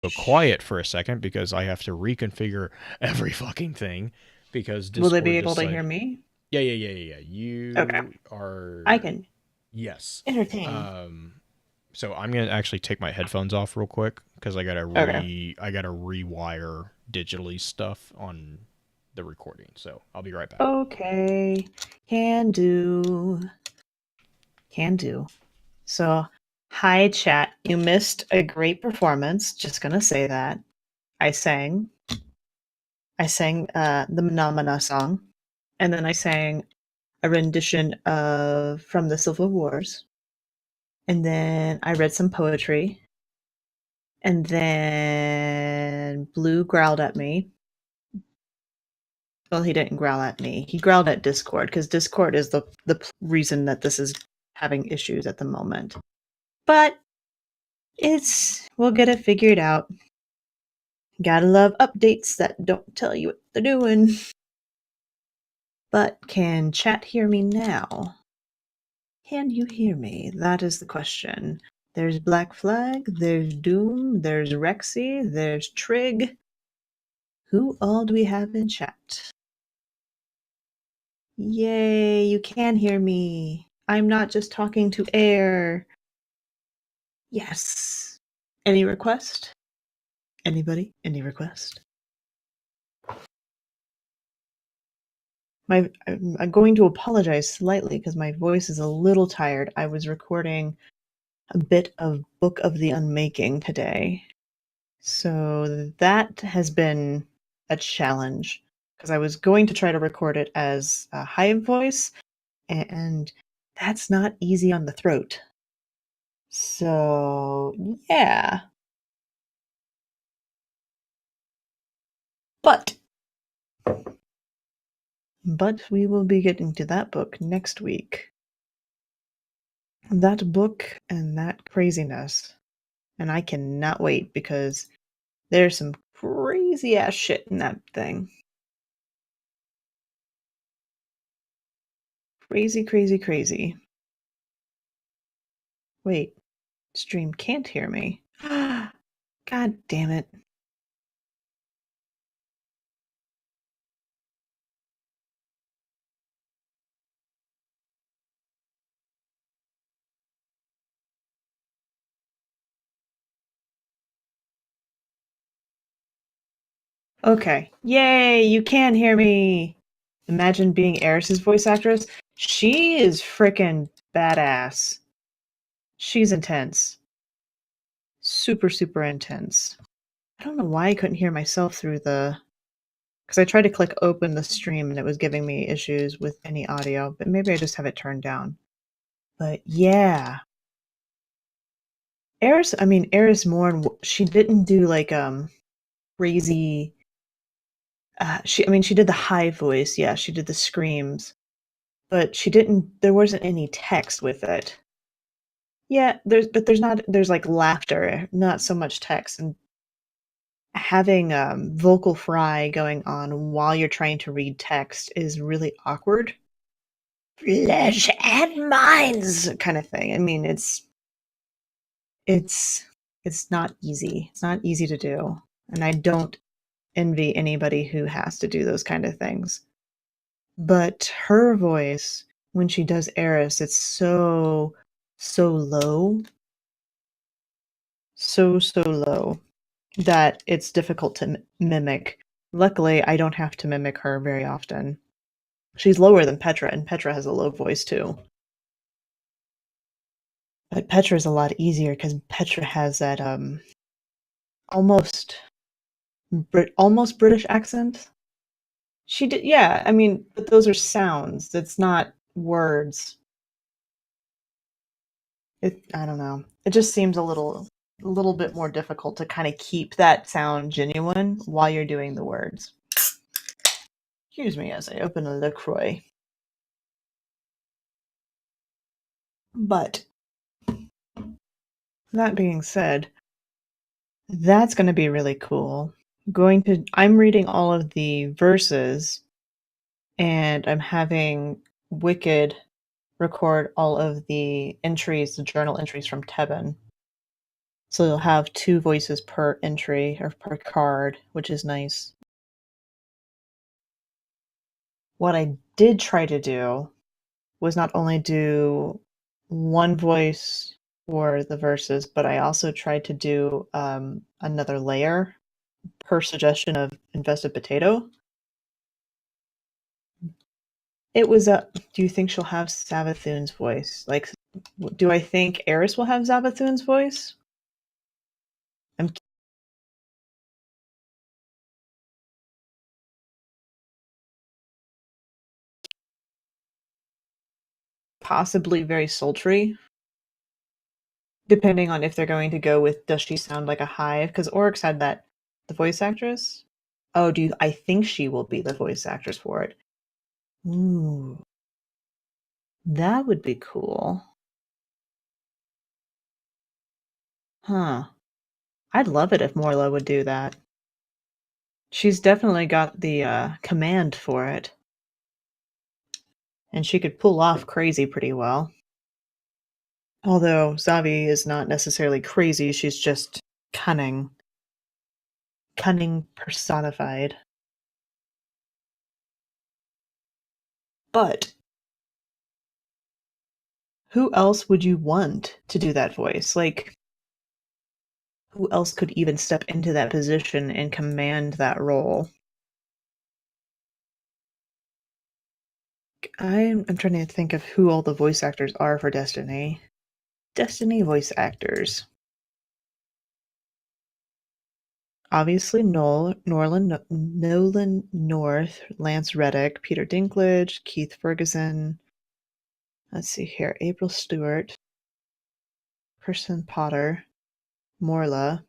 go quiet for a second because I have to reconfigure every fucking thing because Will they be Discord able to hear decided. me? Yeah. Okay. You I are can yes. entertain. Um, so I'm gonna actually take my headphones off real quick because Okay. I gotta rewire digitally stuff on the recording. So I'll be right back. Okay. Can do. Can do. So, hi, chat. You missed a great performance. Just gonna say that. I sang. I sang the Manamana song. And then I sang a rendition of From the Civil Wars. And then I read some poetry. And then Blue growled at me. Well, he didn't growl at me. He growled at Discord because Discord is the reason that this is having issues at the moment. But we'll get it figured out. Gotta love updates that don't tell you what they're doing. But can chat hear me now? Can you hear me? That is the question. There's Black Flag, there's Doom, there's Rexy, there's Trig. Who all do we have in chat? Yay, you can hear me. I'm not just talking to air. Yes. Any request? Anybody? Any request? I'm going to apologize slightly because my voice is a little tired. I was recording a bit of Book of the Unmaking today. So that has been a challenge because I was going to try to record it as a high voice, and that's not easy on the throat. So, yeah. But we will be getting to that book next week. That book and that craziness. And I cannot wait because there's some crazy ass shit in that thing. Crazy, crazy, crazy. Wait, stream can't hear me. God damn it. Okay. Yay, you can hear me. Imagine being Eris's voice actress. She is freaking badass. She's intense. Super, super intense. I don't know why I couldn't hear myself through the. Because I tried to click open the stream and it was giving me issues with any audio, but maybe I just have it turned down. But yeah. Eris Morn, she didn't do like crazy. She did the high voice. Yeah, she did the screams, but she didn't. There wasn't any text with it. Yeah, there's like laughter, not so much text, and having vocal fry going on while you're trying to read text is really awkward. Flesh and minds kind of thing. I mean, it's it's not easy. It's not easy to do, and I don't envy anybody who has to do those kind of things. But her voice when she does Eris, it's so low, so low that it's difficult to mimic. Luckily, I don't have to mimic her very often. She's lower than Petra, and Petra has a low voice too. But Petra is a lot easier because Petra has that almost almost British accent. She did, yeah. I mean, but those are sounds. That's not words. I don't know. It just seems a little bit more difficult to kind of keep that sound genuine while you're doing the words. Excuse me as I open a LaCroix. But that being said, that's going to be really cool. I'm reading all of the verses and I'm having Wicked record all of the entries, the journal entries from Tebin. So you'll have 2 voices per entry or per card, which is nice. What I did try to do was not only do 1 voice for the verses, but I also tried to do, another layer per suggestion of Infested Potato. It was a do you think she'll have Savathun's voice? Like, do I think Eris will have Savathun's voice? I'm possibly very sultry, depending on if they're going to go with does she sound like a hive? Because Oryx had that the voice actress. Oh, do you I think she will be the voice actress for it. Ooh, that would be cool. Huh. I'd love it if Morla would do that. She's definitely got the, command for it, and she could pull off crazy pretty well. Although Zavi is not necessarily crazy, she's just cunning. Cunning personified. But who else would you want to do that voice? Like, who else could even step into that position and command that role? I'm trying to think of who all the voice actors are for Destiny. Destiny voice actors. Obviously, Nolan North, Lance Reddick, Peter Dinklage, Keith Ferguson. Let's see here. April Stewart, Person Potter, Morla,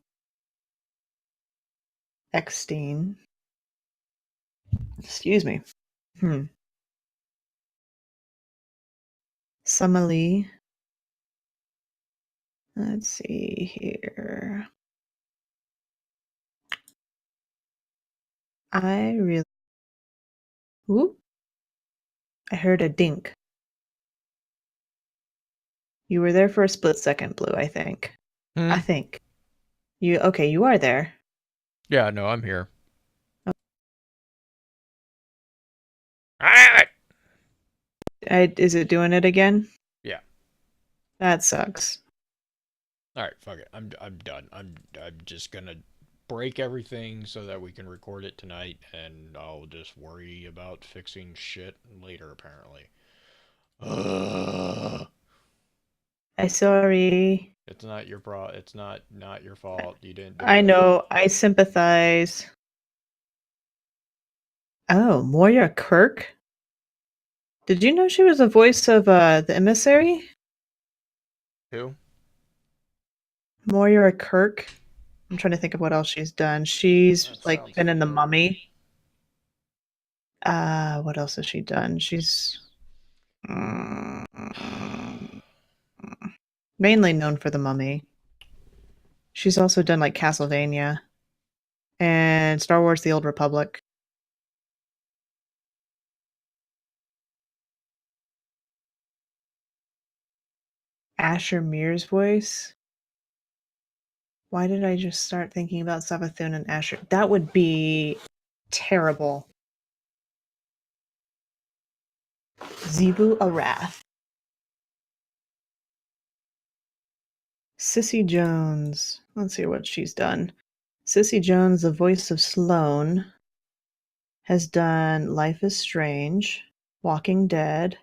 Eckstein. Excuse me. Hmm. Sumali. Let's see here. I really. Ooh, I heard a dink. You were there for a split second, Blue, I think. I Hmm. think. Okay, you are there. Yeah, no, I'm here. Ah! Is it doing it again? Yeah. That sucks. All right, fuck it. I'm done. I'm just gonna break everything so that we can record it tonight, and I'll just worry about fixing shit later. Apparently. Ugh. I sorry. It's not your It's not your fault. You didn't do I it. know. I sympathize. Oh, Moira Kirk? Did you know she was the voice of the emissary? Who? Moira Kirk. I'm trying to think of what else she's done. She's That like sounds been in The familiar. Mummy. What else has she done? She's mm, mainly known for The Mummy. She's also done like Castlevania and Star Wars: The Old Republic. Asher Mears' voice. Why did I just start thinking about Savathun and Asher? That would be terrible. Zebu Arath. Sissy Jones. Let's see what she's done. Sissy Jones, the voice of Sloane, has done Life is Strange, Walking Dead,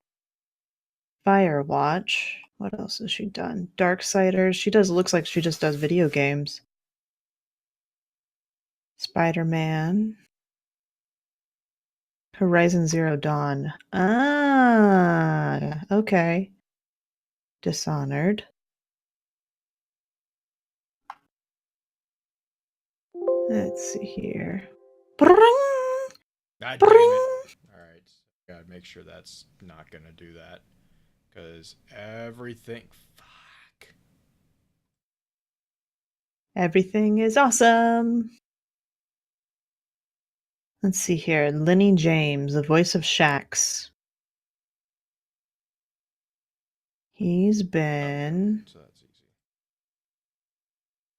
Firewatch. What else has she done? Darksiders. She does looks like she just does video games. Spider-Man. Horizon Zero Dawn. Ah, okay. Dishonored. Let's see here. Bring, God damn it. bring. All right. Gotta make sure that's not gonna do that. Because everything. Fuck. Everything is awesome. Let's see here. Lenny James, the voice of Shax. He's Okay. been So that's easy.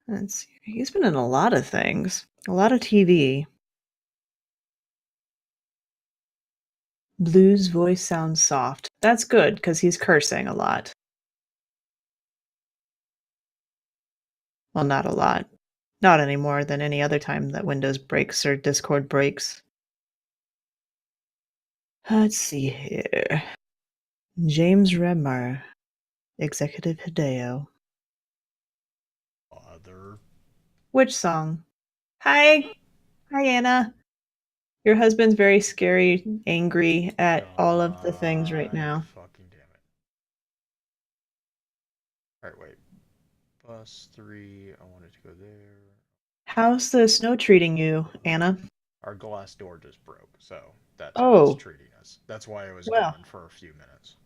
Let's see. He's been in a lot of things. A lot of TV. Blue's voice sounds soft. That's good because he's cursing a lot. Well, not a lot. Not any more than any other time that Windows breaks or Discord breaks. Let's see here. James Remar, Executive Hideo. Other. Which song? Hi. Hi, Anna. Your husband's very scary, angry at all of the things right God now. fucking damn it. Alright, wait. Bus 3, I wanted to go there. How's the snow treating you, Anna? Our glass door just broke, so that's how it's Oh, treating us. That's why I was well, gone for a few minutes.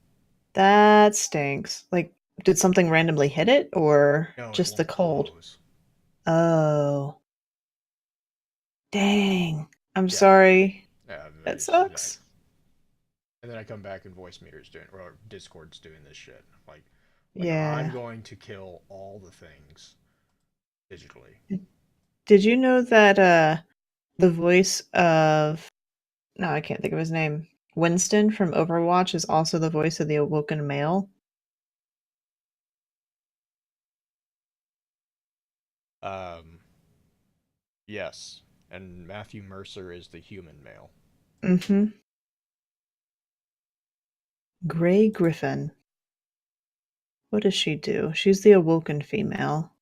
that stinks. Like, did something randomly hit it or No, it just the won't cold? close. Oh, dang. I'm Yeah. sorry. Yeah, That yeah. sucks. And then I come back and voice meter's doing, or Discord's doing this shit. Like I'm Yeah. going to kill all the things digitally. Did you know that the voice of no, I can't think of his name. Winston from Overwatch is also the voice of the awoken male? Um, yes. And Matthew Mercer is the human male. Mhm. Gray Griffin. What does she do? She's the awoken female.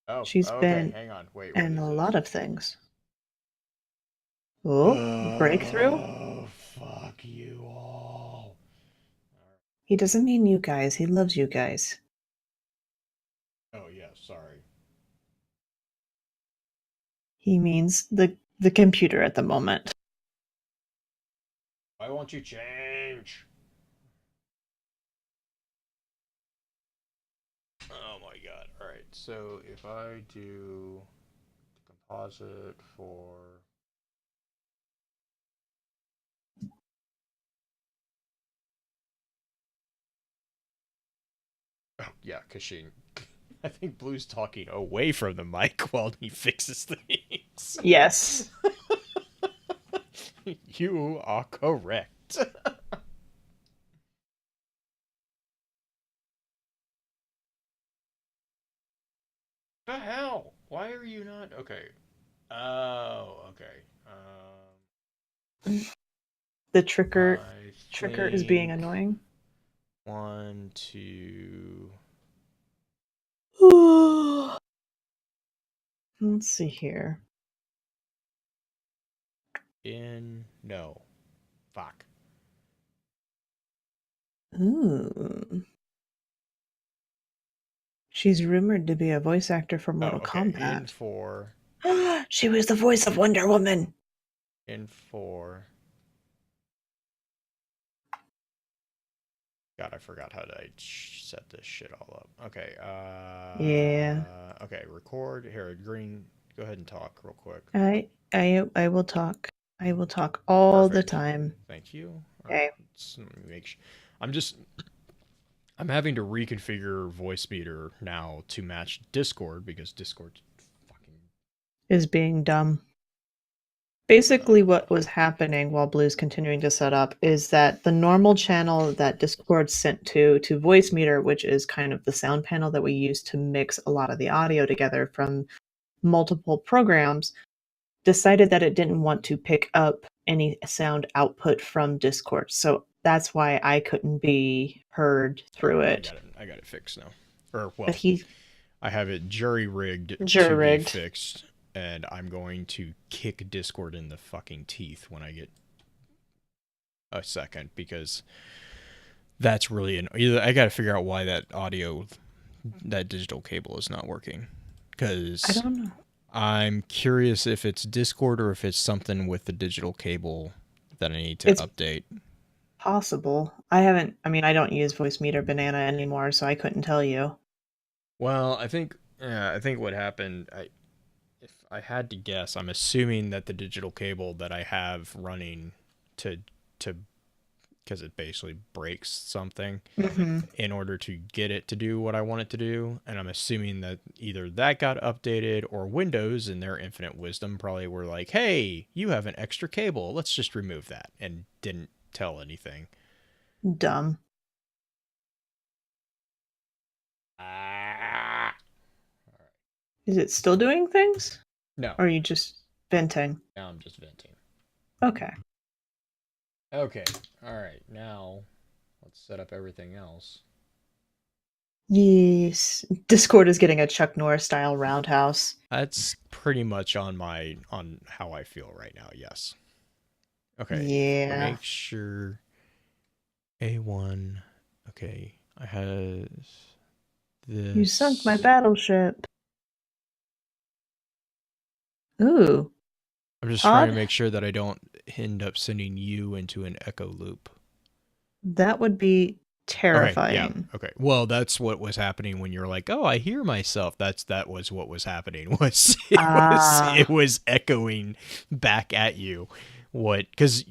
Oh, She's okay. been Hang on. Wait, what in is a this? lot of things. Oh, breakthrough? Oh, fuck you all. He doesn't mean you guys. He loves you guys. Oh, yeah, sorry. He means the computer at the moment. Why won't you change? Oh my god. Alright, so if I do composite for. Oh, yeah, because she. I think Blue's talking away from the mic while he fixes things. Yes. You are correct. The hell? Why are you not? Okay. Oh, okay. The tricker I tricker is being think annoying. one, two. Let's see here. In. No. Fuck. Ooh. She's rumored to be a voice actor for Oh, Mortal okay. In Kombat. for. She was the voice of Wonder Woman. In for. God, I forgot how to set this shit all up. Okay. Yeah. Okay. Record here. Green. Go ahead and talk real quick. I will talk. I will talk all the Perfect. time. Thank you. All right. Okay. Let's make. I'm just. I'm having to reconfigure voice meter now to match Discord because Discord fucking. Is being dumb. Basically, what Uh, was happening while Blue's continuing to set up is that the normal channel that Discord sent to Voice Meter, which is kind of the sound panel that we use to mix a lot of the audio together from multiple programs, decided that it didn't want to pick up any sound output from Discord. So that's why I couldn't be heard all through right, it. I got it fixed now. Or But well, he I have it jury rigged jury to be rigged. fixed, and I'm going to kick Discord in the fucking teeth when I get a second because that's really an. Either I got to figure out why that digital cable is not working I because don't know. I'm curious if it's Discord or if it's something with the digital cable that I need to It's update. possible. I haven't, I mean, I don't use Voice Meter Banana anymore, so I couldn't tell you. Well, I think what happened. If I had to guess, I'm assuming that the digital cable that I have running to to because it basically breaks something Hmm. in order to get it to do what I want it to do. And I'm assuming that either that got updated or Windows, in their infinite wisdom, probably were like, hey, you have an extra cable. Let's just remove that. And didn't tell anything. Dumb. Ah. Is it still doing things? No, Or are you just venting? now I'm just venting. Okay. Okay, all right. Now let's set up everything else. Yes. Discord is getting a Chuck Norris style roundhouse. That's pretty much on how I feel right now. Yes. Okay. Yeah. Make sure A1. Okay. I has You sunk my this. battleship. Ooh. I'm just trying to Pod? make sure that I don't end up sending you into an echo loop. That would be Okay, yeah. terrifying. Okay. Well, that's what was happening when you're like, "Oh, I hear myself." That was what was happening. Was it Ah. was echoing back at you. What cuz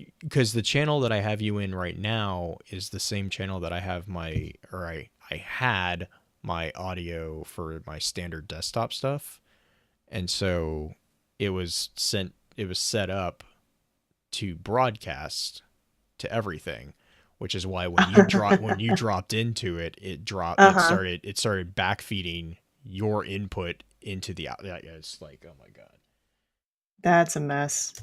the channel that I have you in right now is the same channel that I have I had my audio for my standard desktop stuff. And so it was set up to broadcast to everything, which is why when you dropped into it, Uh-huh. it started backfeeding your input into the out. Yeah, it's like, oh my god. That's a mess.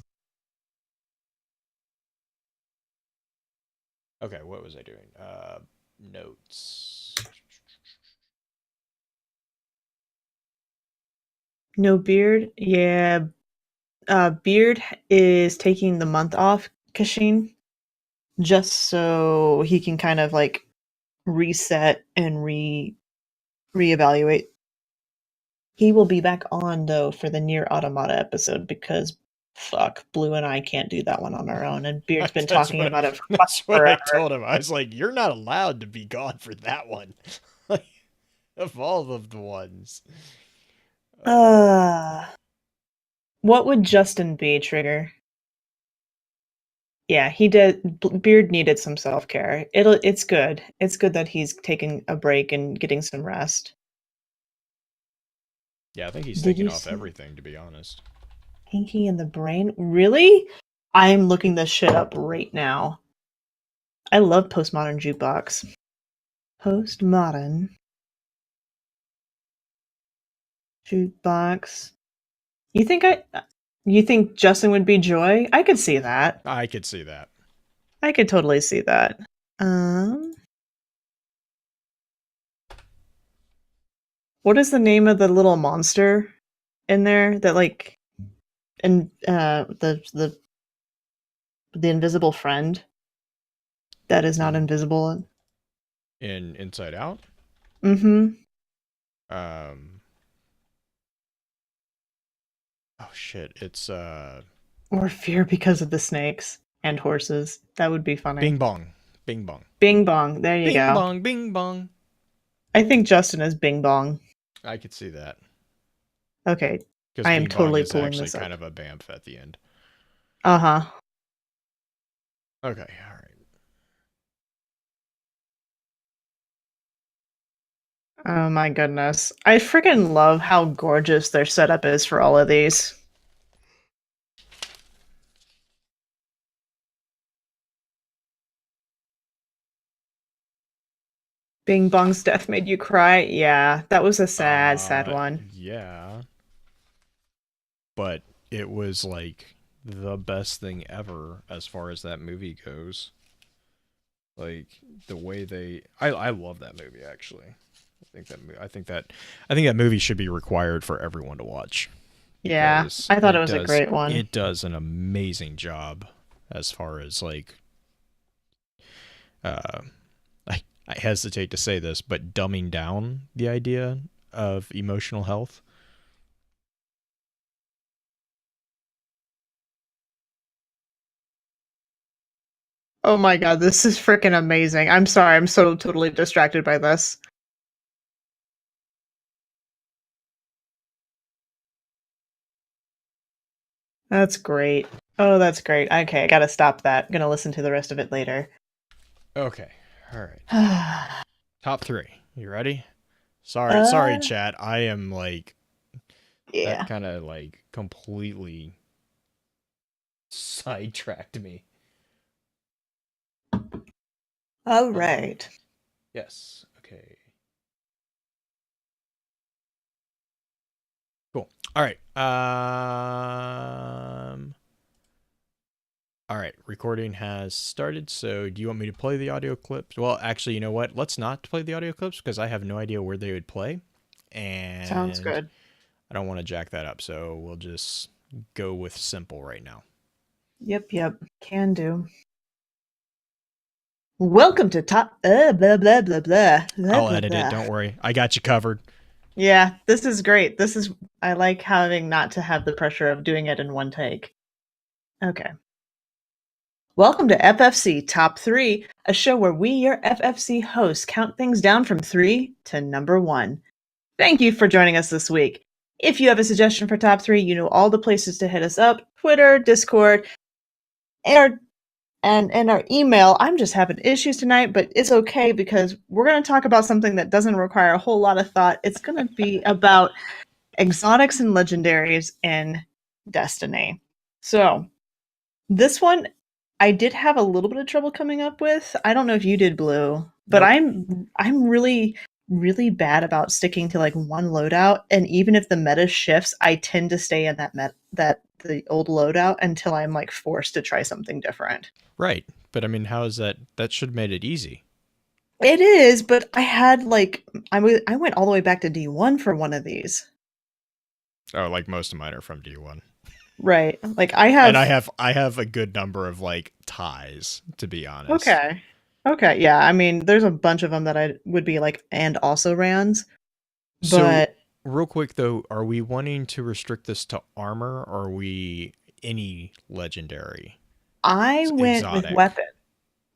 Okay, what was I doing? Notes. No beard? Yeah. Beard is taking the month off, Kashin, just so he can kind of like reset and reevaluate. He will be back on though for the Near Automata episode because fuck, Blue and I can't do that one on our own, and Beard's been talking about it for fucking That's what I forever. told him. I was like, you're not allowed to be gone for that one. Like, of all of the ones. Uh, Uh, what would Justin be, Trigger? Yeah, he did. Beard needed some self care. It's good. It's good that he's taking a break and getting some rest. yeah, I think he's Did taking you off see everything, to be honest. Hinky in the Brain? Really? I'm looking this shit up right now. I love Postmodern Jukebox. Postmodern Jukebox. You think I? You think Justin would be Joy? I could see that. I could see that. I could totally see that. Um, what is the name of the little monster in there that like and the invisible friend that is not In invisible? Inside Out. Mm-hmm. Um. Oh shit! It's Or fear because of the snakes and horses. That would be funny. Bing Bong, Bing Bong, Bing bong. There you Bing go. Bong, Bing Bong. I think Justin is Bing bong. I could see that Okay. because I am Bing Bong totally is pulling actually this kind up. of a bamf at the end. Uh-huh. Okay, all right. Oh my goodness. I freaking love how gorgeous their setup is for all of these. Bing Bong's death made you cry? Yeah, that was a sad, sad one. Yeah, but it was like the best thing ever as far as that movie goes. Like the way I love that movie actually. I think that movie should be required for everyone to watch Yeah, because I thought it was a great one. it does an amazing job as far as like uh I hesitate to say this, but dumbing down the idea of emotional health. Oh my god, this is freaking amazing. I'm sorry, I'm so totally distracted by this. That's great. Oh, that's great. Okay, I gotta stop that. I'm gonna listen to the rest of it later. Okay. All right. uh, Top 3. You ready? Sorry, chat. I am like that yeah. kind of like completely sidetracked me. All Um, right. yes. Okay. Cool. All right. All right. Recording has started. So, do you want me to play the audio clips? Well, actually, you know what? Let's not play the audio clips because I have no idea where they would play, Sounds and good. I don't want to jack that up. So, we'll just go with simple right now. Yep. Can do. Welcome to top blah blah blah blah blah I'll blah edit it. blah. Don't worry. I got you covered. Yeah, this is great. I like having not to have the pressure of doing it in one take. Okay. Welcome to FFC Top 3, a show where we, your FFC hosts, count things down from 3 to number 1. Thank you for joining us this week. If you have a suggestion for Top 3, you know all the places to hit us up: Twitter, Discord, and our email. I'm just having issues tonight, but it's okay because we're going to talk about something that doesn't require a whole lot of thought. It's going to be about exotics and legendaries in Destiny. So, this one I did have a little bit of trouble coming up with. I don't know if you did, Blue, but Nope. I'm really bad about sticking to like one loadout, and even if the meta shifts, I tend to stay in that the old loadout until I'm like forced to try something different. Right. But I mean, how is that? That should have made it easy. It is, but I had like I went all the way back to D1 for one of these. Oh, like most of mine are from D1. Right. Like I And have I have a good number of like ties, to be honest. okay. Okay, yeah. I mean, there's a bunch of them that I would be like and also rans, So, but real quick though, are we wanting to restrict this to armor or are we any legendary? I It's went with exotic. weapon.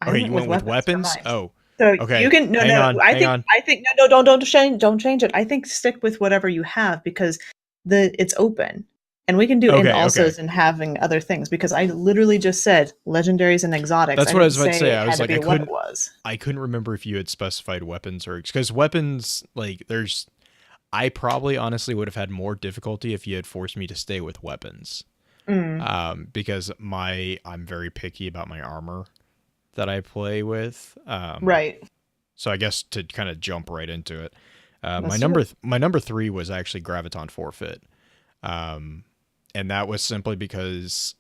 I Okay, went you with went with weapons for weapons? mine. Oh. So you Okay. can Hang on. Hang on. I think no don't change it. I think stick with whatever you have because it's open. And we can do and Okay. alsos and having other things because I literally just said legendaries and exotics. That's I what I didn't was about to say say. it I had was to like be what it was. I couldn't remember if you had specified weapons or because weapons like there's I probably honestly would have had more difficulty if you had forced me to stay with weapons. Mm, Because I'm very picky about my armor that I play with. right. So I guess to kind of jump right into it, Let's do it. my number 3 was actually Graviton Forfeit, um, and that was simply because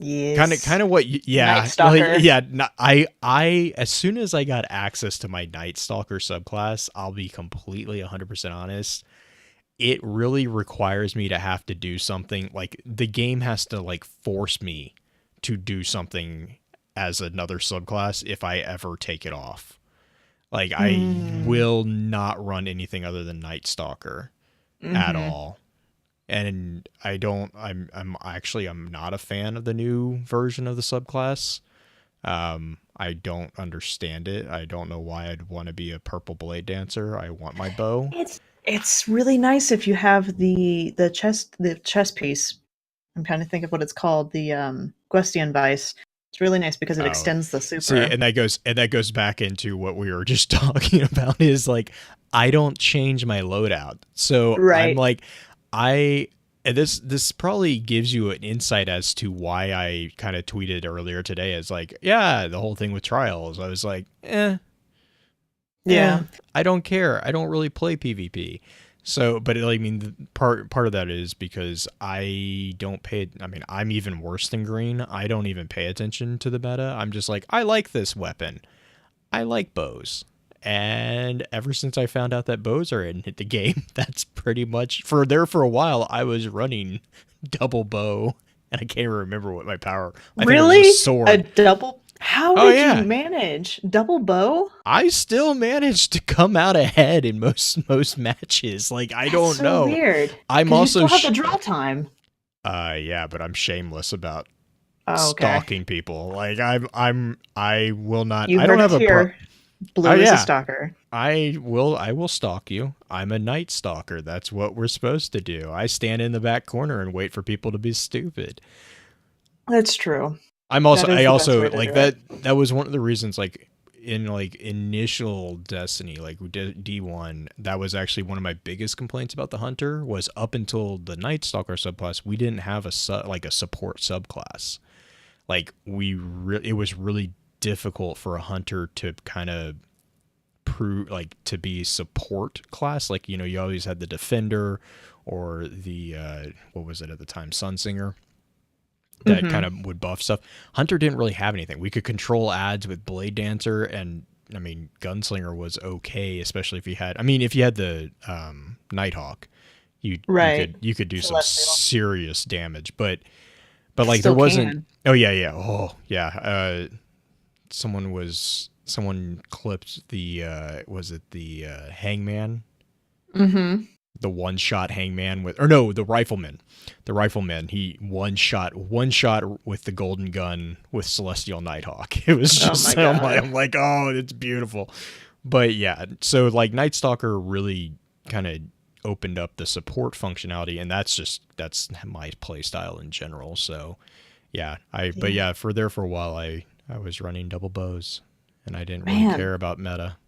Yes. kind of what Night yeah like Stalker. yeah I as soon as I got access to my Night Stalker subclass, I'll be completely 100% honest, it really requires me to have to do something like the game has to like force me to do something as another subclass if I ever take it off. Like I Mm, will not run anything other than Night Stalker at mm-hmm. all. And I don't I'm not a fan of the new version of the subclass. I don't understand it. I don't know why I'd want to be a purple blade dancer. I want my bow. It's really nice if you have the chest piece. I'm trying to think of what it's called, the Guestian Vice. It's really nice because it Oh, extends the see, super. and that goes back into what we were just talking about is like I don't change my loadout. So I'm Right. like I and this probably gives you an insight as to why I kind of tweeted earlier today as like, yeah, the whole thing with trials. I was like, Yeah. I don't care. I don't really play PvP. So, but I mean, part of that is because I don't pay. I mean, I'm even worse than green. I don't even pay attention to the meta. I'm just like, I like this weapon. I like bows. And ever since I found out that bows are in the game, that's pretty much for a while. I was running double bow, and I can't even remember what my power. I think it was just Really? A sword. double? How Oh did you yeah, manage? Double bow? I still managed to come out ahead in most matches. Like I That's don't so know. weird. I'm Because you also still have the draw time. yeah, but I'm shameless about Oh, okay. stalking people. Like I will not. You I don't heard have it a pro. here. Oh Blue is a yeah, stalker. I will stalk you. I'm a night stalker. That's what we're supposed to do. I stand in the back corner and wait for people to be stupid. That's true. I'm also That is I the best also way to like do it. that was one of the reasons like in like initial Destiny, like D1, that was actually one of my biggest complaints about the Hunter. Was up until the Night Stalker subclass, we didn't have a support subclass. Like it was really difficult for a Hunter to kind of prove, like, to be support class. Like, you always had the Defender or the what was it at the time, Sunsinger, that kind of would buff stuff. Hunter didn't really have anything. We could control ads with Blade Dancer, and I mean Gunslinger was okay, especially if you had the Nighthawk, you could do some serious damage, but like there wasn't. Oh yeah. Oh yeah. Someone clipped the was it the Hangman? Mm-hmm. The one-shot Hangman the Rifleman. The Rifleman, he one shot with the golden gun with Celestial Nighthawk. It was just, I'm like, oh, it's beautiful. But yeah, so like Night Stalker really kind of opened up the support functionality, and that's my play style in general. So yeah, but yeah, for a while I was running double bows, and I didn't really care about meta.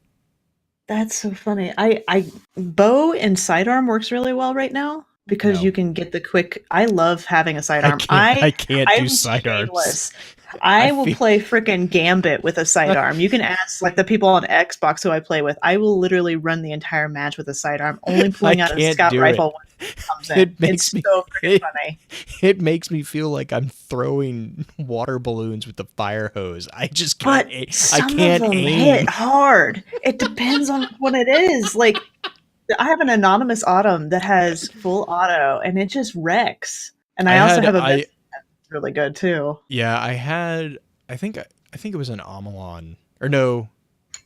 That's so funny. I bow and sidearm works really well right now because you can get the quick. I love having a sidearm. I can't do sidearms. I will play freaking Gambit with a sidearm. You can ask like the people on Xbox who I play with. I will literally run the entire match with a sidearm, only pulling out a scout rifle when it comes in. It's so freaking funny. It makes me feel like I'm throwing water balloons with the fire hose. I just can't. I can't aim. Hit hard. It depends on what it is. Like, I have an anonymous Autumn that has full auto, and it just wrecks. And I also have a really good too. Yeah, I think it was an Amalon, or no,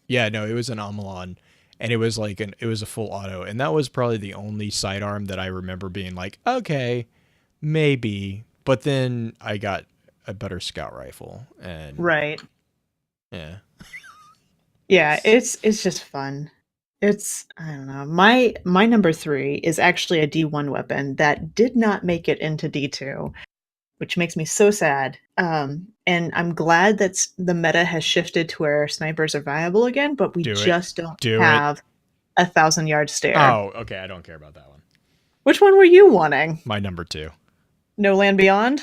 it was an Amalon, and it was like it was a full auto, and that was probably the only sidearm that I remember being like, okay, maybe. But then I got a better scout rifle, and yeah, it's just fun. It's, I don't know. My number 3 is actually a D1 weapon that did not make it into D2. Which makes me so sad. And I'm glad that the meta has shifted to where snipers are viable again, but we just don't have 1,000-yard stare. Oh, okay. I don't care about that one. Which one were you wanting? My number 2. No Land Beyond?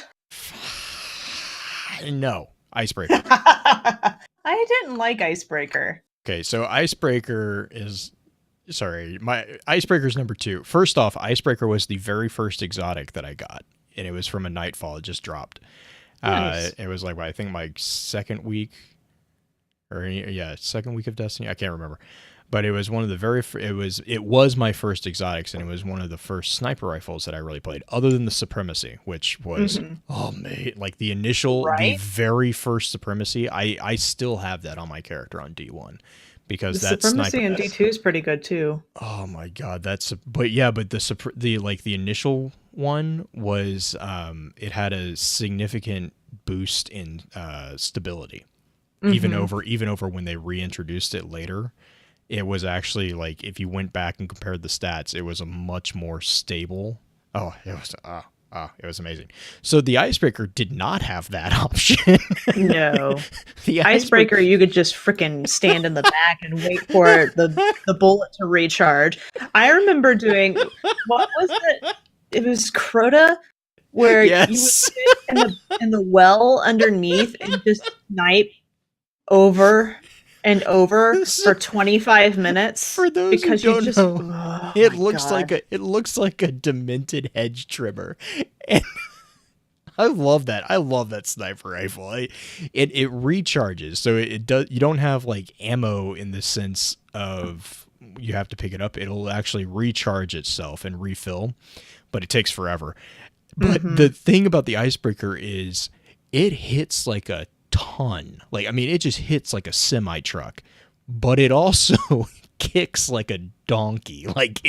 No. Icebreaker. I didn't like Icebreaker. Okay, so Icebreaker is... Sorry, my Icebreaker's number 2. First off, Icebreaker was the very first exotic that I got. And it was from a Nightfall. It just dropped. Nice. It was like, I think my second week of Destiny. I can't remember, but it was one of the it was my first exotics, and it was one of the first sniper rifles that I really played, other than the Supremacy, which was oh man, like the initial, the very first Supremacy. I still have that on my character on D1. Because the Supremacy in D2 is pretty good too. Oh my god, but the initial one was it had a significant boost in stability. Even over when they reintroduced it later, it was actually like, if you went back and compared the stats, it was a much more stable. Oh, it was amazing. So the Icebreaker did not have that option. No. The Icebreaker, you could just freaking stand in the back and wait for the bullet to recharge. I remember doing, what was it? It was Crota, where you would sit in the well underneath and just snipe over and over for 25 minutes. For those who don't know, it looks like a demented hedge trimmer, and I love that. I love that sniper rifle. It recharges, so it does. You don't have like ammo in the sense of you have to pick it up. It'll actually recharge itself and refill, but it takes forever. But the thing about the Icebreaker is it hits like a ton. Like, I mean, it just hits like a semi truck, but it also kicks like a donkey. Like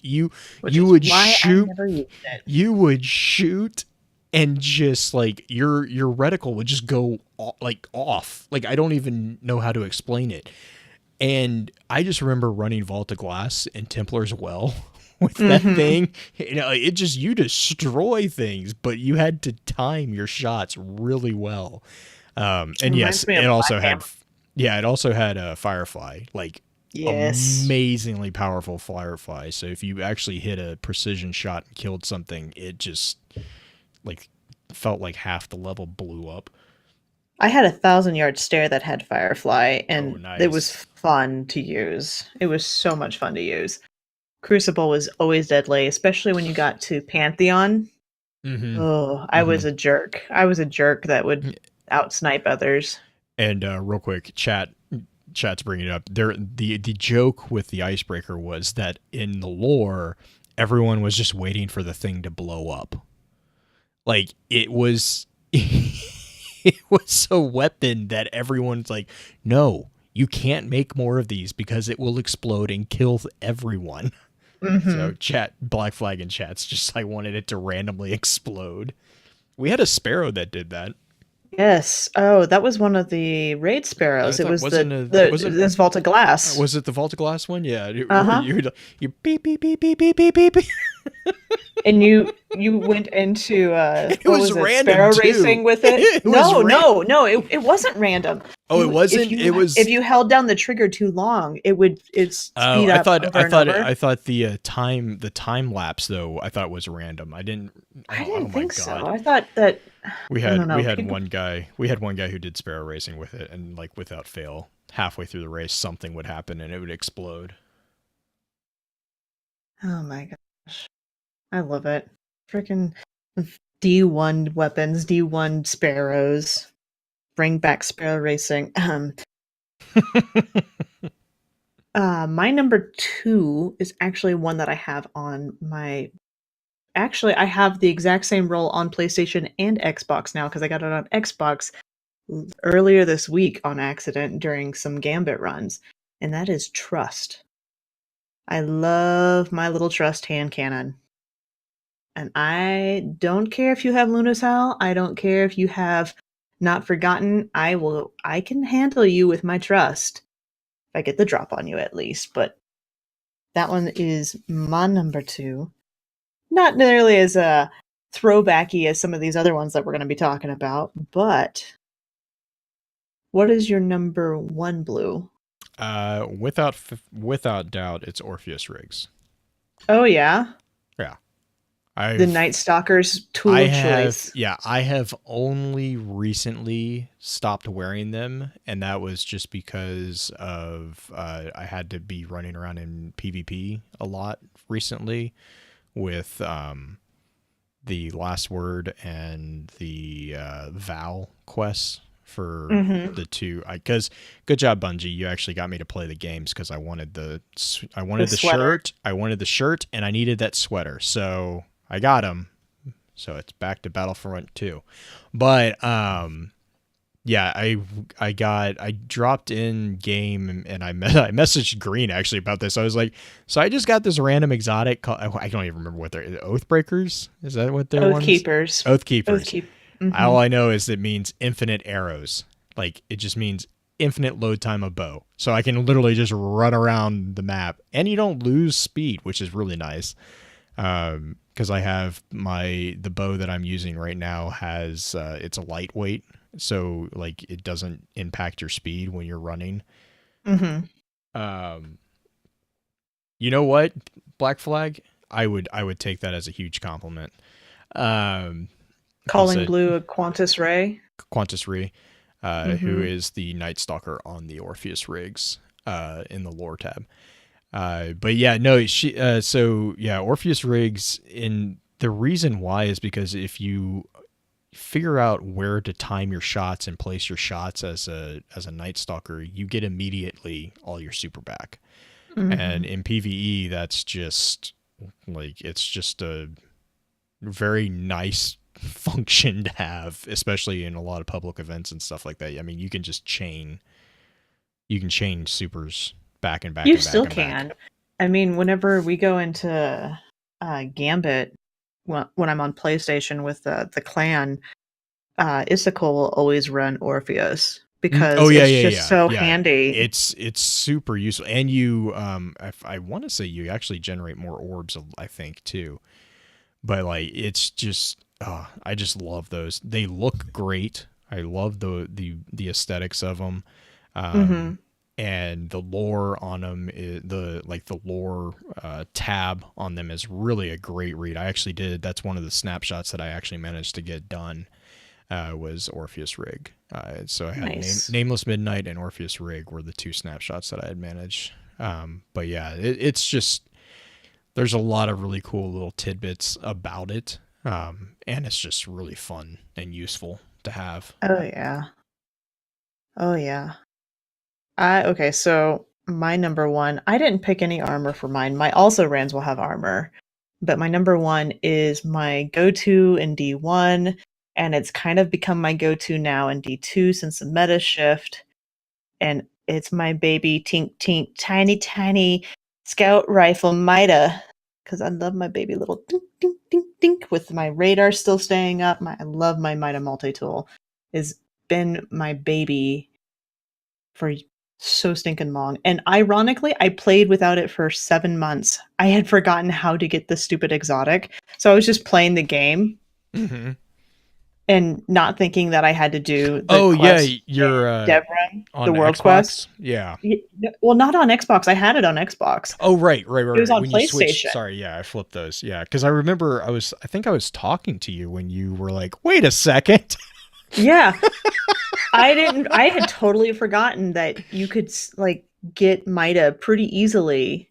you would shoot and just like your reticle would just go off. Like, I don't even know how to explain it. And I just remember running Vault of Glass and Templar's Well with that thing. You destroy things, but you had to time your shots really well. And yes, it also had Yeah, it also had a Firefly, like Yes. amazingly powerful Firefly. So if you actually hit a precision shot and killed something, it just like felt like half the level blew up. I had a 1,000-yard stare that had Firefly, Oh, and it was nice. fun to use. It was so much fun to use. Crucible was always deadly, especially when you got to Pantheon. Mm-hmm. Oh, I Mm-hmm. was a jerk. I was a jerk that would outsnipe others. And real quick, chat's bringing it up. The joke with the icebreaker was that in the lore, everyone was just waiting for the thing to blow up. Like it was, it was a weapon that everyone's like, no, you can't make more of these because it will explode and kill everyone. So Mhm. Black Flag in chat's just I wanted it to randomly explode. We had a sparrow that did that. Yes. Oh, that was one of the raid I sparrows. It thought was wasn't a the wasn't this vault of glass. was it the Vault of Glass one? Yeah, where Uh-huh. you beep beep beep beep beep beep beep. And you went into It what was was it? random Sparrow too. racing with it? It was No, random. no, no. It wasn't random. Oh, it wasn't. It If was. you held down the trigger too long, it Oh, speed up over and over. I thought the time lapse though. I thought was random. I didn't. I Oh didn't my think so. god. I thought that I don't know. People. We had one guy who did sparrow racing with it, and like without fail, halfway through the race, something would happen and it would explode. Oh my gosh, I love it. Freaking D1 weapons, D1 sparrows. Bring back sparrow racing. My number two is actually one that I have on my. Actually, I have the exact same role on PlayStation and Xbox now because I got it on Xbox earlier this week on accident during some Gambit runs, and that is Trust. I love my little Trust hand cannon. And I don't care if you have Luna's Howl. I don't care if you have Not Forgotten. I can handle you with my Trust. If I get the drop on you at least. But that one is my number two. Not nearly as throwbacky as some of these other ones that we're going to be talking about, but what is your number one, Blue? Without doubt, it's Orpheus Riggs. Oh yeah, Yeah, the Night Stalker's tool of choice. I have only recently stopped wearing them, and that was just because of I had to be running around in PvP a lot recently with the Last Word and the Val quests for Mm-hmm. the two. Because good job, Bungie, you actually got me to play the games because I The wanted the sweater. shirt, and I needed that sweater, so I got them. So it's back to Battlefront 2. But yeah, I dropped in game and I messaged Green actually about this. I was like, so I just got this random exotic called, I don't even remember what they're Oathbreakers. Is that what their Oath ones? Keepers. Oath Oathkeepers. Keep. Mm-hmm. All I know is it means infinite arrows. Like it just means infinite load time of bow. So I can literally just run around the map and you don't lose speed, which is really nice. Because I have the bow that I'm using right now has it's a lightweight, so like it doesn't impact your speed when you're running. Mm-hmm. Um, you know what, Black Flag, I would take that as a huge compliment. Um, he Calling said Blue a Quantus Ray. Quantus Re, who Mm-hmm. is the Night Stalker on the Orpheus rigs in the lore tab. But yeah, no, so yeah, Orpheus rigs. In the reason why is because if you figure out where to time your shots and place your shots as a Night Stalker, you get immediately all your super back. And Mm-hmm. in PvE, that's just like it's just a very nice function to have, especially in a lot of public events and stuff like that. I mean, you can chain supers back and back You and back still and back. can. I mean, whenever we go into Gambit, when I'm on PlayStation with the clan, Issachar will always run Orpheus Oh because yeah, it's yeah, just yeah, so yeah. handy. It's super useful, and you I want to say you actually generate more orbs, I think too. But like, it's just I just love those. They look great. I love the aesthetics of them. Mm-hmm. And the lore on them is the lore tab on them is really a great read. I actually did. That's one of the snapshots that I actually managed to get done. Was Orpheus Rig. So I had Nice. Nameless Midnight and Orpheus Rig were the two snapshots that I had managed. But yeah, it's just there's a lot of really cool little tidbits about it, and it's just really fun and useful to have. Oh yeah. Oh yeah. Okay, so my number one, I didn't pick any armor for mine. My also rans will have armor, but my number one is my go-to in D1, and it's kind of become my go-to now in D2 since the meta shift. And it's my baby tink tink tiny tiny scout rifle Mida, because I love my baby little dink dink dink dink with my radar still staying up. I love my Mida multi-tool. It's been my baby for so stinking long. And ironically, I played without it for 7 months. I had forgotten how to get the stupid exotic. So I was just playing the game Mm-hmm. and not thinking that I had to do the Oh yeah, quest you're in Devran, the on world quest. Xbox. Yeah. Well, not on Xbox. I had it on Xbox. Oh right. It was on When you switched, PlayStation. sorry, yeah, I flipped those. Yeah, because I remember I think I was talking to you when you were like, "Wait a second." Yeah. I had totally forgotten that you could like get Mida pretty easily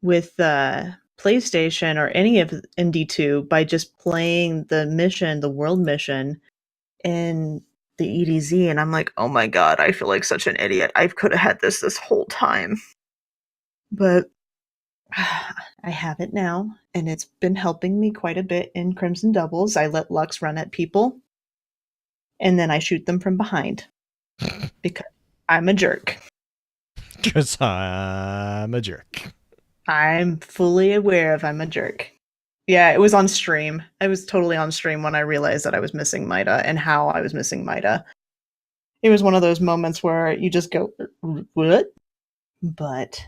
with PlayStation or any of ND2 by just playing the mission, the world mission in the EDZ, and I'm like, oh my god, I feel like such an idiot. I could have had this whole time, but I have it now, and it's been helping me quite a bit in Crimson Doubles. I let Lux run at people, and then I shoot them from behind because I'm a jerk. Because I'm a jerk. I'm fully aware of I'm a jerk. Yeah, it was on stream. I was totally on stream when I realized that I was missing Mida and how I was missing Mida. It was one of those moments where you just go, what? But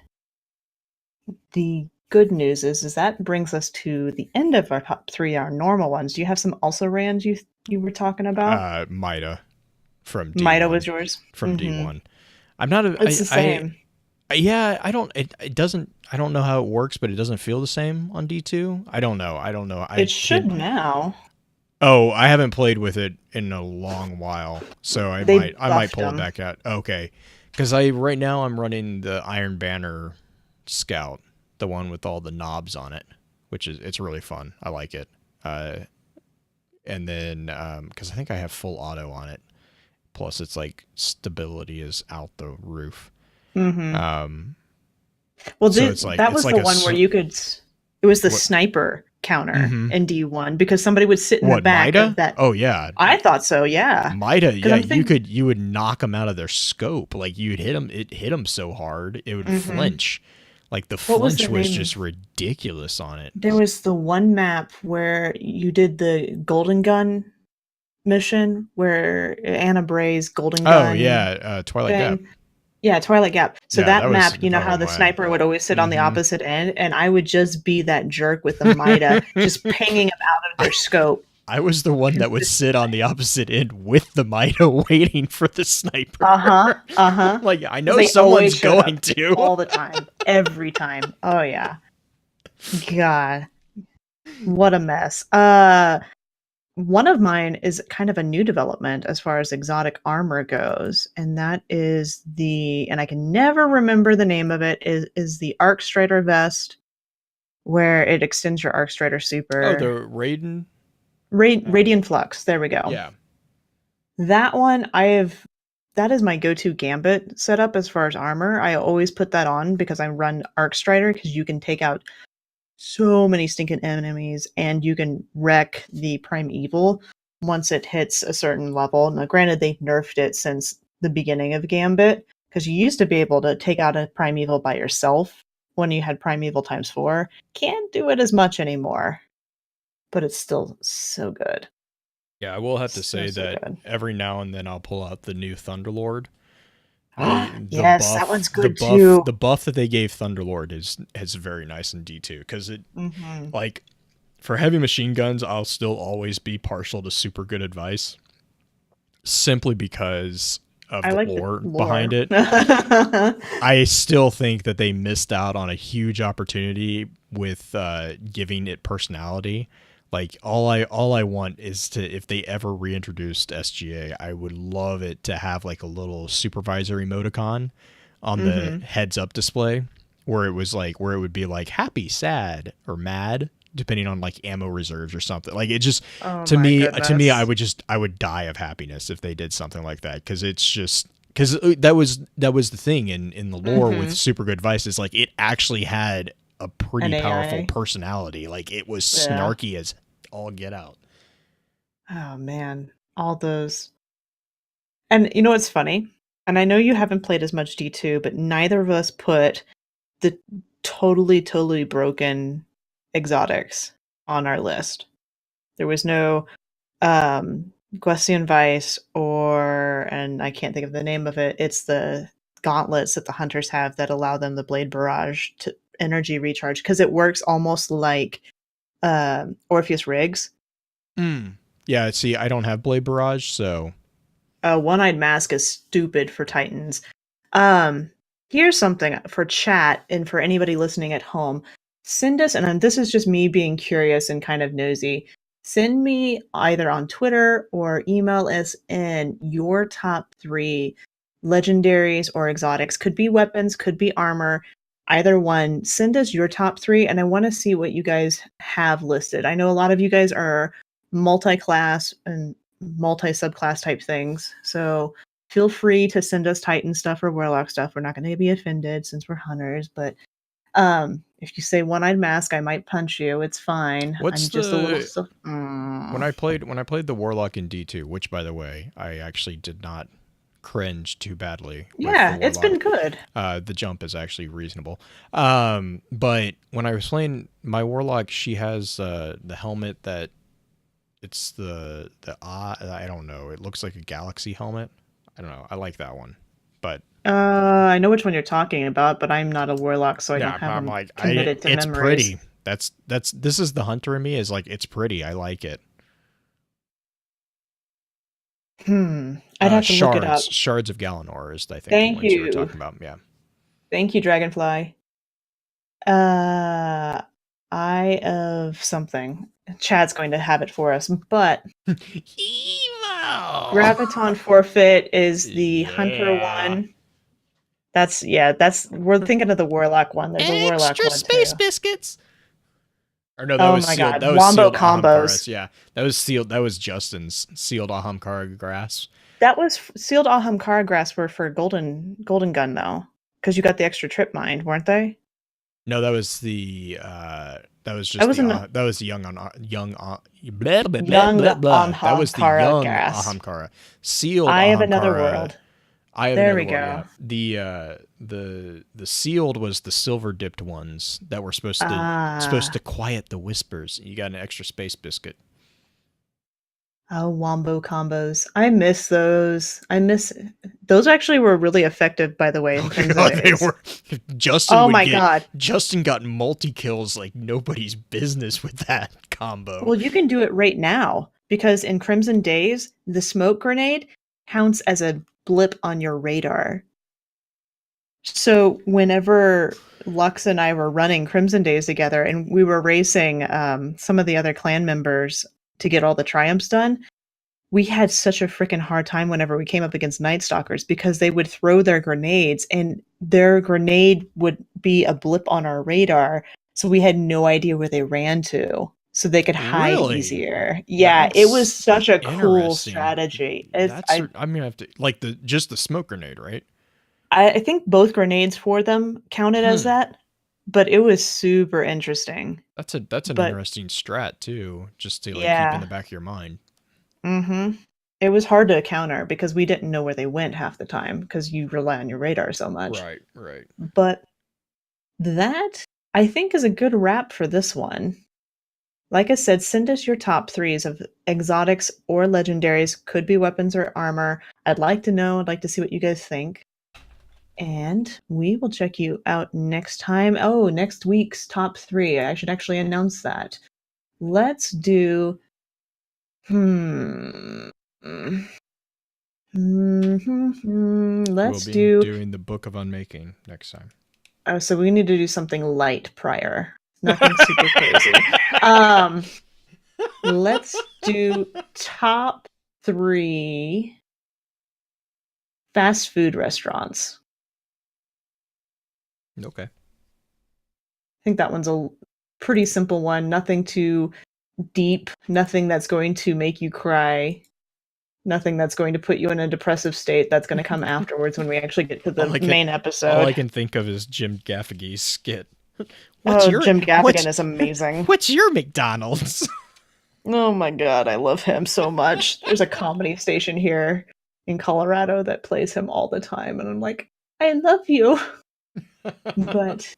the good news is that brings us to the end of our top three, our normal ones. Do you have some also rans you were talking about? Mida from Mida D1. was yours. From Mm-hmm. D1. I'm not a. It's the same. Yeah, I don't. It doesn't. I don't know how it works, but it doesn't feel the same on D2. I don't know. It should now. Oh, I haven't played with it in a long while, so I They might buffed pull it them. back out. Okay, because right now I'm running the Iron Banner Scout, the one with all the knobs on it, which is it's really fun. I like it. And then because I think I have full auto on it, plus it's like stability is out the roof. Mm-hmm. Um, Well, so it's like that was the one where you could. It was the what? sniper counter Mm-hmm. in D1 because somebody would sit in the What, back Mida? of that. Oh yeah, I thought so. Yeah. Mida. Yeah, I'm thinking, you would knock them out of their scope. Like you'd hit them. It hit them so hard it would flinch. Like the what was flinch the was name? just ridiculous on it. There was the one map where you did the golden gun mission where Anna Bray's golden gun. Oh yeah, Twilight thing. Gap. Yeah, Twilight Gap. So Yeah, that that was. map, you know how Oh the my. sniper would always sit on the Mm-hmm. opposite end, and I would just be that jerk with the Mida, just pinging them out of their scope. I was the one that would sit on the opposite end with the Mida waiting for the sniper. Uh-huh. Like, I know They someone's always showed going up to. all the time, every time. Oh yeah. God, what a mess. One of mine is kind of a new development as far as exotic armor goes, and that is and I can never remember the name of it, is the Arc Strider vest, where it extends your Arc Strider Oh, the super. Raiden? Radiant Flux, there we go. Yeah. That one, that is my go-to gambit setup as far as armor. I always put that on because I run Arc Strider because you can take out so many stinking enemies and you can wreck the primeval once it hits a certain level. Now granted, they've nerfed it since the beginning of Gambit because you used to be able to take out a primeval by yourself when you had primeval times 4. Can't do it as much anymore, but it's still so good. Yeah, I will have to So say that good. every now and then I'll pull out the new Thunderlord. Yes, that one's good too. The buff that they gave Thunderlord is very nice in D2 because it like for heavy machine guns I'll still always be partial to super good advice simply because of I the like the lore behind lore. it. I still think that they missed out on a huge opportunity with giving it personality. Like all I want is to, if they ever reintroduced SGA, I would love it to have like a little supervisor emoticon on the Mm-hmm. heads up display where it was like where it would be like happy, sad, or mad depending on like ammo reserves or something. Like it just Oh my to me goodness. I would die of happiness if they did something like that cuz it's just cuz that was the thing in the lore with Mm-hmm. Super Good Vice is like it actually had a An pretty powerful AI. personality. Like it was Yeah. snarky as all get out. Oh man. All those. And you know what's funny? And I know you haven't played as much D2, but neither of us put the totally broken exotics on our list. There was no Gwestian Vice or, and I can't think of the name of it. It's the gauntlets that the hunters have that allow them the blade barrage to energy recharge because it works almost like Orpheus Riggs. Mm. Yeah, see, I don't have Blade Barrage, so One-eyed mask is stupid for Titans. Um, Here's something for chat and for anybody listening at home. Send us, and this is just me being curious and kind of nosy. Send me either on Twitter or email us in your top 3 legendaries or exotics. Could be weapons, could be armor, either one. Send us your top 3, and I want to see what you guys have listed. I know a lot of you guys are multi-class and multi-subclass type things, so feel free to send us Titan stuff or Warlock stuff. We're not going to be offended since we're hunters, but if you say one-eyed mask, I might punch you. It's fine. what's I'm just a little the so. when I played the Warlock in D2, which by the way, I actually did not cringe too badly with the Yeah, it's been Warlock. good. The jump is actually reasonable. But when I was playing my Warlock, she has the helmet that it's the I don't know. It looks like a galaxy helmet. I don't know. I like that one. But I know which one you're talking about, but I'm not a warlock, so I don't yeah, have I'm them like committed to it's memories. pretty. That's this is the hunter in me is like it's pretty. I like it. I'd have to look it up. Shards of Galanor is I think the Thank ones you were you. talking about. Yeah. Thank you, Dragonfly. Uh, Eye of something. Chad's going to have it for us, but Evil. Graviton Forfeit is the hunter Yeah. one. That's yeah, that's we're thinking of the warlock one. There's a warlock Extra one space too. biscuits. Or no, that Oh was my sealed. god, That was wombo sealed combos. Ahamkaras. Yeah, that was sealed. That was Justin's sealed Ahamkara grass. That was sealed Ahamkara grass were for golden gun though, because you got the extra trip mine, weren't they? No, that was the. That was That just was the. an That was the young. Blah, blah, blah, young blah, blah. That was the Ahamkara young gas. Ahamkara. Sealed Eye of another Ahamkara. world. I have There another we world. go. Yeah, the sealed was the silver dipped ones that were supposed to Ah, quiet the whispers. You got an extra space biscuit. oh, wombo combos. I miss those. I miss those. Actually, were really effective, by the way, in Oh Crimson god, they Days. were. Justin Oh would my get. god. Justin got multi kills like nobody's business with that combo. Well, you can do it right now because in Crimson Days, the smoke grenade counts as a blip on your radar. So whenever Lux and I were running Crimson Days together and we were racing some of the other clan members to get all the triumphs done, we had such a freaking hard time whenever we came up against Night Stalkers because they would throw their grenades and their grenade would be a blip on our radar. So we had no idea where they ran to. So they could hide Really? easier. Yeah, it was That's such a cool interesting. strategy. That's I'm gonna have to like the just the smoke grenade, right? I think both grenades for them counted as Hmm. that, but it was super interesting. That's an But interesting strat too, just to like keep in the yeah, back of your mind. it was hard to counter because we didn't know where they went half the time because you rely on your radar so much. Right, right. But that I think is a good wrap for this one. Like I said, send us your top threes of exotics or legendaries, could be weapons or armor. I'd like to know, I'd like to see what you guys think. And we will check you out next time. Oh, next week's top 3. I should actually announce that. Let's do hmm. We'll Let's be do. doing the Book of Unmaking next time. Oh, so we need to do something light prior. Nothing super crazy. Um, let's do top 3 fast food restaurants. Okay. I think that one's a pretty simple one. Nothing too deep. Nothing that's going to make you cry. Nothing that's going to put you in a depressive state. That's going to come afterwards when we actually get to the main All episode. I can think of is Jim Gaffigan's skit. Jim Gaffigan is amazing. What's your McDonald's? Oh my god, I love him so much. There's a comedy station here in Colorado that plays him all the time, and I'm like, I love you. But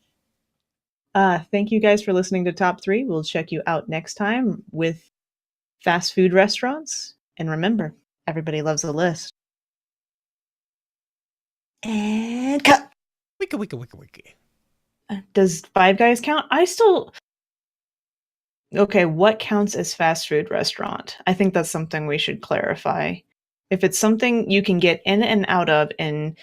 thank you guys for listening to Top 3. We'll check you out next time with fast food restaurants. And remember, everybody loves a list. And cut. Wicka, wicka, wicka, wicka. Does Five Guys count? I still. Okay, what counts as fast food restaurant? I think that's something we should clarify. If it's something you can get in and out of in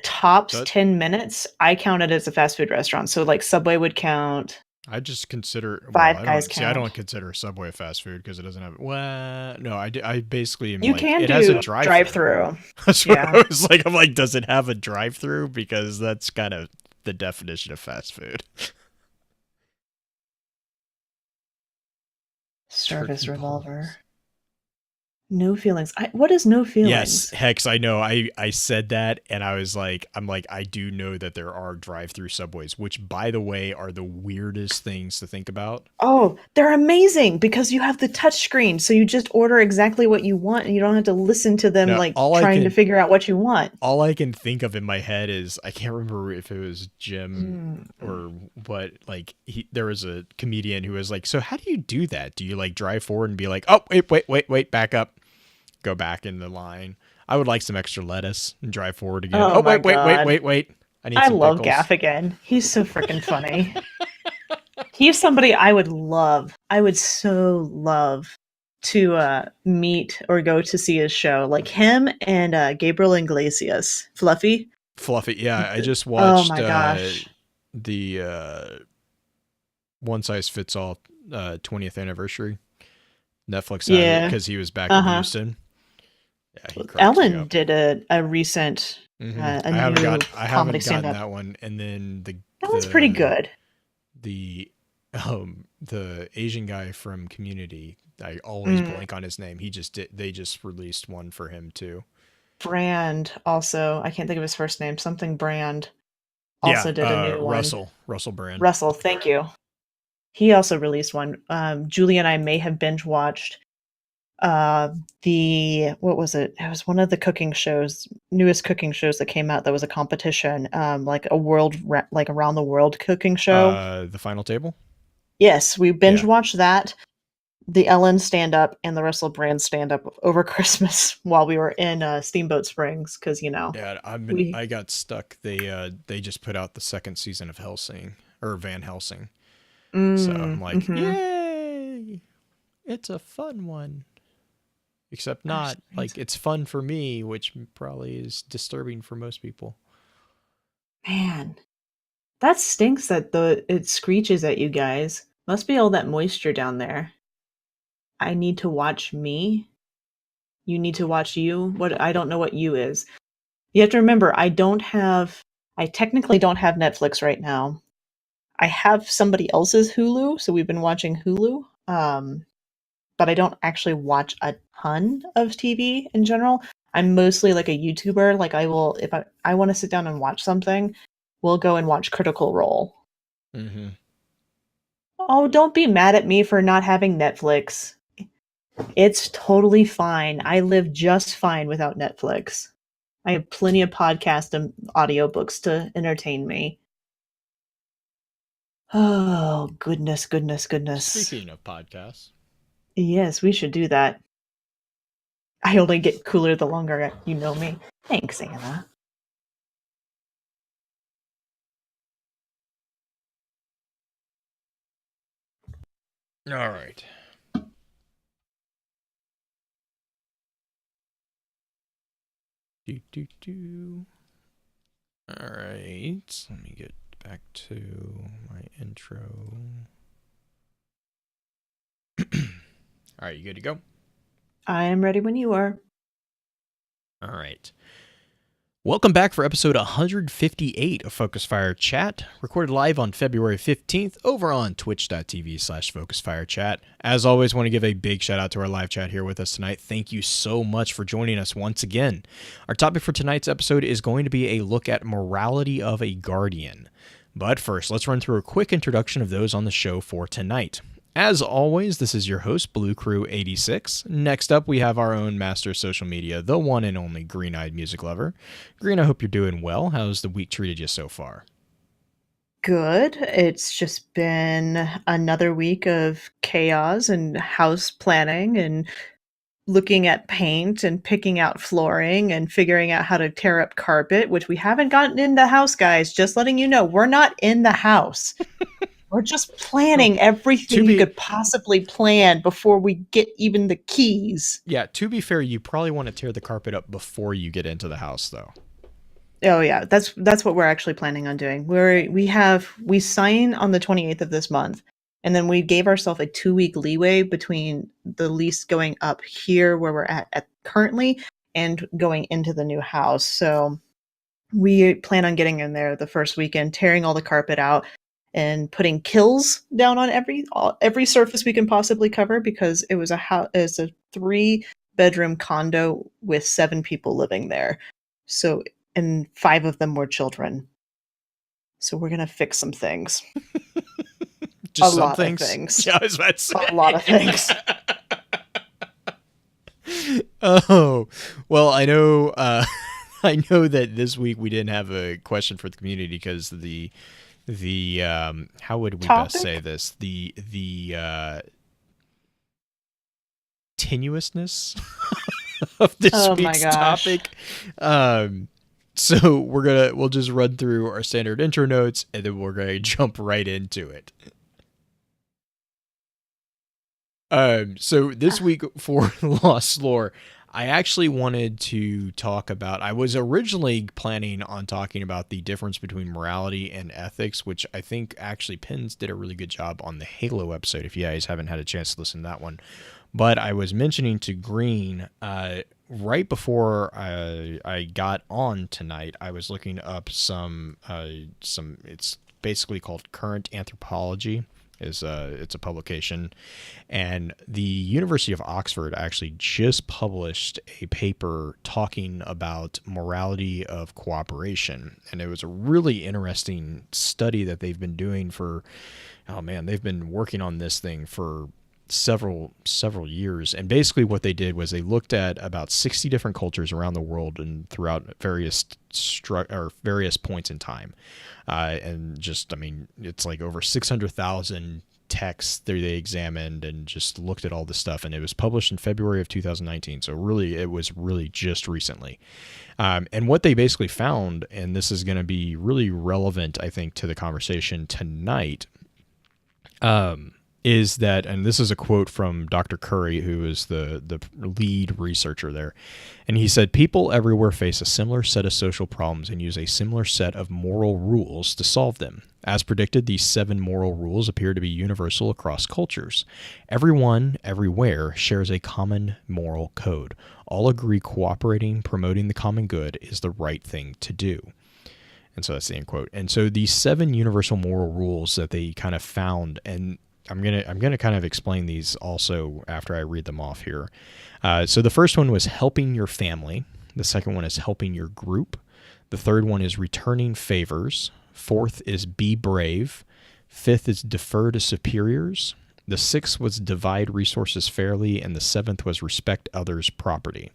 tops 10 minutes, I count it as a fast food restaurant. So like Subway would count. I just consider Five Guys count. See, I don't consider Subway fast food because it doesn't have. Well, no, I basically am you like can it do has a drive-through. That's what I was like. I'm like, does it have a drive-through? Because that's kind of the definition of fast food. Service revolver. No feelings. What is no feelings? Yes, Hex, I know. I said that and I was like, I do know that there are drive-through Subways, which by the way are the weirdest things to think about. Oh, they're amazing because you have the touch screen. So you just order exactly what you want and you don't have to listen to them trying to figure out what you want. All I can think of in my head is, I can't remember if it was Jim or what, like there was a comedian who was like, so how do you do that? Do you like drive forward and be like, oh, wait, back up. Go back in the line. I would like some extra lettuce and drive forward again. Oh, wait. I love Gaffigan. He's so freaking funny. He's somebody I would love. I would so love to meet or go to see his show. Like him and Gabriel Iglesias. Fluffy, yeah. I just watched oh my gosh. The One Size Fits All 20th anniversary. Netflix had it because he was back in Houston. Yeah, Ellen did a recent I haven't gotten that one. And then that one's pretty good. The Asian guy from Community, I always blank on his name. They just released one for him too. Brand also, I can't think of his first name. Something Brand also did a new one. Russell Brand. Russell, thank you. He also released one. Julie and I may have binge watched what was it? It was one of the cooking shows, newest cooking shows that came out that was a competition, like a like around the world cooking show. The Final Table? Yes, we binge watched that, the Ellen stand-up and the Russell Brand stand-up over Christmas while we were in Steamboat Springs, because Yeah, I got stuck. They just put out the second season of Helsing, or Van Helsing. So I'm like, yay! It's a fun one. Except not. Like, it's fun for me, which probably is disturbing for most people. Man, that stinks that it screeches at you guys. Must be all that moisture down there. I need to watch me. You need to watch you. I don't know what you is. You have to remember, I technically don't have Netflix right now. I have somebody else's Hulu, so we've been watching Hulu. But I don't actually watch a ton of TV in general. I'm mostly like a YouTuber. Like if I want to sit down and watch something, we'll go and watch Critical Role. Mm-hmm. Oh, don't be mad at me for not having Netflix. It's totally fine. I live just fine without Netflix. I have plenty of podcasts and audiobooks to entertain me. Oh, goodness. Speaking of podcasts. Yes, we should do that. I only get cooler the longer you know me. Thanks, Anna. All right. Do, do, do. All right. Let me get back to my intro. All right, you good to go? I am ready when you are. All right. Welcome back for episode 158 of Focus Fire Chat, recorded live on February 15th over on twitch.tv/FocusFireChat. As always, want to give a big shout out to our live chat here with us tonight. Thank you so much for joining us once again. Our topic for tonight's episode is going to be a look at morality of a guardian. But first, let's run through a quick introduction of those on the show for tonight. As always, this is your host, Blue Crew 86. Next up, we have our own master of social media, the one and only Green-Eyed Music Lover. Green, I hope you're doing well. How's the week treated you so far? Good. It's just been another week of chaos and house planning and looking at paint and picking out flooring and figuring out how to tear up carpet, which we haven't gotten in the house, guys. Just letting you know, we're not in the house. We're just planning everything you could possibly plan before we get even the keys. Yeah, to be fair, you probably want to tear the carpet up before you get into the house, though. Oh yeah, that's what we're actually planning on doing. We sign on the 28th of this month, and then we gave ourselves a 2-week leeway between the lease going up here where we're at currently and going into the new house. So we plan on getting in there the first weekend, tearing all the carpet out, and putting kills down on every surface we can possibly cover, because it was a 3-bedroom condo with 7 people living there. So, and 5 of them were children. So we're gonna fix some things. Just a some lot things? of things. Yeah, I was about to say. A lot of things. Oh, well, I know. I know that this week we didn't have a question for the community because the how would we best say this? The tenuousness of this week's topic. So we'll just run through our standard intro notes and then we're gonna jump right into it. So this week for Lost Lore, I actually wanted to talk about, I was originally planning on talking about the difference between morality and ethics, which I think actually Pins did a really good job on the Halo episode, if you guys haven't had a chance to listen to that one. But I was mentioning to Green, right before I got on tonight, I was looking up some, it's basically called Current Anthropology. It's a publication, and the University of Oxford actually just published a paper talking about morality of cooperation, and it was a really interesting study that they've been doing for, oh man, they've been working on this thing for several years. And basically what they did was they looked at about 60 different cultures around the world and throughout various points in time. And just, I mean, it's like over 600,000 texts that they examined and just looked at all this stuff. And it was published in February of 2019. So really, it was really just recently. And what they basically found, and this is going to be really relevant, I think, to the conversation tonight, is that, and this is a quote from Dr. Curry, who is the lead researcher there, and he said, "People everywhere face a similar set of social problems and use a similar set of moral rules to solve them. As predicted, these 7 moral rules appear to be universal across cultures. Everyone, everywhere, shares a common moral code. All agree cooperating, promoting the common good is the right thing to do." And so that's the end quote. And so these 7 universal moral rules that they kind of found, and I'm gonna kind of explain these also after I read them off here. So the first one was helping your family. The second one is helping your group. The third one is returning favors. Fourth is be brave. Fifth is defer to superiors. The sixth was divide resources fairly, and the seventh was respect others' property.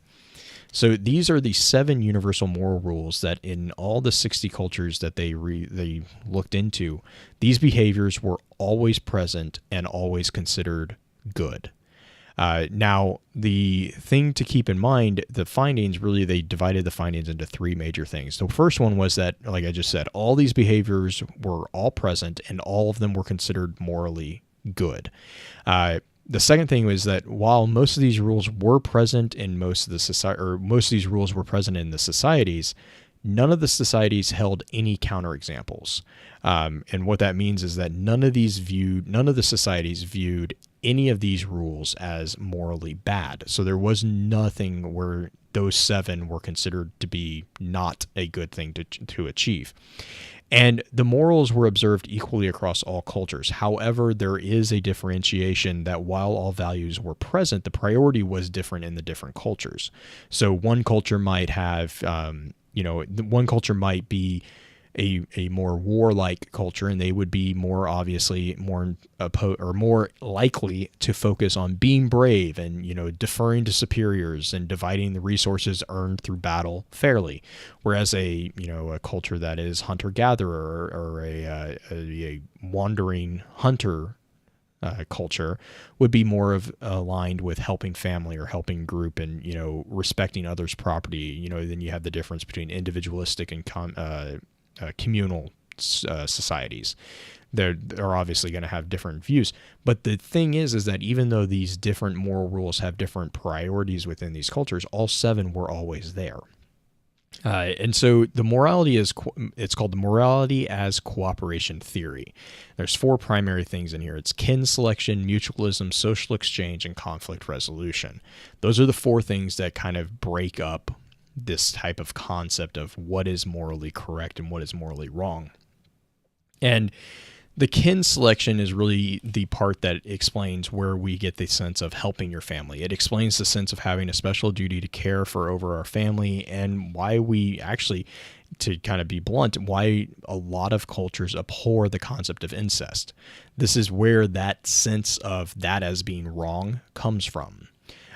So these are the 7 universal moral rules that in all the 60 cultures that they looked into, these behaviors were always present and always considered good. Now, the thing to keep in mind, the findings, really, they divided the findings into 3 major things. The first one was that, like I just said, all these behaviors were all present and all of them were considered morally good. The second thing was that while most of these rules were present in most of the society, or most of these rules were present in the societies, none of the societies held any counterexamples. And what that means is that none of the societies viewed any of these rules as morally bad. So there was nothing where those 7 were considered to be not a good thing to achieve. And the morals were observed equally across all cultures. However, there is a differentiation that while all values were present, the priority was different in the different cultures. So one culture might have, one culture might be a more warlike culture, and they would be more obviously more likely to focus on being brave and deferring to superiors and dividing the resources earned through battle fairly. Whereas a culture that is hunter gatherer or a wandering hunter culture would be more of aligned with helping family or helping group and respecting others' property. Then you have the difference between individualistic and communal societies. They're obviously going to have different views, but the thing is that even though these different moral rules have different priorities within these cultures, all 7 were always there. And so the morality it's called the morality as cooperation theory. There's 4 primary things in here. It's kin selection, mutualism, social exchange, and conflict resolution. Those are the 4 things that kind of break up this type of concept of what is morally correct and what is morally wrong. And the kin selection is really the part that explains where we get the sense of helping your family. It explains the sense of having a special duty to care for over our family, and why we actually, to kind of be blunt, why a lot of cultures abhor the concept of incest. This is where that sense of that as being wrong comes from.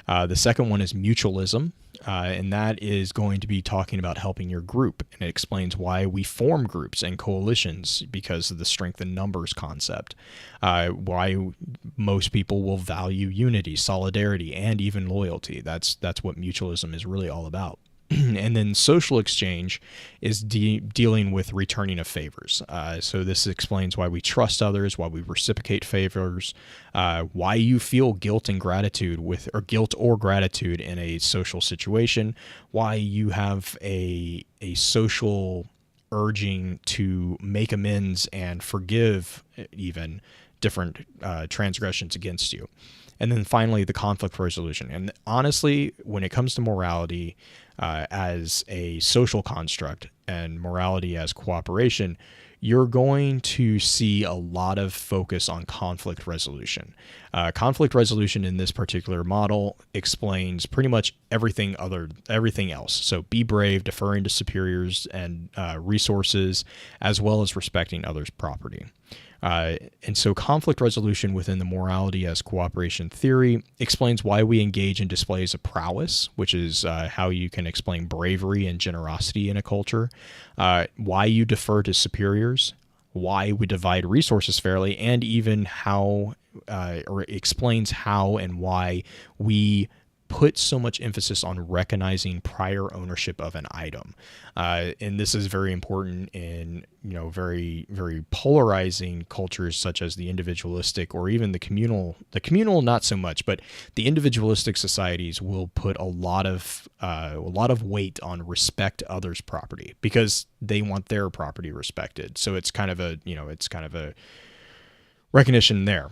The second one is mutualism. And that is going to be talking about helping your group. And it explains why we form groups and coalitions because of the strength in numbers concept. Why most people will value unity, solidarity, and even loyalty. That's what mutualism is really all about. And then social exchange is dealing with returning of favors. So this explains why we trust others, why we reciprocate favors, why you feel guilt and gratitude guilt or gratitude in a social situation, why you have a social urging to make amends and forgive even different transgressions against you. And then finally, the conflict resolution. And honestly, when it comes to morality as a social construct and morality as cooperation, you're going to see a lot of focus on conflict resolution. Conflict resolution in this particular model explains pretty much everything else. So be brave, deferring to superiors and resources, as well as respecting others' property. And so conflict resolution within the morality as cooperation theory explains why we engage in displays of prowess, which is how you can explain bravery and generosity in a culture, why you defer to superiors, why we divide resources fairly, and even how, or explains how and why we put so much emphasis on recognizing prior ownership of an item. And this is very important in, very, very polarizing cultures such as the individualistic or even the communal, not so much, but the individualistic societies will put a lot of weight on respect others' property because they want their property respected. So it's kind of a recognition there.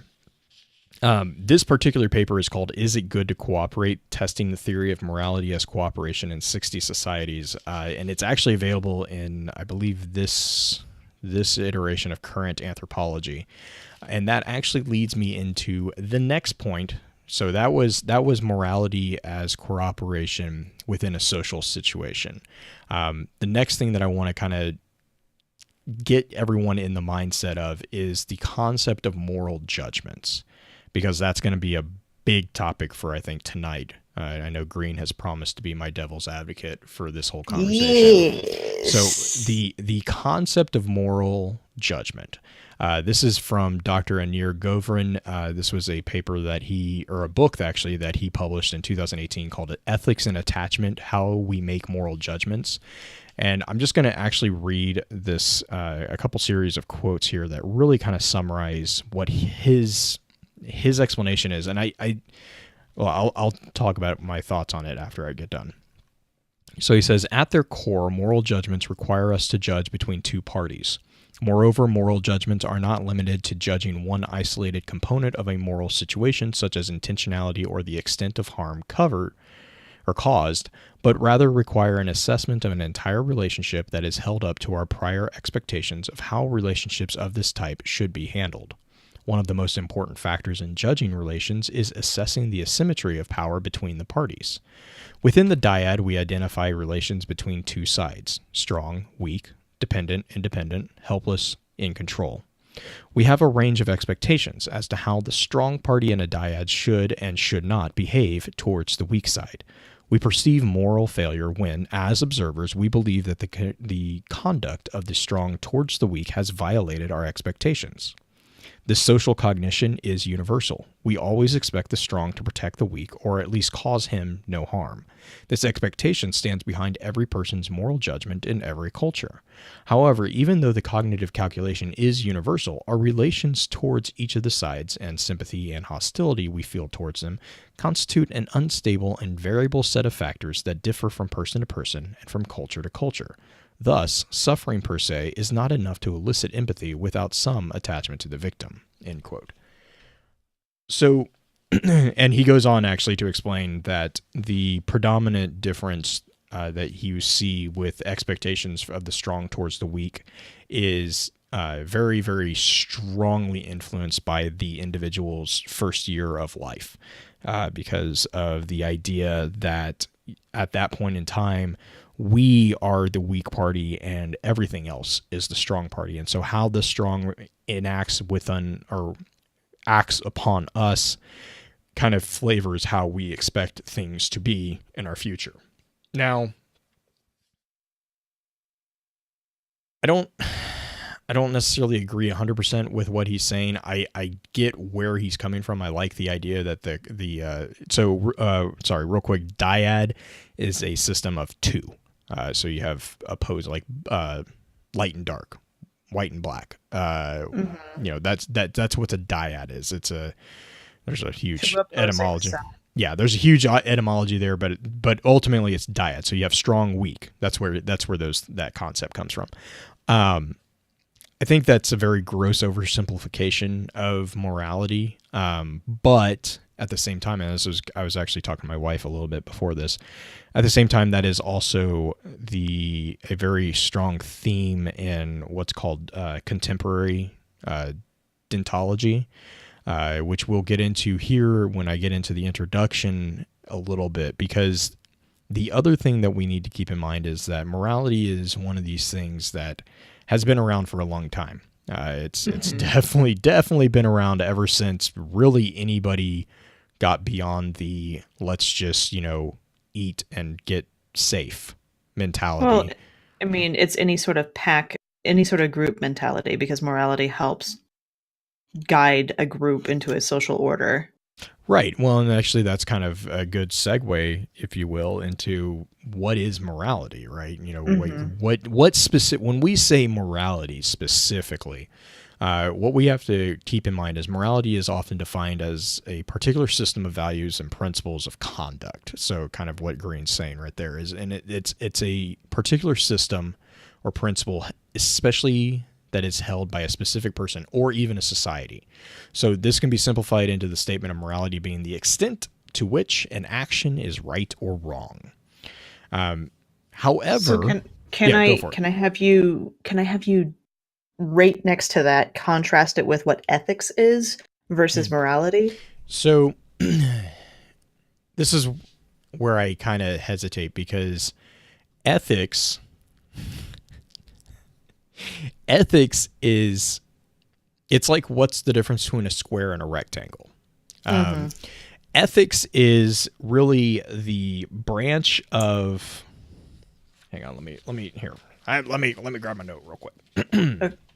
This particular paper is called "Is It Good to Cooperate? Testing the Theory of Morality as Cooperation in 60 Societies," and it's actually available in, I believe, this iteration of Current Anthropology, and that actually leads me into the next point. So that was morality as cooperation within a social situation. The next thing that I want to kind of get everyone in the mindset of is the concept of moral judgments, because that's going to be a big topic for, I think, tonight. I know Green has promised to be my devil's advocate for this whole conversation. Yes. So the concept of moral judgment. This is from Dr. Anir Govrin. This was a paper a book actually that he published in 2018 called "Ethics and Attachment: How We Make Moral Judgments." And I'm just going to actually read this, a couple series of quotes here that really kind of summarize what his his explanation is, and I'll talk about my thoughts on it after I get done. So he says, at their core, moral judgments require us to judge between two parties. Moreover, moral judgments are not limited to judging one isolated component of a moral situation, such as intentionality or the extent of harm covered or caused, but rather require an assessment of an entire relationship that is held up to our prior expectations of how relationships of this type should be handled. One of the most important factors in judging relations is assessing the asymmetry of power between the parties. Within the dyad, we identify relations between two sides: strong, weak, dependent, independent, helpless, in control. We have a range of expectations as to how the strong party in a dyad should and should not behave towards the weak side. We perceive moral failure when, as observers, we believe that the conduct of the strong towards the weak has violated our expectations. This social cognition is universal. We always expect the strong to protect the weak, or at least cause him no harm. This expectation stands behind every person's moral judgment in every culture. However, even though the cognitive calculation is universal, our relations towards each of the sides and sympathy and hostility we feel towards them constitute an unstable and variable set of factors that differ from person to person and from culture to culture. Thus, suffering per se is not enough to elicit empathy without some attachment to the victim. End quote. So, and he goes on actually to explain that the predominant difference that you see with expectations of the strong towards the weak is very, very strongly influenced by the individual's first year of life, because of the idea that at that point in time, we are the weak party and everything else is the strong party. And so how the strong enacts or acts upon us kind of flavors how we expect things to be in our future. Now, I don't necessarily agree 100% with what he's saying. I get where he's coming from. I like the idea that real quick, dyad is a system of two. So you have opposed like light and dark, white and black. You know, that's what a dyad is. There's a huge etymology. Yeah, there's a huge etymology there, but ultimately it's dyad. So you have strong, weak. That's where that concept comes from. I think that's a very gross oversimplification of morality. But at the same time, and I was actually talking to my wife a little bit before this. At the same time, that is also a very strong theme in what's called contemporary deontology, which we'll get into here when I get into the introduction a little bit, because the other thing that we need to keep in mind is that morality is one of these things that has been around for a long time. It's definitely been around ever since really anybody got beyond the let's just, eat and get safe mentality. Well, I mean, it's any sort of pack, any sort of group mentality, because morality helps guide a group into a social order. Right. Well, and actually that's kind of a good segue, if you will, into what is morality, right? What specific, when we say morality specifically, what we have to keep in mind is morality is often defined as a particular system of values and principles of conduct. So kind of what Green's saying right there is, and it's a particular system or principle, especially that is held by a specific person or even a society. So this can be simplified into the statement of morality being the extent to which an action is right or wrong. However, so can I have you right next to that contrast it with what ethics is versus morality? So this is where I kind of hesitate, because ethics is, it's like, what's the difference between a square and a rectangle? Ethics is really the branch of, hang on, let me grab my note real quick.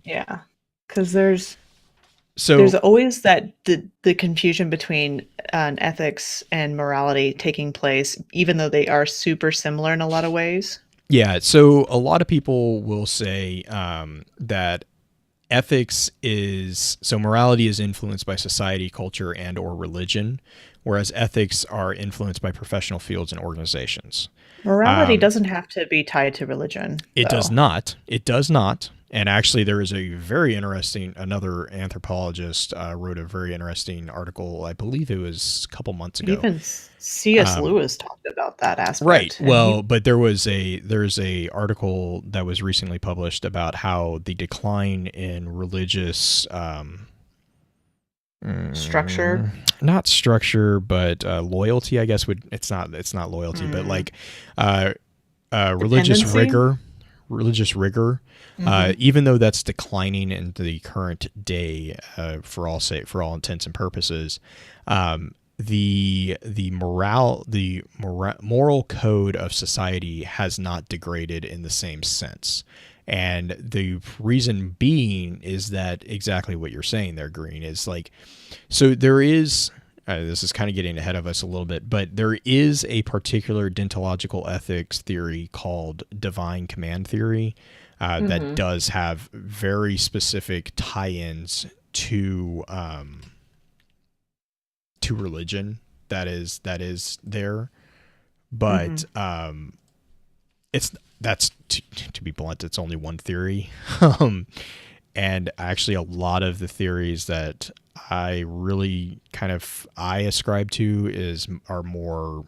Yeah, because there's always that the confusion between ethics and morality taking place, even though they are super similar in a lot of ways. Yeah, so a lot of people will say that ethics is so morality is influenced by society, culture, and or religion, whereas ethics are influenced by professional fields and organizations. Morality doesn't have to be tied to religion, It does though. not. It does not. And actually, there is a very interesting, another anthropologist wrote a very interesting article, I believe it was a couple months ago. Even C.S. Lewis talked about that Right. aspect, and Well, but there's a article that was recently published about how the decline in religious structure. not structure, but loyalty, I guess it's not loyalty, but like religious Dependency? rigor, even though that's declining in the current day, for all intents and purposes, the moral code of society has not degraded in the same sense. And the reason being is that exactly what you're saying there, Green, is like, so there is, this is kind of getting ahead of us a little bit, but there is a particular deontological ethics theory called divine command theory that does have very specific tie-ins to religion that is there, but it's that's to be blunt, it's only one theory. And actually a lot of the theories that I really I ascribe to are more,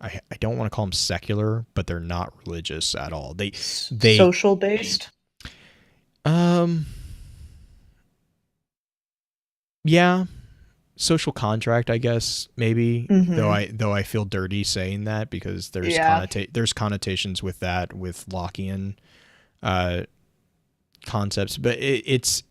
I don't want to call them secular, but they're not religious at all. They Social based. Yeah, social contract, I guess, maybe. Mm-hmm. Though I feel dirty saying that because Yeah. there's connotations with that, with Lockean concepts, but it's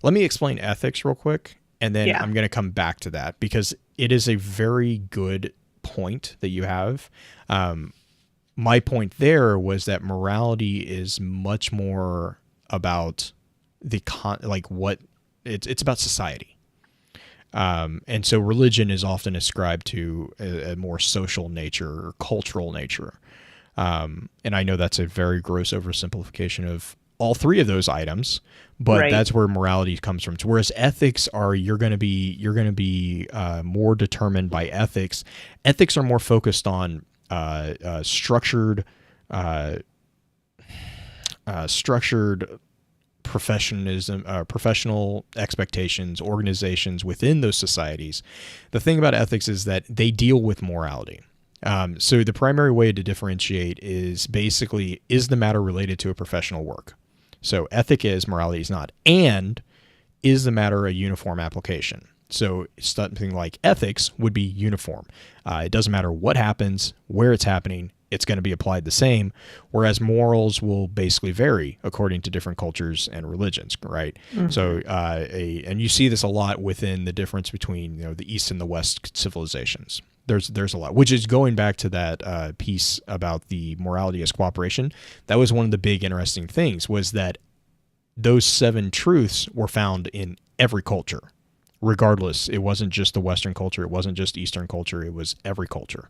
let me explain ethics real quick, and then Yeah. I'm going to come back to that because it is a very good point that you have. My point there was that morality is much more about what it's about society. And so religion is often ascribed to a more social nature or cultural nature. And I know that's a very gross oversimplification of all three of those items, but Right. that's where morality comes from. Whereas ethics are, you're going to be more determined by ethics. Ethics are more focused on structured professional expectations, organizations within those societies. The thing about ethics is that they deal with morality. So the primary way to differentiate is basically, is the matter related to a professional work? So ethic is, morality is not. And is the matter a uniform application? So something like ethics would be uniform. It doesn't matter what happens, where it's happening, it's going to be applied the same, whereas morals will basically vary according to different cultures and religions, right? Mm-hmm. So, and you see this a lot within the difference between the East and the West civilizations. There's a lot, which is going back to that piece about the morality as cooperation. That was one of the big interesting things, was that those 7 truths were found in every culture. Regardless, it wasn't just the Western culture, it wasn't just Eastern culture, it was every culture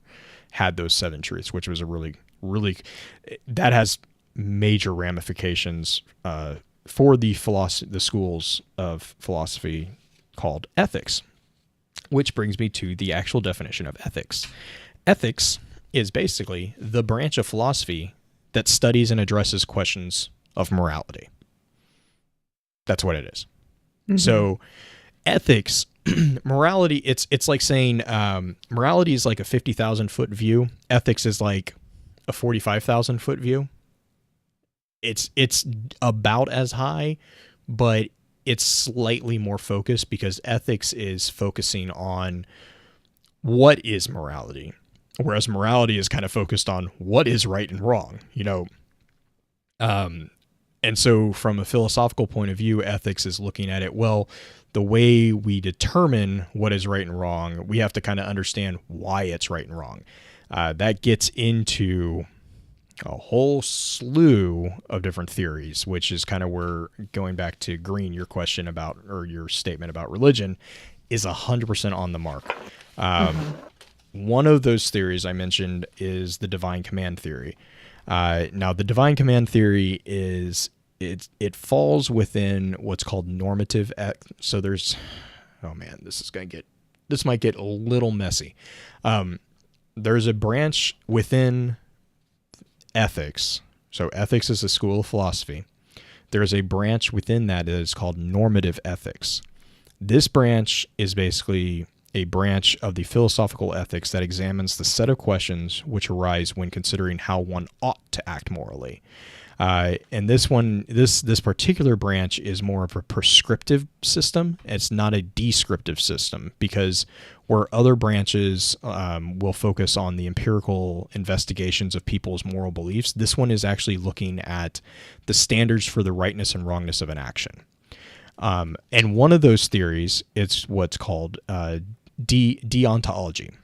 had those 7 truths, which was a really, that has major ramifications for the schools of philosophy called ethics, which brings me to the actual definition of ethics. Ethics is basically the branch of philosophy that studies and addresses questions of morality. That's what it is. Mm-hmm. So ethics, morality, it's like saying morality is like a 50,000 foot view. Ethics is like a 45,000 foot view. It's about as high, but it's slightly more focused because ethics is focusing on what is morality, whereas morality is kind of focused on what is right and wrong, and so from a philosophical point of view, ethics is looking at it, well, the way we determine what is right and wrong, we have to kind of understand why it's right and wrong. That gets into a whole slew of different theories, which is kind of where, going back to Green, your question about, or your statement about religion is 100% on the mark. One of those theories I mentioned is the divine command theory. Now, the divine command theory is it falls within what's called normative. So there's, oh man, this might get a little messy. There's a branch within ethics. So ethics is a school of philosophy. There's a branch within that is called normative ethics. This branch is basically a branch of the philosophical ethics that examines the set of questions which arise when considering how one ought to act morally. And this particular branch is more of a prescriptive system. It's not a descriptive system, because where other branches will focus on the empirical investigations of people's moral beliefs, this one is actually looking at the standards for the rightness and wrongness of an action. And one of those theories, it's what's called deontology.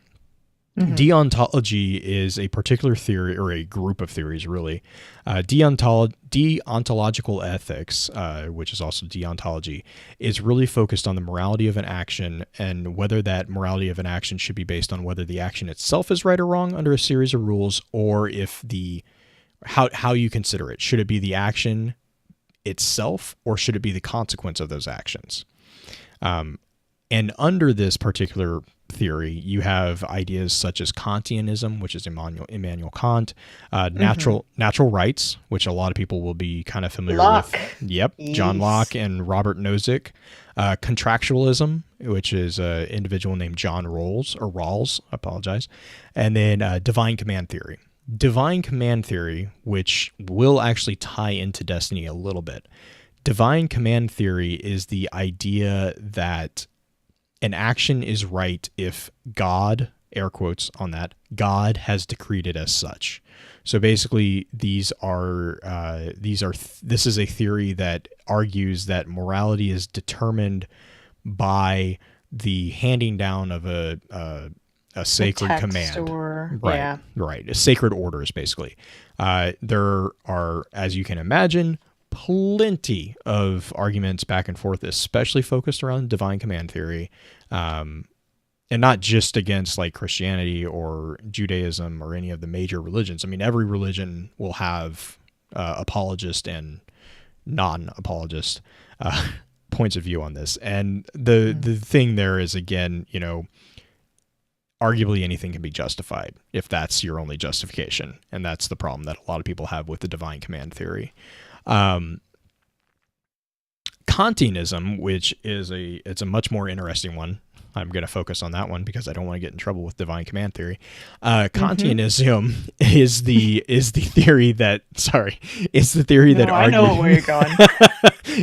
Mm-hmm. Deontology is a particular theory, or a group of theories, really. Deontological ethics, which is also deontology, is really focused on the morality of an action, and whether that morality of an action should be based on whether the action itself is right or wrong under a series of rules, or if how you consider it. Should it be the action itself, or should it be the consequence of those actions? And under this particular theory, you have ideas such as Kantianism, which is Immanuel Kant, natural rights, which a lot of people will be kind of familiar with. Yep, yes. John Locke and Robert Nozick. Contractualism, which is an individual named John Rawls, apologize. And then divine command theory. Divine command theory, which will actually tie into Destiny a little bit. Divine command theory is the idea that an action is right if God, air quotes on that, God has decreed it as such. So basically, this is a theory that argues that morality is determined by the handing down of a sacred command. Right. Sacred orders, basically. There are, as you can imagine, plenty of arguments back and forth, especially focused around divine command theory, and not just against like Christianity or Judaism or any of the major religions. I mean, every religion will have apologist and non-apologist points of view on this. And the thing there is, again, arguably anything can be justified if that's your only justification. And that's the problem that a lot of people have with the divine command theory. Kantianism, which is it's a much more interesting one. I'm going to focus on that one because I don't want to get in trouble with divine command theory. Kantianism is the theory that I know where you're going.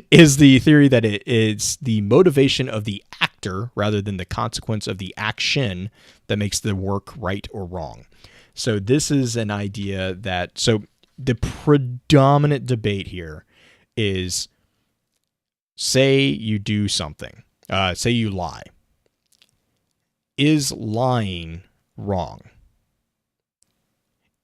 Is the theory that it's the motivation of the actor rather than the consequence of the action that makes the work right or wrong. So this is an idea that the predominant debate here is, say you do something, say you lie. Is lying wrong?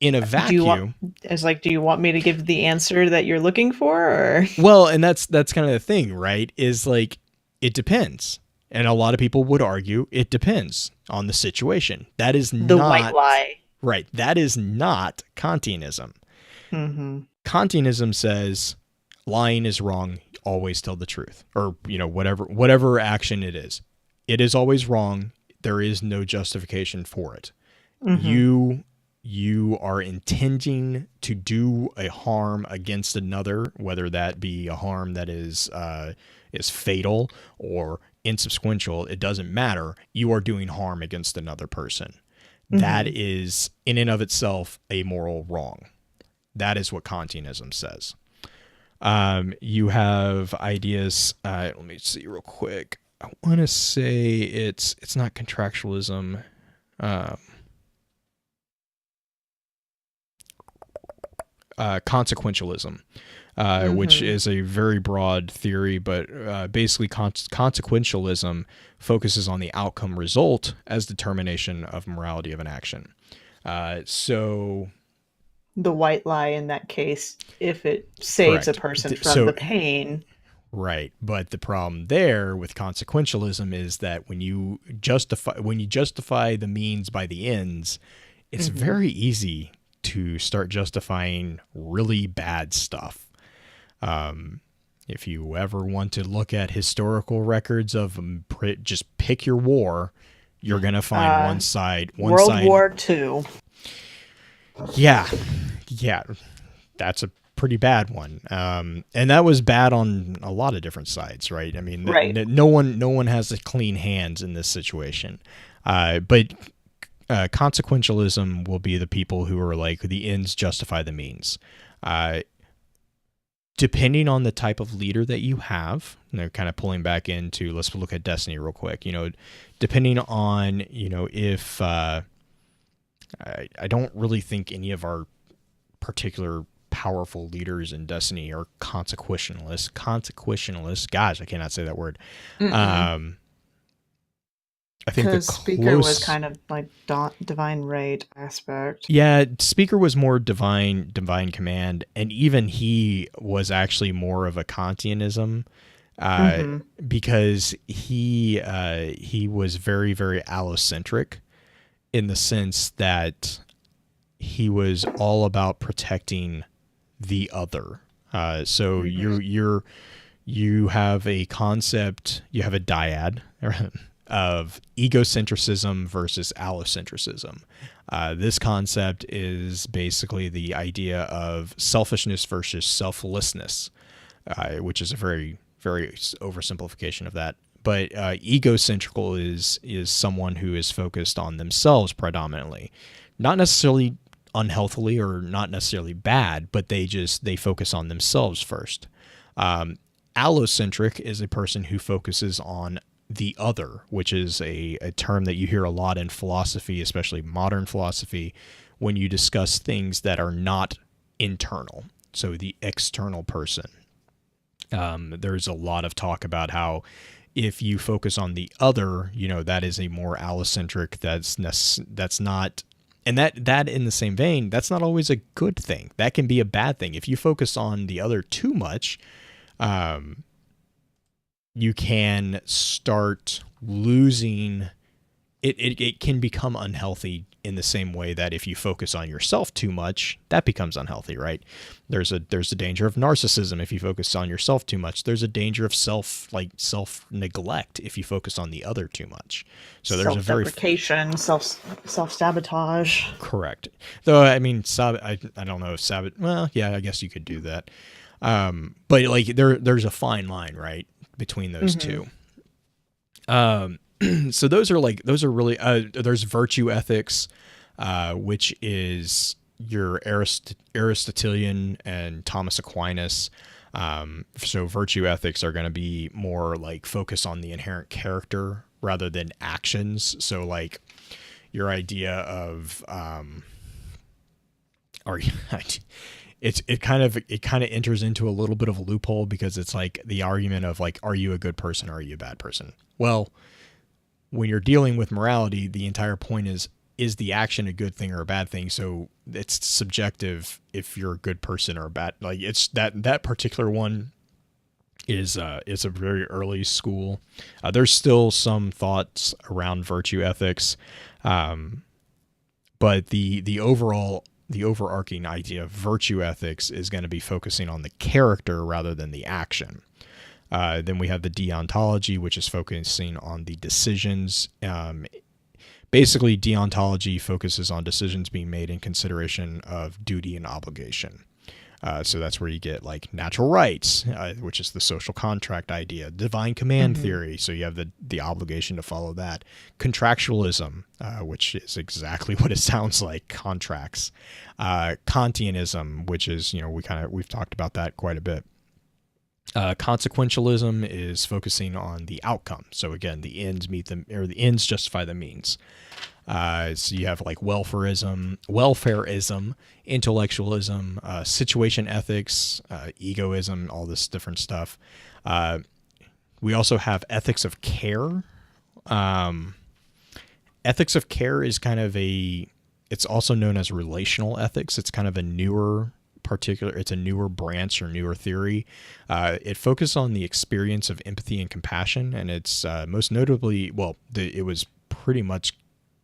In a vacuum. Do you want me to give the answer that you're looking for? Or? Well, and that's kind of the thing, right? Is like, it depends. And a lot of people would argue it depends on the situation. That is the white lie. Right. That is not Kantianism. Mm-hmm. Kantianism says lying is wrong. Always tell the truth, or whatever action it is always wrong. There is no justification for it. Mm-hmm. You are intending to do a harm against another, whether that be a harm that is fatal or insubsequential. It doesn't matter. You are doing harm against another person. Mm-hmm. That is in and of itself a moral wrong. That is what Kantianism says. You have ideas. Let me see real quick. I want to say it's not contractualism. Consequentialism, which is a very broad theory, but basically consequentialism focuses on the outcome result as determination of morality of an action. So the white lie in that case, if it saves a person from the pain. Right. But the problem there with consequentialism is that when you justify the means by the ends, it's very easy to start justifying really bad stuff. If you ever want to look at historical records of just pick your war, you're gonna find one side. World War II. Yeah, yeah, that's a pretty bad one. And that was bad on a lot of different sides, right? I mean, Right. no one has the clean hands in this situation. But consequentialism will be the people who are like the ends justify the means. Depending on the type of leader that you have, kind of pulling back into, let's look at Destiny real quick. Depending on, if I don't really think any of our particular powerful leaders in Destiny are consequentialists. Consequentialists, gosh, I cannot say that word. I think the Speaker was kind of like divine right aspect. Yeah, Speaker was more divine command, and even he was actually more of a Kantianism, because he was very, very allocentric in the sense that he was all about protecting the other. So you have a concept, you have a dyad of egocentrism versus allocentrism. This concept is basically the idea of selfishness versus selflessness, which is a very, very oversimplification of that. But egocentrical is someone who is focused on themselves predominantly, not necessarily unhealthily or not necessarily bad, but they focus on themselves first. Allocentric is a person who focuses on the other, which is a term that you hear a lot in philosophy, especially modern philosophy, when you discuss things that are not internal. So the external person. There's a lot of talk about how if you focus on the other, that is a more allocentric. That's not, and that in the same vein, that's not always a good thing. That can be a bad thing. If you focus on the other too much, you can start losing it. It can become unhealthy in the same way that if you focus on yourself too much, that becomes unhealthy, right? There's a danger of narcissism if you focus on yourself too much. There's a danger of self neglect if you focus on the other too much. So there's self-deprecation, self-sabotage. Correct. Though I mean, I don't know if well, yeah, I guess you could do that. But like there's a fine line, right, between those two. So those are really there's virtue ethics, which is your Aristotelian and Thomas Aquinas. So virtue ethics are going to be more like focus on the inherent character rather than actions. So like your idea of it kind of enters into a little bit of a loophole, because it's like the argument of like, are you a good person or are you a bad person? Well, when you're dealing with morality, the entire point is the action a good thing or a bad thing? So it's subjective if you're a good person or a bad. Like it's that particular one is a very early school. There's still some thoughts around virtue ethics, but the overarching idea of virtue ethics is going to be focusing on the character rather than the action. Then we have the deontology, which is focusing on the decisions. Basically, deontology focuses on decisions being made in consideration of duty and obligation. So that's where you get like natural rights, which is the social contract idea, divine command theory. So you have the obligation to follow that. Contractualism, which is exactly what it sounds like, contracts. Kantianism, which is, we've talked about that quite a bit. Consequentialism is focusing on the outcome. So again, the ends justify the means. So you have like welfareism, intellectualism, situation ethics, egoism, all this different stuff. We also have ethics of care. Ethics of care is kind of it's also known as relational ethics. It's kind of a newer branch or newer theory. It focuses on the experience of empathy and compassion, and it's most notably, it was pretty much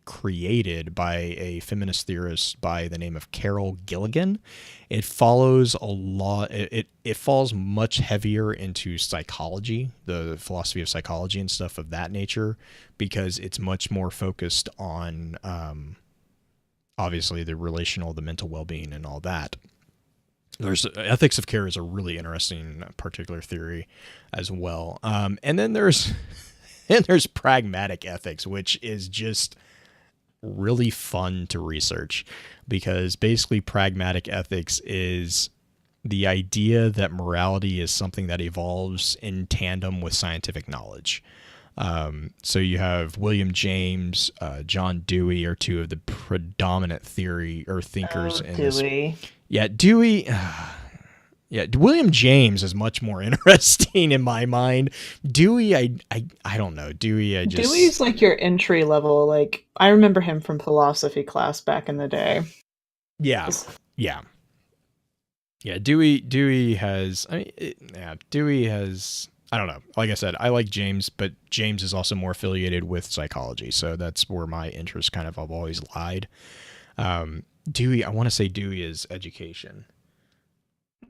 created by a feminist theorist by the name of Carol Gilligan. It follows a lot. It falls much heavier into psychology, the philosophy of psychology and stuff of that nature, because it's much more focused on obviously the relational, the mental well-being, and all that. There's ethics of care is a really interesting particular theory as well. And then there's pragmatic ethics, which is just really fun to research, because basically pragmatic ethics is the idea that morality is something that evolves in tandem with scientific knowledge. So you have William James, John Dewey are two of the predominant theory or thinkers in Dewey. this. Yeah, Dewey. Yeah, William James is much more interesting in my mind. Dewey, I don't know. Dewey's like your entry level. Like, I remember him from philosophy class back in the day. Yeah. Dewey has. Dewey has. I don't know. Like I said, I like James, but James is also more affiliated with psychology, so that's where my interest kind of have always lied. Dewey, I want to say Dewey is education.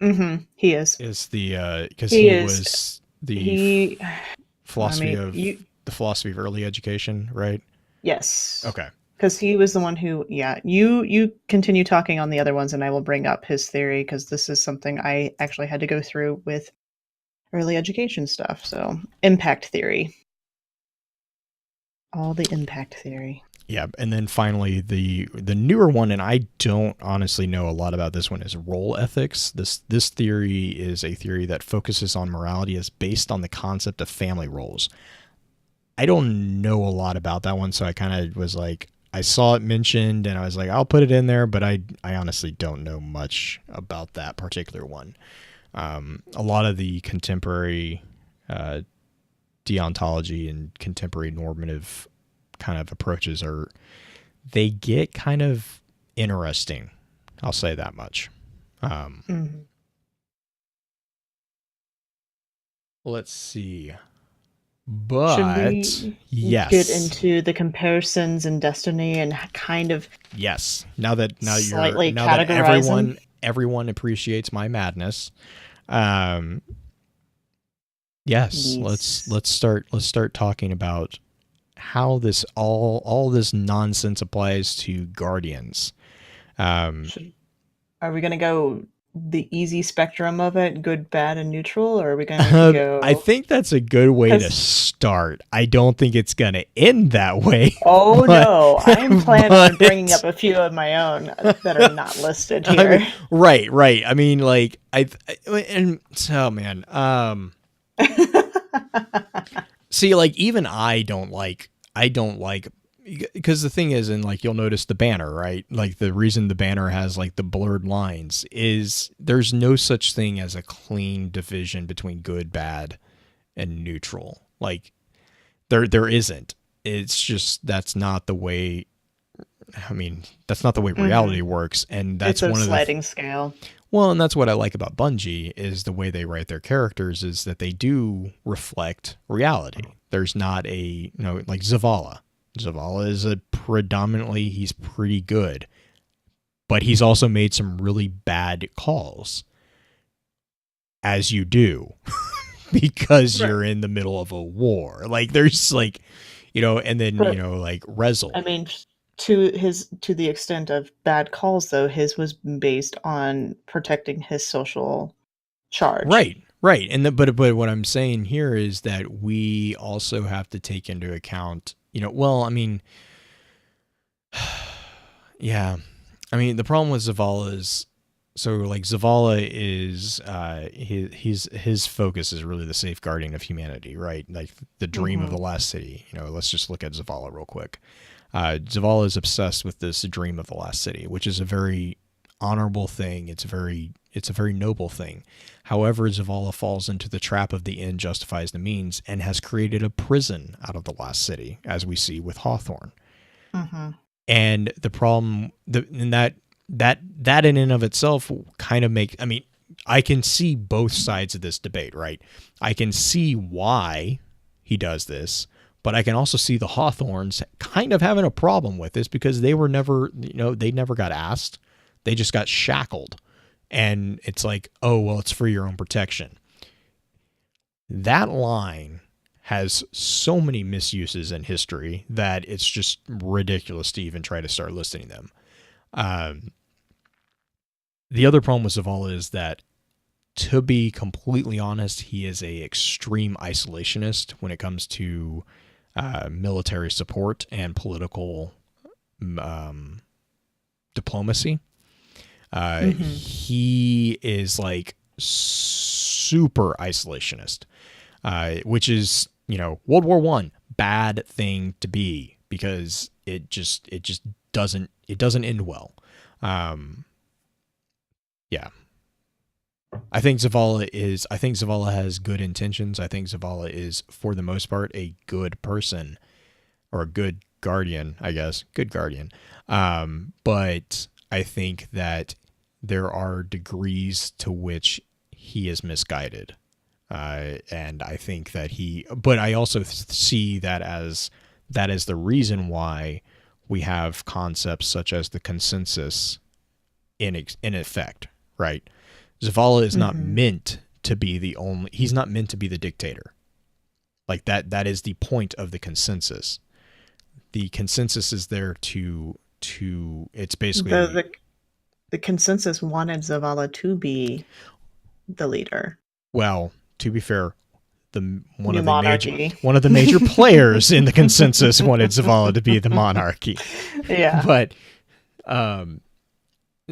Mm-hmm. He is. Is the because he was the philosophy the philosophy of early education, right? Yes. Okay. Because he was the one who, you continue talking on the other ones, and I will bring up his theory, because this is something I actually had to go through with early education stuff. So, impact theory. All the impact theory. Yeah, and then finally the newer one, and I don't honestly know a lot about this one, is role ethics. This theory is a theory that focuses on morality as based on the concept of family roles. I don't know a lot about that one, so I kind of was like, I saw it mentioned, and I was like, I'll put it in there, but I honestly don't know much about that particular one. A lot of the contemporary deontology and contemporary normative kind of approaches they get kind of interesting. I'll say that much. Let's see. But should we yes, get into the comparisons in Destiny and kind of yes. Now that everyone appreciates my madness. Yes. Let's start talking about how this all this nonsense applies to Guardians. Are we going to go the easy spectrum of it, good, bad, and neutral, or are we going to go? I think that's a good way to start. I don't think it's going to end that way. Oh no, I'm planning on bringing up a few of my own that are not listed here. Right. I mean, like see, like even I don't like, because the thing is, and like you'll notice the banner, right? Like the reason the banner has like the blurred lines is there's no such thing as a clean division between good, bad, and neutral. Like there isn't. It's just that's not the way. I mean, that's not the way reality works, and that's it's a one of sliding scale. Well, and that's what I like about Bungie is the way they write their characters is that they do reflect reality. There's not like Zavala. Zavala is he's pretty good, but he's also made some really bad calls, as you do, because you're in the middle of a war. Like there's like, and then, like Rezel. I mean, to the extent of bad calls, though, his was based on protecting his social charge. Right. And but what I'm saying here is that we also have to take into account, well, I mean, yeah. I mean, the problem with Zavala is, so like Zavala is, his focus is really the safeguarding of humanity, right? Like the dream of the last city. Let's just look at Zavala real quick. Zavala is obsessed with this dream of the last city, which is a very honorable thing. It's a very noble thing. However, Zavala falls into the trap of the end justifies the means and has created a prison out of the last city, as we see with Hawthorne. And the problem, that in and of itself kind of I can see both sides of this debate, right? I can see why he does this, But I can also see the Hawthorns kind of having a problem with this because they were never, they never got asked. They just got shackled. And it's like, oh, well, it's for your own protection. That line has so many misuses in history that it's just ridiculous to even try to start listing them. The other problem with Zavala is that, to be completely honest, he is a extreme isolationist when it comes to military support and political diplomacy. He is like super isolationist, which is, World War I, bad thing to be, because it just doesn't end well. Yeah. I think Zavala has good intentions. I think Zavala is, for the most part, a good person, or a good guardian, I guess. Good guardian. But I think that there are degrees to which he is misguided. And I think that but I also see that as the reason why we have concepts such as the consensus in effect, right? Zavala is not meant to be he's not meant to be the dictator. Like that is the point of the consensus. The consensus is there to it's basically the consensus wanted Zavala to be the leader. Well, to be fair, one of the major players in the consensus wanted Zavala to be the monarchy. Yeah. But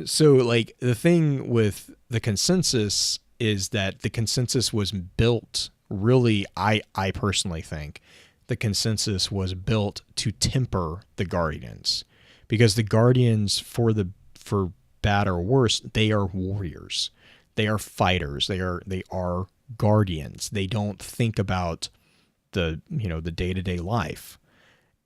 so like the thing with the consensus is that the consensus was built, really, I personally think the consensus was built to temper the Guardians, because the Guardians, for bad or worse, they are warriors. They are fighters. They are guardians. They don't think about the day-to-day life.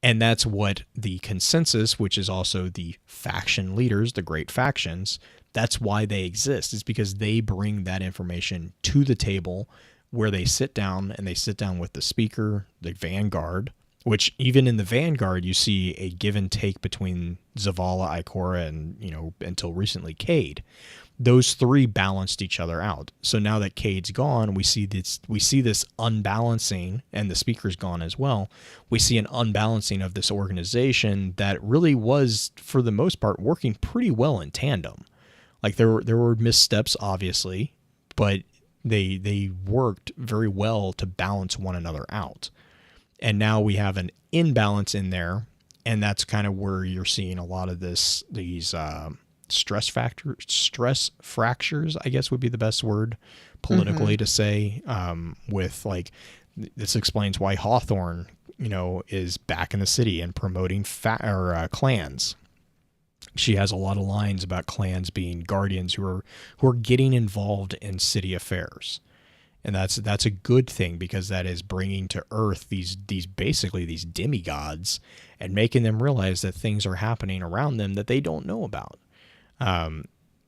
And that's what the consensus, which is also the faction leaders, the great factions, that's why they exist, is because they bring that information to the table where they sit down, and they sit down with the speaker, the vanguard, which even in the vanguard, you see a give and take between Zavala, Ikora, and, until recently, Cade. Those three balanced each other out. So now that Cade's gone, we see this unbalancing, and the speaker's gone as well. We see an unbalancing of this organization that really was, for the most part, working pretty well in tandem. Like there were missteps, obviously, but they worked very well to balance one another out. And now we have an imbalance in there, and that's kind of where you're seeing a lot of these stress fractures, I guess would be the best word politically to say, with like, this explains why Hawthorne, is back in the city and promoting clans. She has a lot of lines about clans being guardians who are getting involved in city affairs. And that's a good thing, because that is bringing to earth these basically these demigods, and making them realize that things are happening around them that they don't know about.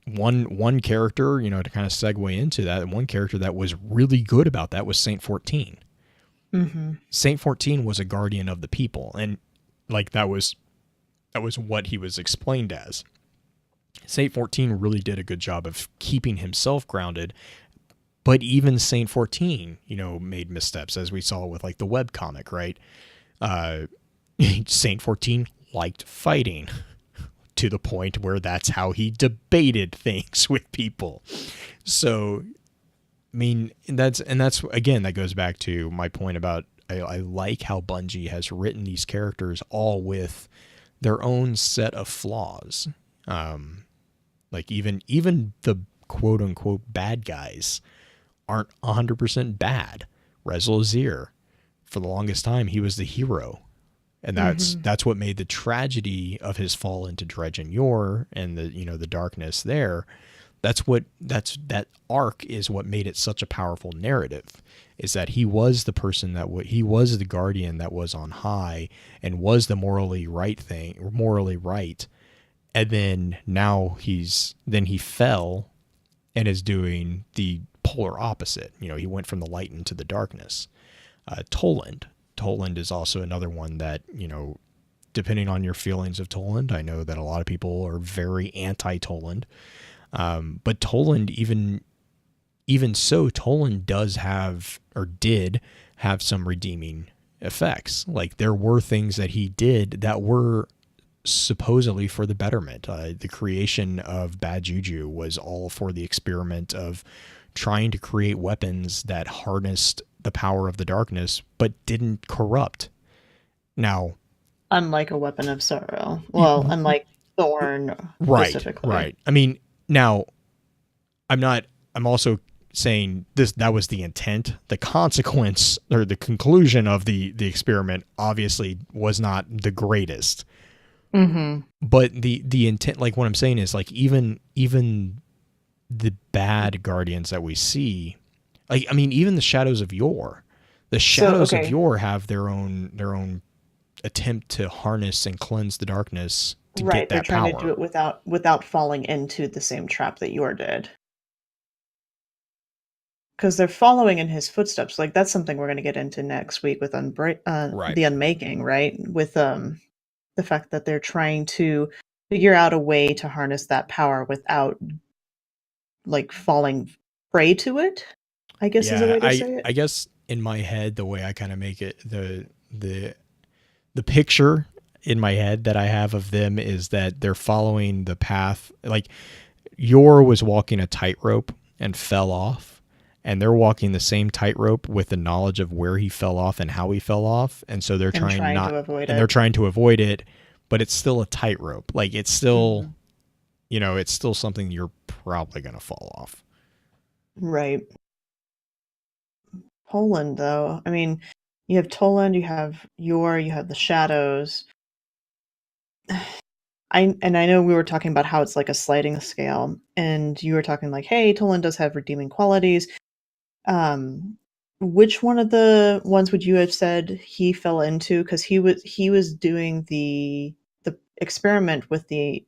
One character, to kind of segue into that, one character that was really good about that was Saint 14. Saint 14 was a guardian of the people, and like that was what he was explained as. Saint 14 really did a good job of keeping himself grounded, but even Saint 14, made missteps, as we saw with like the webcomic, right? Saint 14 liked fighting, to the point where that's how he debated things with people. So, I mean, that's again, that goes back to my point about I like how Bungie has written these characters all with their own set of flaws. Like even the quote unquote bad guys aren't 100% bad. Rezel Azir, for the longest time, he was the hero. And that's what made the tragedy of his fall into Dredge and Yor and the darkness there. That arc is what made it such a powerful narrative, is that he was the person he was the guardian that was on high and was the morally right. And then now he fell and is doing the polar opposite. He went from the light into the darkness. Toland, Toland is also another one that, you know, depending on your feelings of Toland, I know that a lot of people are very anti-Toland. But Toland, even so, Toland does have, or did have, some redeeming effects. Like, there were things that he did that were supposedly for the betterment. The creation of bad juju was all for the experiment of trying to create weapons that harnessed the power of the darkness but didn't corrupt. Now, Unlike a weapon of sorrow. Well, unlike Thorn specifically. Right. I mean, now I'm also saying that was the intent. The consequence, or the conclusion of the experiment, obviously was not the greatest. Mm-hmm. But the intent, like, what I'm saying is, like, even the bad guardians that we see, like, I mean, even the Shadows of Yore, of Yore have their own attempt to harness and cleanse the darkness to get that they're trying power. to do it without falling into the same trap that Yore did. Because they're following in his footsteps. Like, that's something we're going to get into next week with Right. the Unmaking, right? With the fact that they're trying to figure out a way to harness that power without, like, falling prey to it, I guess is a way to say it. I guess in my head, the way I kind of make it, the picture in my head that I have of them is that they're following the path. Like, Yor was walking a tightrope and fell off, and they're walking the same tightrope with the knowledge of where he fell off and how he fell off, and so they're trying to avoid it, but it's still a tightrope. Like, it's still, you know, it's still something you're probably going to fall off. Right. Poland, though. I mean, you have Toland, you have Yor, you have the Shadows. I know we were talking about how it's like a sliding scale, and you were talking like, hey, Toland does have redeeming qualities. Which one of the ones would you have said he fell into? Because he was doing the experiment with the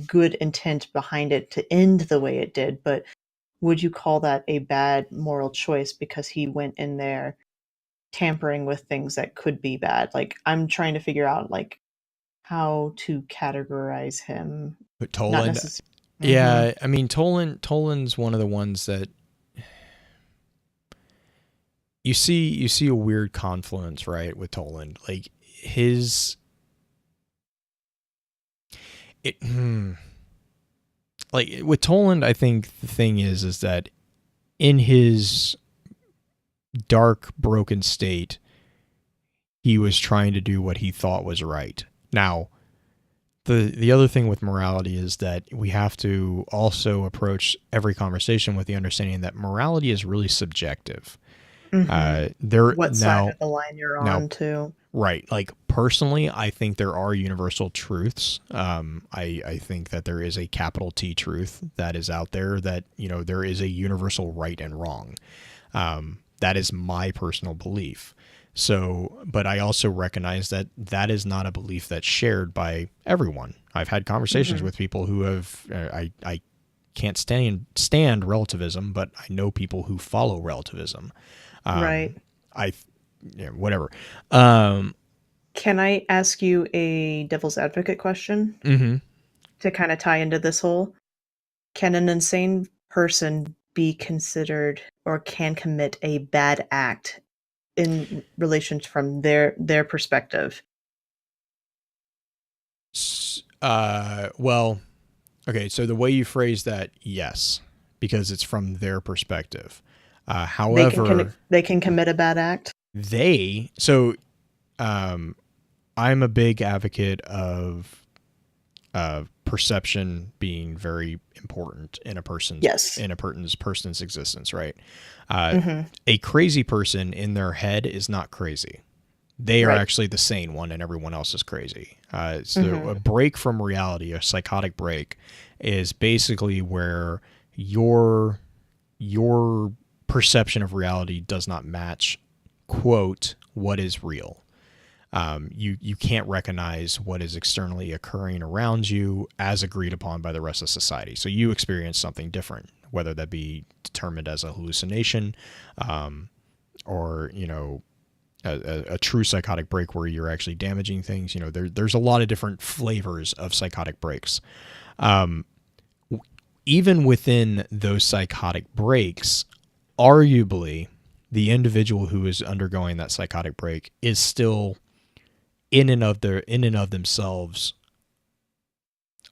good intent behind it to end the way it did, but would you call that a bad moral choice because he went in there tampering with things that could be bad? Like, I'm trying to figure out, like, how to categorize him. But Toland, yeah, I mean, Toland's one of the ones that you see a weird confluence, right, with Toland. Like, like, with Toland, I think the thing is that in his dark, broken state, he was trying to do what he thought was right. Now, the other thing with morality is that we have to also approach every conversation with the understanding that morality is really subjective. What side of the line you're on, too. Right. Like, personally, I think there are universal truths. I think that there is a capital T truth that is out there, that, you know, there is a universal right and wrong. That is my personal belief. So, but I also recognize that that is not a belief that's shared by everyone. I've had conversations with people who have, I can't stand relativism, but I know people who follow relativism. Right. Whatever. Can I ask you a devil's advocate question to kind of tie into this whole? Can an insane person be considered, or can commit a bad act in relation from their perspective? Well, okay, so the way you phrase that, yes, because it's from their perspective. However, they can commit a bad act. I'm a big advocate of perception being very important in a person's existence, right? A crazy person in their head is not crazy. They are actually the sane one, and everyone else is crazy. So a break from reality, a psychotic break, is basically where your perception of reality does not match, quote, what is real. You can't recognize what is externally occurring around you as agreed upon by the rest of society. So you experience something different, whether that be determined as a hallucination, or, you know, a true psychotic break where you're actually damaging things. You know, there's a lot of different flavors of psychotic breaks. Even within those psychotic breaks, arguably, the individual who is undergoing that psychotic break is still in and of themselves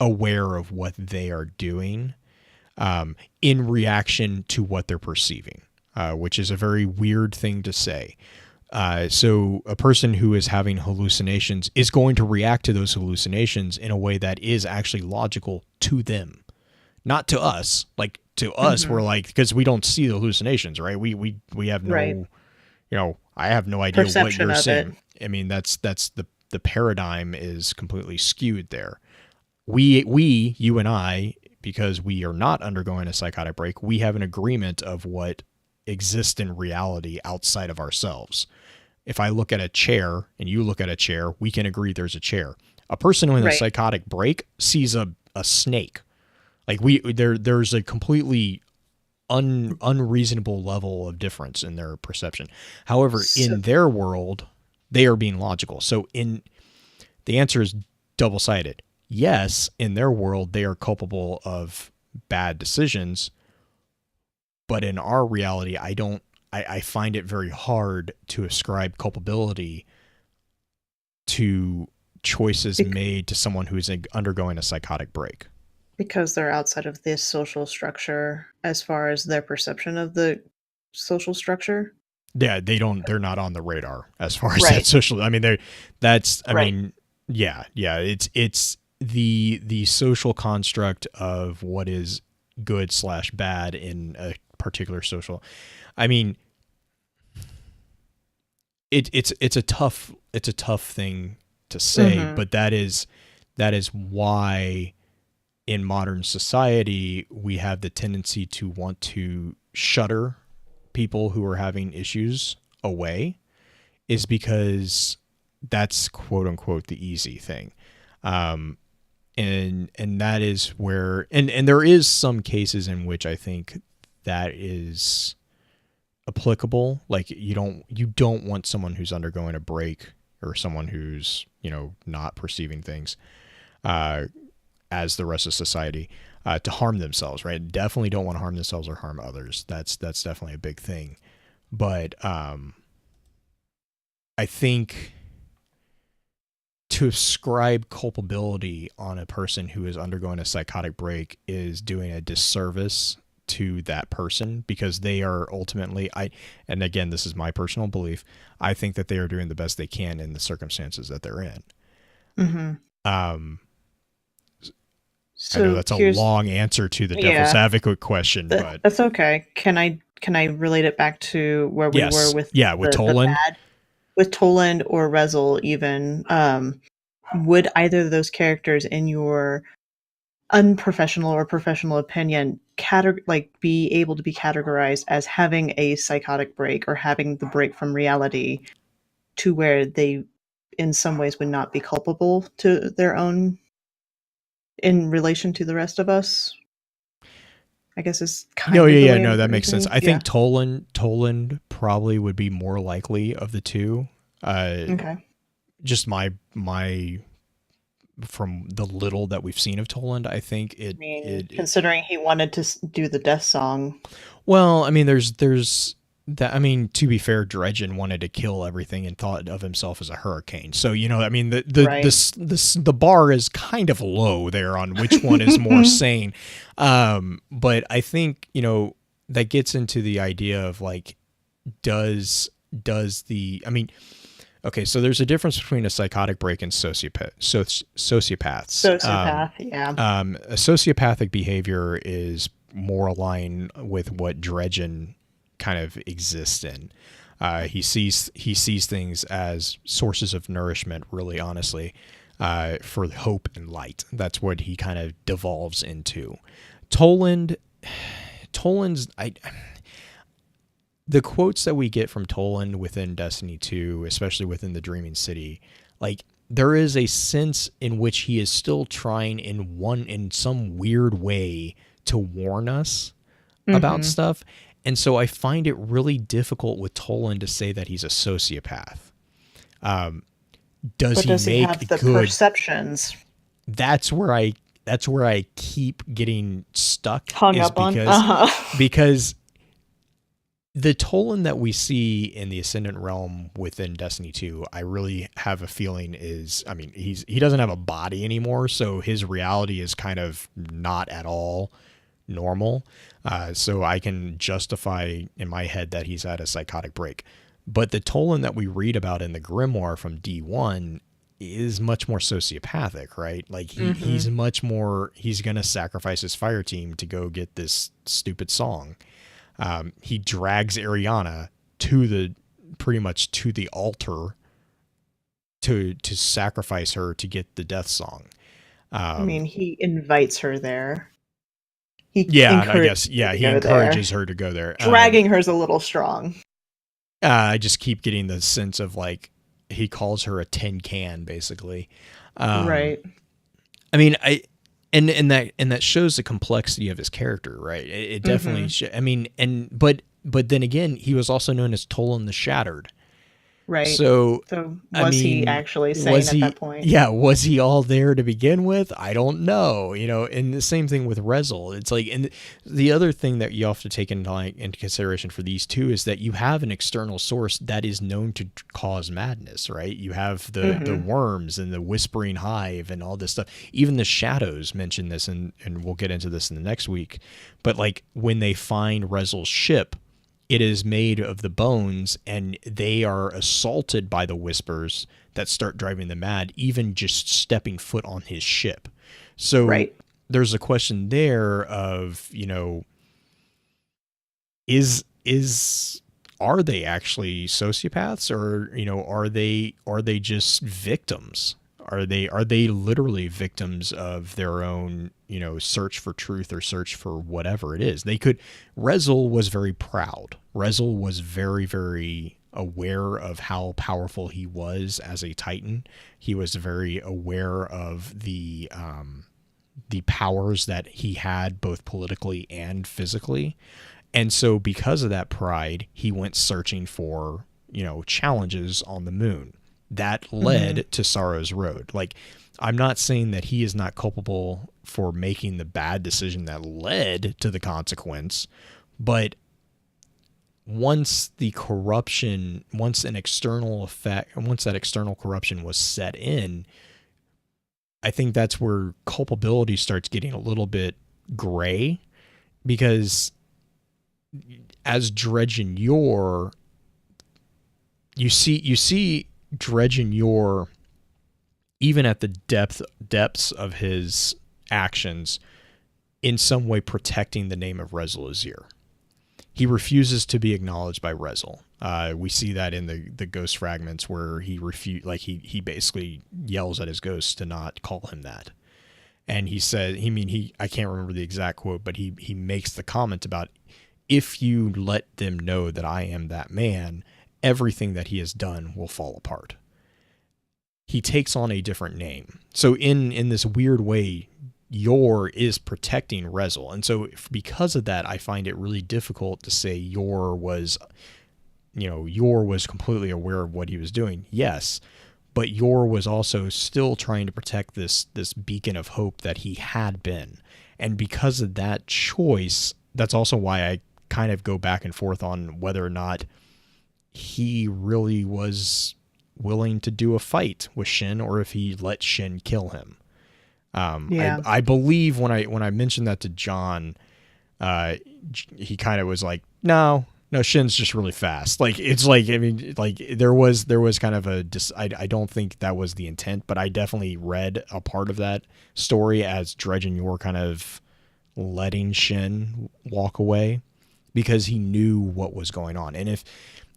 aware of what they are doing, in reaction to what they're perceiving, which is a very weird thing to say. So a person who is having hallucinations is going to react to those hallucinations in a way that is actually logical to them, not to us. Like, to us, we're like, because we don't see the hallucinations, right? We have no, Right. you know, I have no idea what Perception you're of it. seeing. I mean, that's the paradigm is completely skewed there. You and I, because we are not undergoing a psychotic break, we have an agreement of what exists in reality outside of ourselves. If I look at a chair and you look at a chair, we can agree there's a chair. A person with a Right. psychotic break sees a snake. Like, there's a completely unreasonable level of difference in their perception. However, So, in their world, they are being logical. So the answer is double-sided. Yes, in their world, they are culpable of bad decisions, but in our reality, I find it very hard to ascribe culpability to choices bec- made to someone who is undergoing a psychotic break. because they're outside of this social structure as far as their perception of the social structure. Yeah, they're not on the radar as far as that Right. social. I mean, I Right. mean, yeah, it's the social construct of what is good / bad in a particular social. I mean, it's a tough thing to say, Mhm. but that is why in modern society we have the tendency to want to shutter people who are having issues away, is because that's quote unquote the easy thing. And that is where, and there is some cases in which I think that is applicable. Like, you don't want someone who's undergoing a break, or someone who's, you know, not perceiving things as the rest of society, to harm themselves, right? Definitely don't want to harm themselves or harm others. That's definitely a big thing. But I think to ascribe culpability on a person who is undergoing a psychotic break is doing a disservice to that person, because they are ultimately, and again, this is my personal belief, I think that they are doing the best they can in the circumstances that they're in. Mhm. Um, I know So that's a here's long answer to the devil's yeah, advocate question, but that's okay. Can I relate it back to where we were yes, with yeah, with the Toland, bad with Toland or Rezel even? Would either of those characters in your unprofessional or professional opinion be able to be categorized as having a psychotic break or having the break from reality to where they in some ways would not be culpable to their own in relation to the rest of us? I guess is no, kind of the yeah, yeah, way no, I'm that makes sense. phrasing. I Yeah. think Toland probably would be more likely of the two. Uh, Okay. just my from the little that we've seen of Toland, I think I mean, it considering he wanted to do the death song. well, I mean, there's that. I mean, to be fair, Dredgen wanted to kill everything and thought of himself as a hurricane. So, you know, I mean, Right. the bar is kind of low there on which one is more sane. But I think, you know, that gets into the idea of like, does the I mean, okay, so there's a difference between a psychotic break and sociopaths. Sociopath, yeah. A sociopathic behavior is more aligned with what Dredgen kind of exists in. He sees things as sources of nourishment, really, honestly, for hope and light. That's what he kind of devolves into. Toland, Toland's the quotes that we get from Toland within Destiny 2, especially within the Dreaming City, like, there is a sense in which he is still trying in some weird way to warn us about Mhm. stuff. And so I find it really difficult with Toland to say that he's a sociopath. Does But he does he have make the good? perceptions That's where I keep getting stuck, hung is up on? because the Toland that we see in the Ascendant Realm within Destiny 2, I really have a feeling is, I mean, he doesn't have a body anymore, so his reality is kind of not at all normal. So I can justify in my head that he's at a psychotic break. But the Toland that we read about in the grimoire from D1 is much more sociopathic, right? Like he's much more, he's going to sacrifice his fire team to go get this stupid song. He drags Ariana pretty much to the altar to sacrifice her to get the death song. I mean, he invites her there. He Yeah, I encourages guess, her yeah, to he go encourages there. her to go there. Dragging her's a little strong. I just keep getting the sense of like he calls her a tin can, basically. Right. I mean, and that shows the complexity of his character, right? It definitely. I mean, but then again, he was also known as Toland the Shattered. Right. So, So I was he mean, actually was sane at he? that point? Yeah, was he all there to begin with? I don't know. And the same thing with Rezel. It's like, and the other thing that you have to take into consideration for these two is that you have an external source that is known to cause madness, right? You have the worms and the whispering hive and all this stuff. Even the shadows mention this, and we'll get into this in the next week. But like when they find Rezel's ship, it is made of the bones, and they are assaulted by the whispers that start driving them mad, even just stepping foot on his ship. So there's a question there of, are they actually sociopaths, or, are they just victims? Are they literally victims of their own, search for truth or search for whatever it is? Rezel was very proud. Rezel was very, very aware of how powerful he was as a Titan. He was very aware of the powers that he had both politically and physically. And so because of that pride, he went searching for, challenges on the moon. That led to Sorrow's Road. Like, I'm not saying that he is not culpable for making the bad decision that led to the consequence, but once that external corruption was set in, I think that's where culpability starts getting a little bit gray, because as Dredge and Yor, you see Dredge and Yor, even at the depths of his actions, in some way protecting the name of Rezel Azir. He refuses to be acknowledged by Rezel. We see that in the ghost fragments where he basically yells at his ghost to not call him that. And he said, I can't remember the exact quote, but he makes the comment about, if you let them know that I am that man, everything that he has done will fall apart. He takes on a different name. So in this weird way, Yor is protecting Rezel. And so because of that, I find it really difficult to say Yor was completely aware of what he was doing. Yes, but Yor was also still trying to protect this beacon of hope that he had been. And because of that choice, that's also why I kind of go back and forth on whether or not he really was willing to do a fight with Shin, or if he let Shin kill him. I believe when I mentioned that to John, he kind of was like, no, Shin's just really fast. Like, it's like, I mean, like there was kind of I don't think that was the intent, but I definitely read a part of that story as Dredge and Yor kind of letting Shin walk away because he knew what was going on.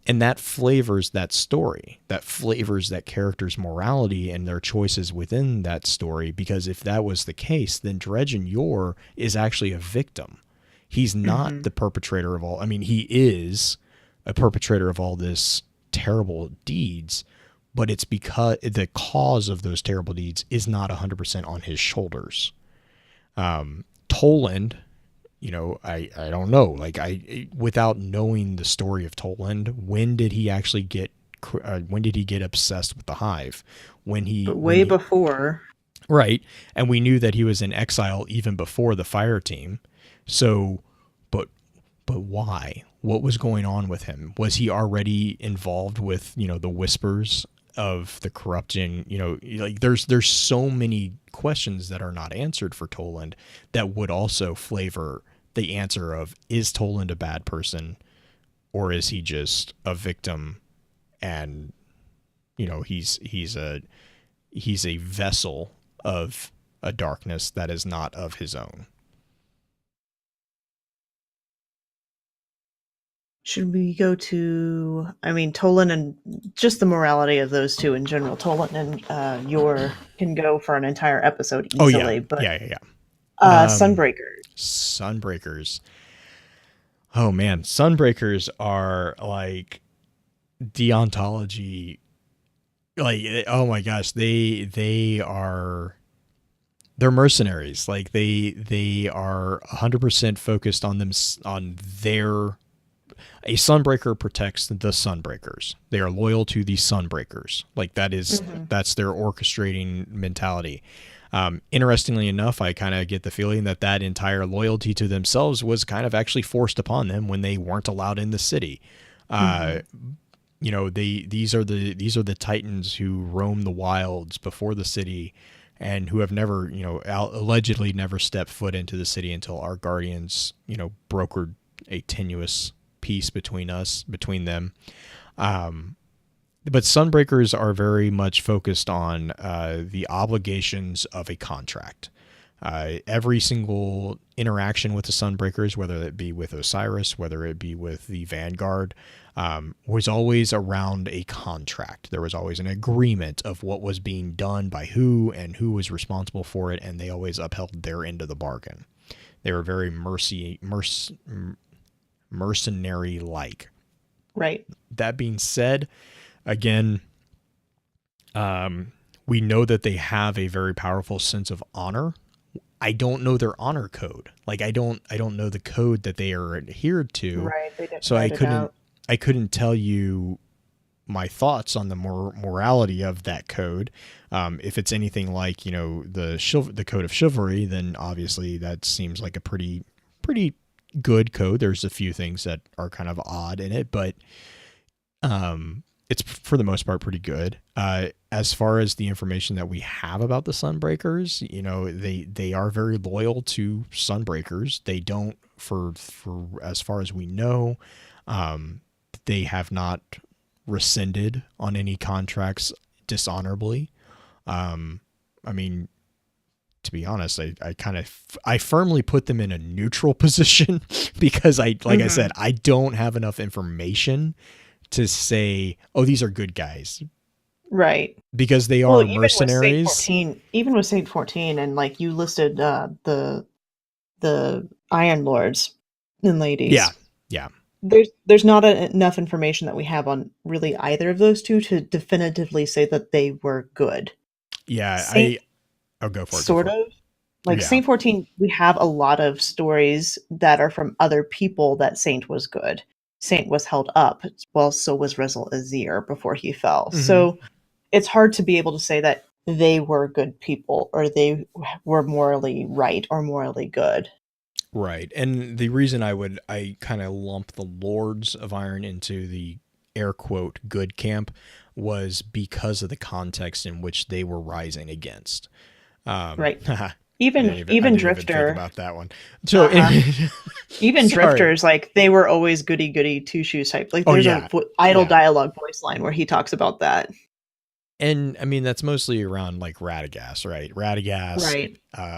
And that flavors that story, that flavors that character's morality and their choices within that story, because if that was the case, then Dredge and Yor is actually a victim. He's not the perpetrator of all. I mean, he is a perpetrator of all this terrible deeds, but it's because the cause of those terrible deeds is not 100% on his shoulders. Toland I don't know. Like without knowing the story of Toland, when did he actually get when did he get obsessed with the hive? But way before. Right. And we knew that he was in exile even before the fire team. So, but why? What was going on with him? Was he already involved with, the whispers of the corruption? Like there's so many questions that are not answered for Toland that would also flavor the answer of, is Toland a bad person, or is he just a victim, and he's a vessel of a darkness that is not of his own. Should we go to, Tolan and just the morality of those two in general? Tolan and Yor can go for an entire episode easily. Yeah. Sunbreakers. Oh man, Sunbreakers are like deontology. Like, oh my gosh, they're mercenaries. Like they are 100% focused on them, on their. A Sunbreaker protects the Sunbreakers. They are loyal to the Sunbreakers. Like that's their orchestrating mentality. Interestingly enough, I kind of get the feeling that entire loyalty to themselves was kind of actually forced upon them when they weren't allowed in the city. These are the Titans who roam the wilds before the city, and who have never, allegedly never stepped foot into the city until our guardians, brokered a tenuous peace between them. But Sunbreakers are very much focused on the obligations of a contract. Every single interaction with the Sunbreakers, whether it be with Osiris, whether it be with the Vanguard, was always around a contract. There was always an agreement of what was being done by who and who was responsible for it, and they always upheld their end of the bargain. They were very mercenary-like. Right. That being said, again, we know that they have a very powerful sense of honor. I don't know their honor code. Like I don't know the code that they are adhered to. Right. They didn't so write I couldn't tell you my thoughts on the morality of that code. If it's anything like, the code of chivalry, then obviously that seems like a pretty good code. There's a few things that are kind of odd in it, but it's for the most part pretty good. As far as the information that we have about the Sunbreakers, they are very loyal to Sunbreakers. They don't, for as far as we know, they have not rescinded on any contracts dishonorably. To be honest, I firmly put them in a neutral position because I said, I don't have enough information to say, oh, these are good guys. Right. Because they are mercenaries. Even with Saint 14, and like you listed the Iron Lords and ladies. Yeah. There's not enough information that we have on really either of those two to definitively say that they were good. Yeah, I'll go for it. Sort of. Like Saint 14, we have a lot of stories that are from other people that Saint was good. Saint was held up, well, so was Rezel Azir before he fell. Mm-hmm. So it's hard to be able to say that they were good people or they were morally right or morally good. Right. And the reason I kind of lump the Lords of Iron into the air quote good camp was because of the context in which they were rising against. Right. Even Drifter think about that one. So even Drifters, like they were always goody two shoes type. Like there's a idle dialogue voice line where he talks about that. And I mean that's mostly around like Radagast, right? Right.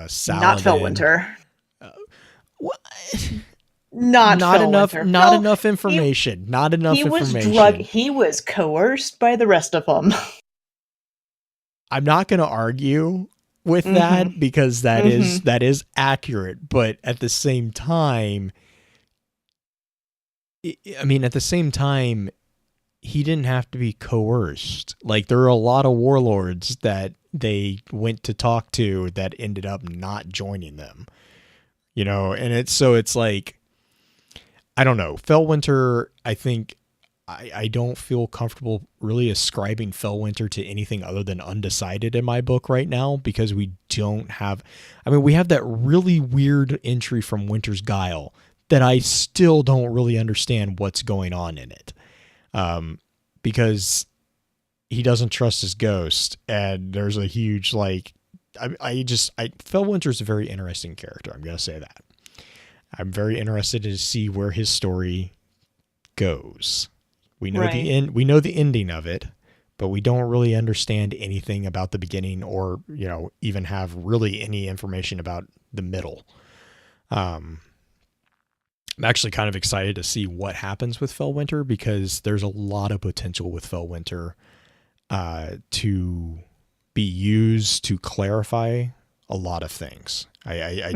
Saladin. Not Felwinter. What? Not enough. Felwinter. Not enough information. Not enough information. He was coerced by the rest of them. I'm not going to argue with that because that is accurate, but at the same time, he didn't have to be coerced. Like there are a lot of warlords that they went to talk to that ended up not joining them. you know, and it's like, I don't know. Fellwinter, I think I don't feel comfortable really ascribing Fellwinter to anything other than undecided in my book right now, because we don't have, I mean, we have that really weird entry from Winter's Guile that I still don't really understand what's going on in it. Because he doesn't trust his ghost, and there's a huge, like, Fellwinter's a very interesting character. I'm going to say that. I'm very interested to see where his story goes. We know the Right. end. We know the ending of it, but we don't really understand anything about the beginning, or even have really any information about the middle. I'm actually kind of excited to see what happens with Fellwinter, because there's a lot of potential with Fellwinter to be used to clarify a lot of things. I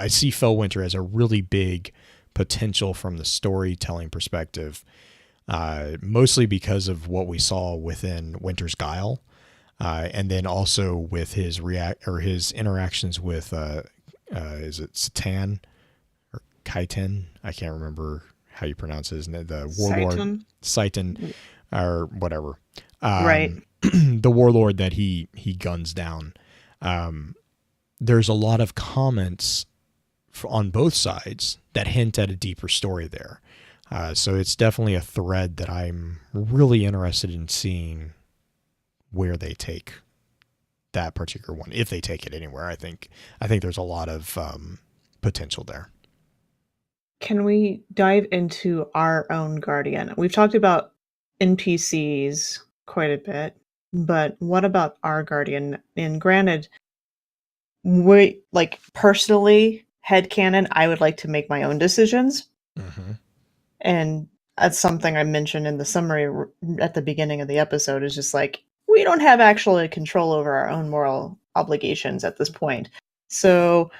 see Fellwinter as a really big potential from the storytelling perspective, mostly because of what we saw within Winter's Guile, and then also with his interactions with is it Satan or Kaiten? I can't remember how you pronounce his name. The warlord Satan. Satan or whatever. Right. The warlord that he guns down. There's a lot of comments on both sides that hint at a deeper story there. So it's definitely a thread that I'm really interested in seeing where they take that particular one, if they take it anywhere. I think there's a lot of potential there. Can we dive into our own Guardian? We've talked about NPCs quite a bit, but what about our Guardian? And granted, we like personally, headcanon, I would like to make my own decisions. Mm-hmm. And that's something I mentioned in the summary at the beginning of the episode, is just like, we don't have actual control over our own moral obligations at this point. So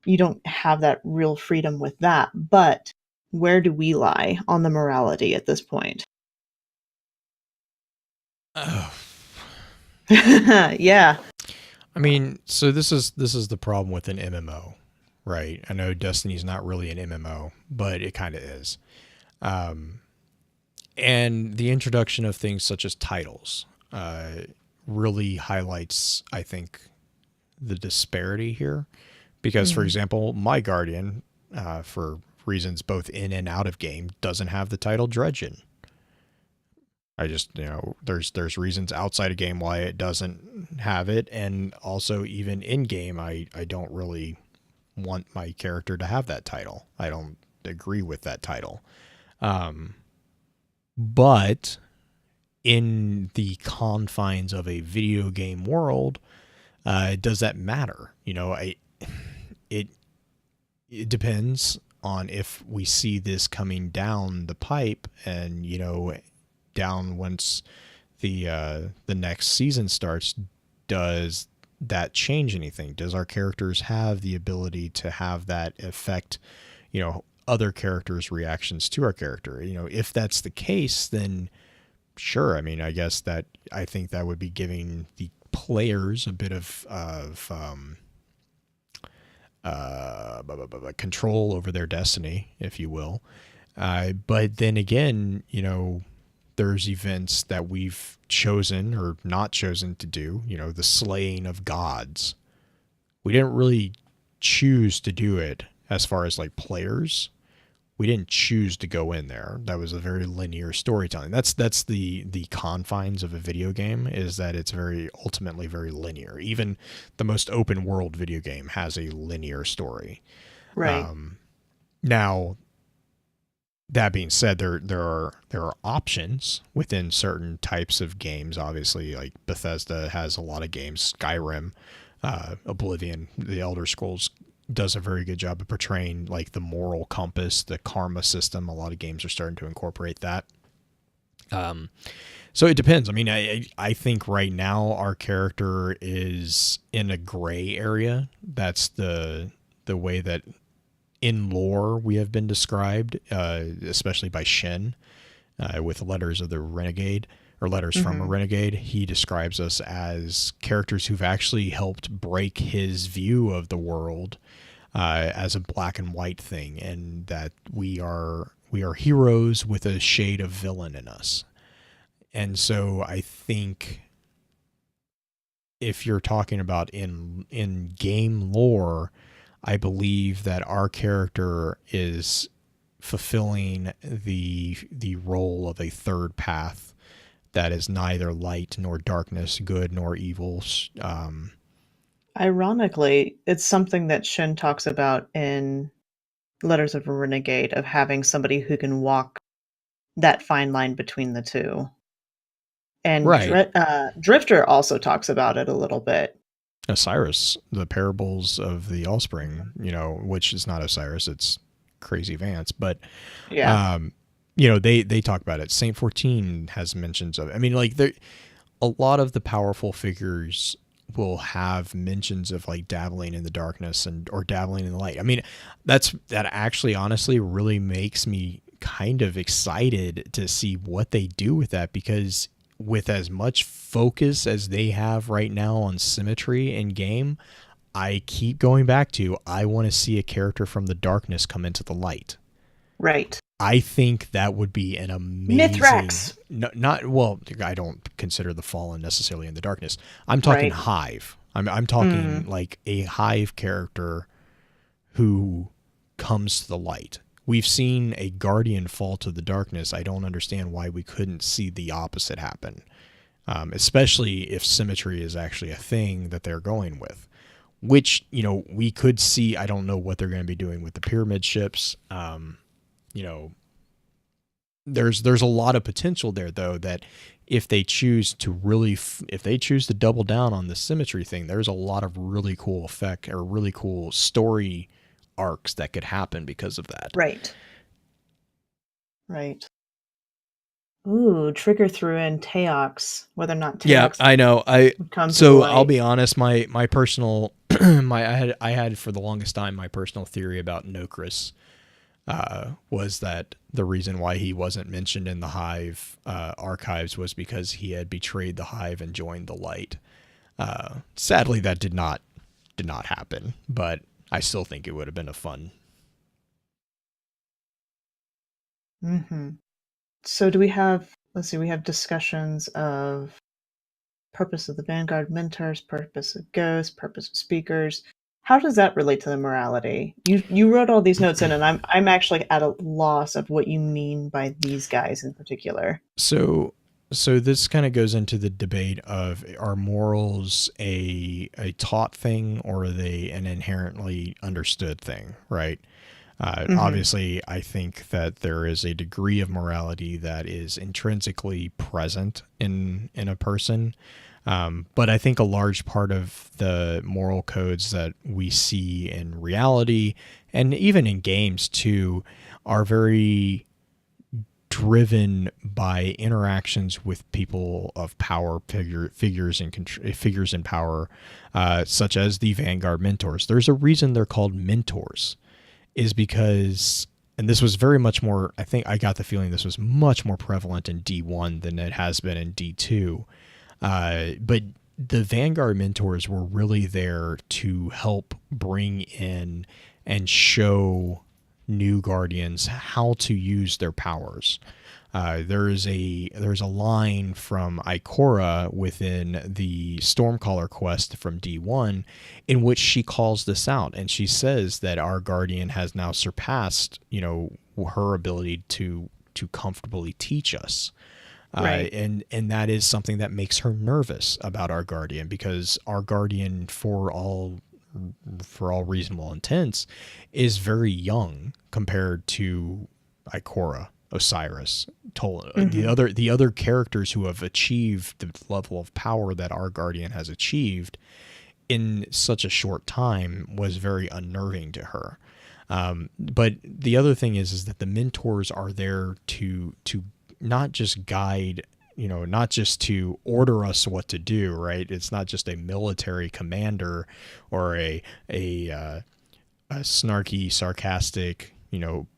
you don't have that real freedom with that. But where do we lie on the morality at this point? Oh. Yeah. I mean, so this is the problem with an MMO, right? I know Destiny's not really an MMO, but it kind of is. And the introduction of things such as titles really highlights, I think, the disparity here. Because, for Mm. example, my Guardian, for reasons both in and out of game, doesn't have the title Dredgen. I just, there's reasons outside of game why it doesn't have it, and also even in game, I don't really want my character to have that title. I don't agree with that title. But in the confines of a video game world, does that matter? It it depends on if we see this coming down the pipe, and down once the next season starts. Does that change anything? Does our characters have the ability to have that affect other characters' reactions to our character? If that's the case, then sure. I mean, I think that would be giving the players a bit of control over their destiny, if you will. But then again, there's events that we've chosen or not chosen to do. The slaying of gods. We didn't really choose to do it as far as like players. We didn't choose to go in there. That was a very linear storytelling. That's the confines of a video game, is that it's ultimately very linear. Even the most open world video game has a linear story. Right. Now, that being said, there are options within certain types of games. Obviously, like Bethesda has a lot of games. Skyrim, Oblivion, the Elder Scrolls does a very good job of portraying like the moral compass, the karma system. A lot of games are starting to incorporate that. So it depends. I mean, I think right now our character is in a gray area. That's the way that in lore we have been described, especially by Shen, with Letters of the Renegade, or Letters from a Mm-hmm. Renegade. He describes us as characters who've actually helped break his view of the world, as a black and white thing, and that we are heroes with a shade of villain in us. And so I think if you're talking about in game lore, I believe that our character is fulfilling the role of a third path that is neither light nor darkness, good nor evil. Ironically, it's something that Shin talks about in Letters of a Renegade, of having somebody who can walk that fine line between the two. And Right. Drifter also talks about it a little bit. Osiris, the parables of the offspring, which is not Osiris, it's Crazy Vance, but Yeah, um, they talk about it. Saint 14 has mentions of it. I mean, like a lot of the powerful figures will have mentions of like dabbling in the darkness or dabbling in the light. I mean, that actually honestly really makes me kind of excited to see what they do with that, because with as much focus as they have right now on symmetry in game, I keep going back to I want to see a character from the darkness come into the light. right. I think that would be an amazing. Mithrax, No, not well. I don't consider the Fallen necessarily in the darkness. I'm talking right. Hive. I'm talking Mm, like a Hive character who comes to the light. We've seen a Guardian fall to the darkness. I don't understand why we couldn't see the opposite happen, especially if symmetry is actually a thing that they're going with. Which we could see. I don't know what they're going to be doing with the pyramid ships. You know, there's a lot of potential there, though, that if they choose to really if they choose to double down on the symmetry thing, there's a lot of really cool effect or really cool story arcs that could happen because of that. right, right. Ooh, Trigger threw in Teox, whether or not Yeah, Teox I know. would come to the So I'll light. be honest, my personal I had for the longest time, my personal theory about Nokris was that the reason why he wasn't mentioned in the Hive archives was because he had betrayed the Hive and joined the Light. Sadly, that did not happen, but I still think it would have been a fun. Hmm. So do we have, let's see, we have discussions of purpose of the Vanguard mentors, purpose of ghosts, purpose of speakers. How does that relate to the morality? You wrote all these notes in, and I'm actually at a loss of what you mean by these guys in particular. So so this kind of goes into the debate of, are morals a taught thing, or are they an inherently understood thing, right? Hmm. Obviously, I think that there is a degree of morality that is intrinsically present in a person, but I think a large part of the moral codes that we see in reality and even in games too are very driven by interactions with people of power, figures in power, such as the Vanguard mentors. There's a reason they're called mentors, is because, and this was very much more, I think I got the feeling this was much more prevalent in D1 than it has been in D2. But the Vanguard mentors were really there to help bring in and show new Guardians how to use their powers. There's a line from Ikora within the Stormcaller quest from D1 in which she calls this out, and she says that our Guardian has now surpassed her ability to comfortably teach us. Right. And that is something that makes her nervous about our Guardian, because our Guardian, for all reasonable intents, is very young compared to Ikora, Osiris, the Hmm. other characters who have achieved the level of power that our Guardian has achieved in such a short time was very unnerving to her. But the other thing is that the mentors are there to not just guide, not just to order us what to do, right? It's not just a military commander or a snarky, sarcastic,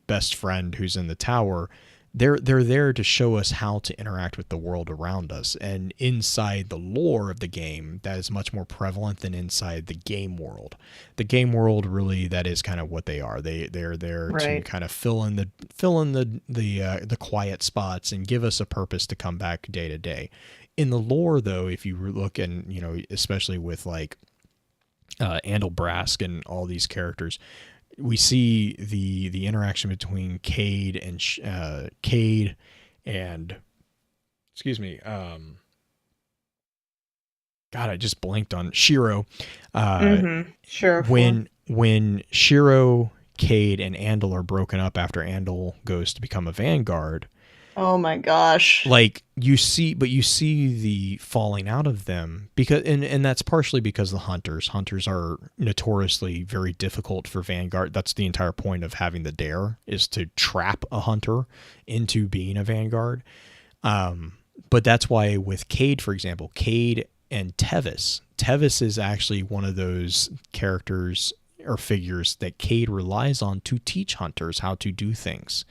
best friend who's in the tower. they're there to show us how to interact with the world around us. And inside the lore of the game, that is much more prevalent than inside the game world. The game world, really, that is kind of what they are. They're there to Right. kind of fill in the quiet spots and give us a purpose to come back day to day. In the lore, though, if you look, and especially with like Andal Brask and all these characters, we see the interaction between Cade and excuse me, God, I just blanked on Shiro. Sure. When Shiro, Cade, and Andal are broken up after Andal goes to become a Vanguard, Oh my gosh. like you see the falling out of them, because and that's partially because the hunters are notoriously very difficult for Vanguard. That's the entire point of having the dare, is to trap a hunter into being a Vanguard. But that's why with Cade, for example, Cade and Tevis is actually one of those characters or figures that Cade relies on to teach hunters how to do things.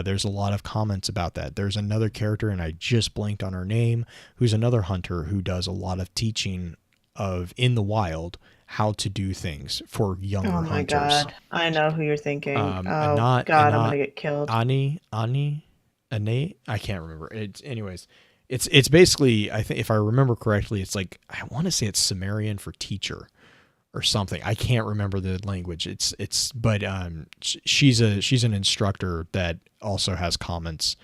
There's a lot of comments about that. There's another character, and I just blanked on her name, who's another hunter who does a lot of teaching of in the wild how to do things for younger Oh my hunters. god. I know who you're thinking. And Oh not god, I'm gonna get killed. Ane, I can't remember. It's basically, I think if I remember correctly, it's like, I want to say it's Sumerian for teacher or something. I can't remember the language. But she's an instructor that also has comments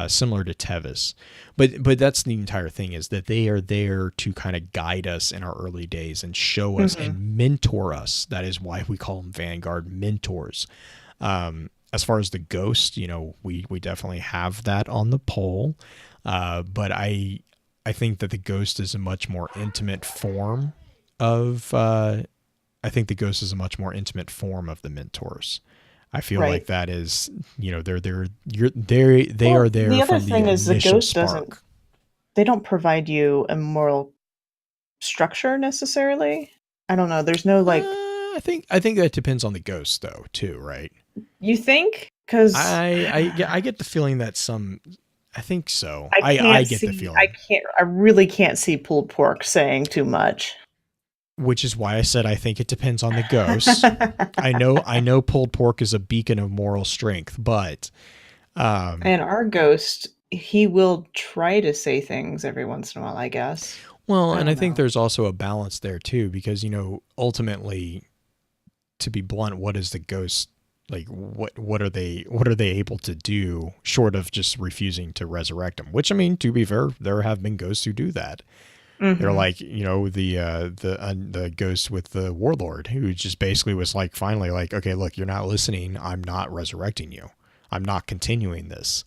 similar to Tevis. But that's the entire thing, is that they are there to kind of guide us in our early days and show us and mentor us. That is why we call them Vanguard mentors. As far as the ghost, we definitely have that on the poll. But I think that the ghost is a much more intimate form of the mentors. I feel Right. like that is, they Well, are there the other from the thing is the initial ghost spark. they don't provide you a moral structure necessarily. I don't know. There's no like, I think that depends on the ghost though too, right? you think? Cuz I get the feeling that I think so. I I can't get the see I feeling, can't I really can't see pulled pork saying too much. which is why I said I think it depends on the ghost. I know pulled pork is a beacon of moral strength, but And our ghost, he will try to say things every once in a while, I guess. well, I and I don't think know. there's also a balance there too, because ultimately, to be blunt, what is the ghost like? What are they able to do short of just refusing to resurrect them? Which, I mean, to be fair, there have been ghosts who do that. They're Mhm. like, the ghost with the warlord, who just basically was like, finally, like, okay, look, you're not listening. I'm not resurrecting you. I'm not continuing this.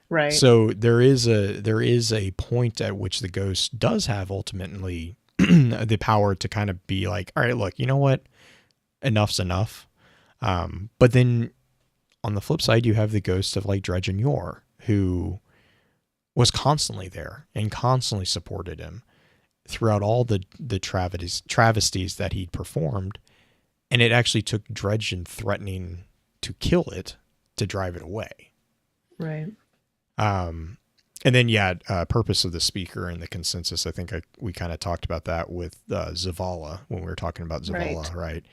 Right. So there is a point at which the ghost does have ultimately the power to kind of be like, all right, look, you know what? Enough's enough. But then on the flip side, you have the ghost of like Dredge and Yor, who was constantly there and constantly supported him throughout all the travesties that he'd performed. And it actually took Dredge and threatening to kill it to drive it away. Right. And then, purpose of the speaker and the consensus. I think we kind of talked about that with Zavala when we were talking about Zavala, right?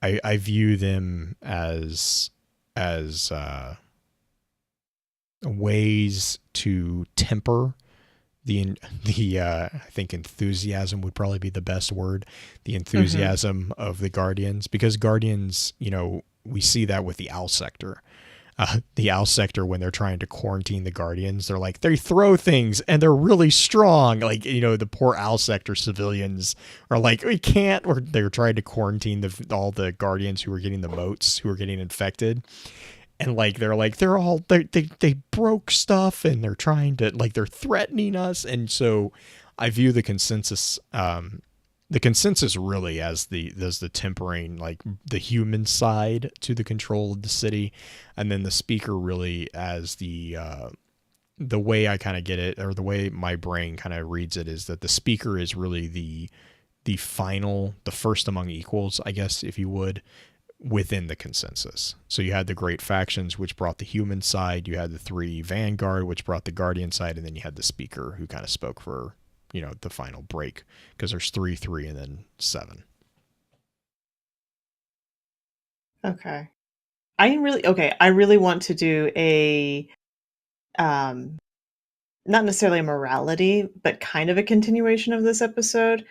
I view them as ways to temper the I think enthusiasm would probably be the best word. The enthusiasm of the Guardians, because Guardians, we see that with the Owl Sector. The Owl Sector, when they're trying to quarantine the Guardians, they're like, they throw things and they're really strong. Like, the poor Owl Sector civilians are like, we can't. Or they're trying to quarantine all the Guardians who are getting the motes, who are getting infected. And like, they broke stuff and they're trying to, like, they're threatening us. And so I view the consensus really as the tempering, like the human side to the control of the city, and then the speaker really as the way I kind of get it, or the way my brain kind of reads it, is that the speaker is really the first among equals, I guess, if you would, within the consensus. So you had the great factions, which brought the human side. You had the three vanguard, which brought the guardian side, and then you had the speaker, who kind of spoke for, you know, the final break, because there's 3, 3, and then 7. Okay. I really want to do a um not necessarily a morality, but kind of a continuation of this episode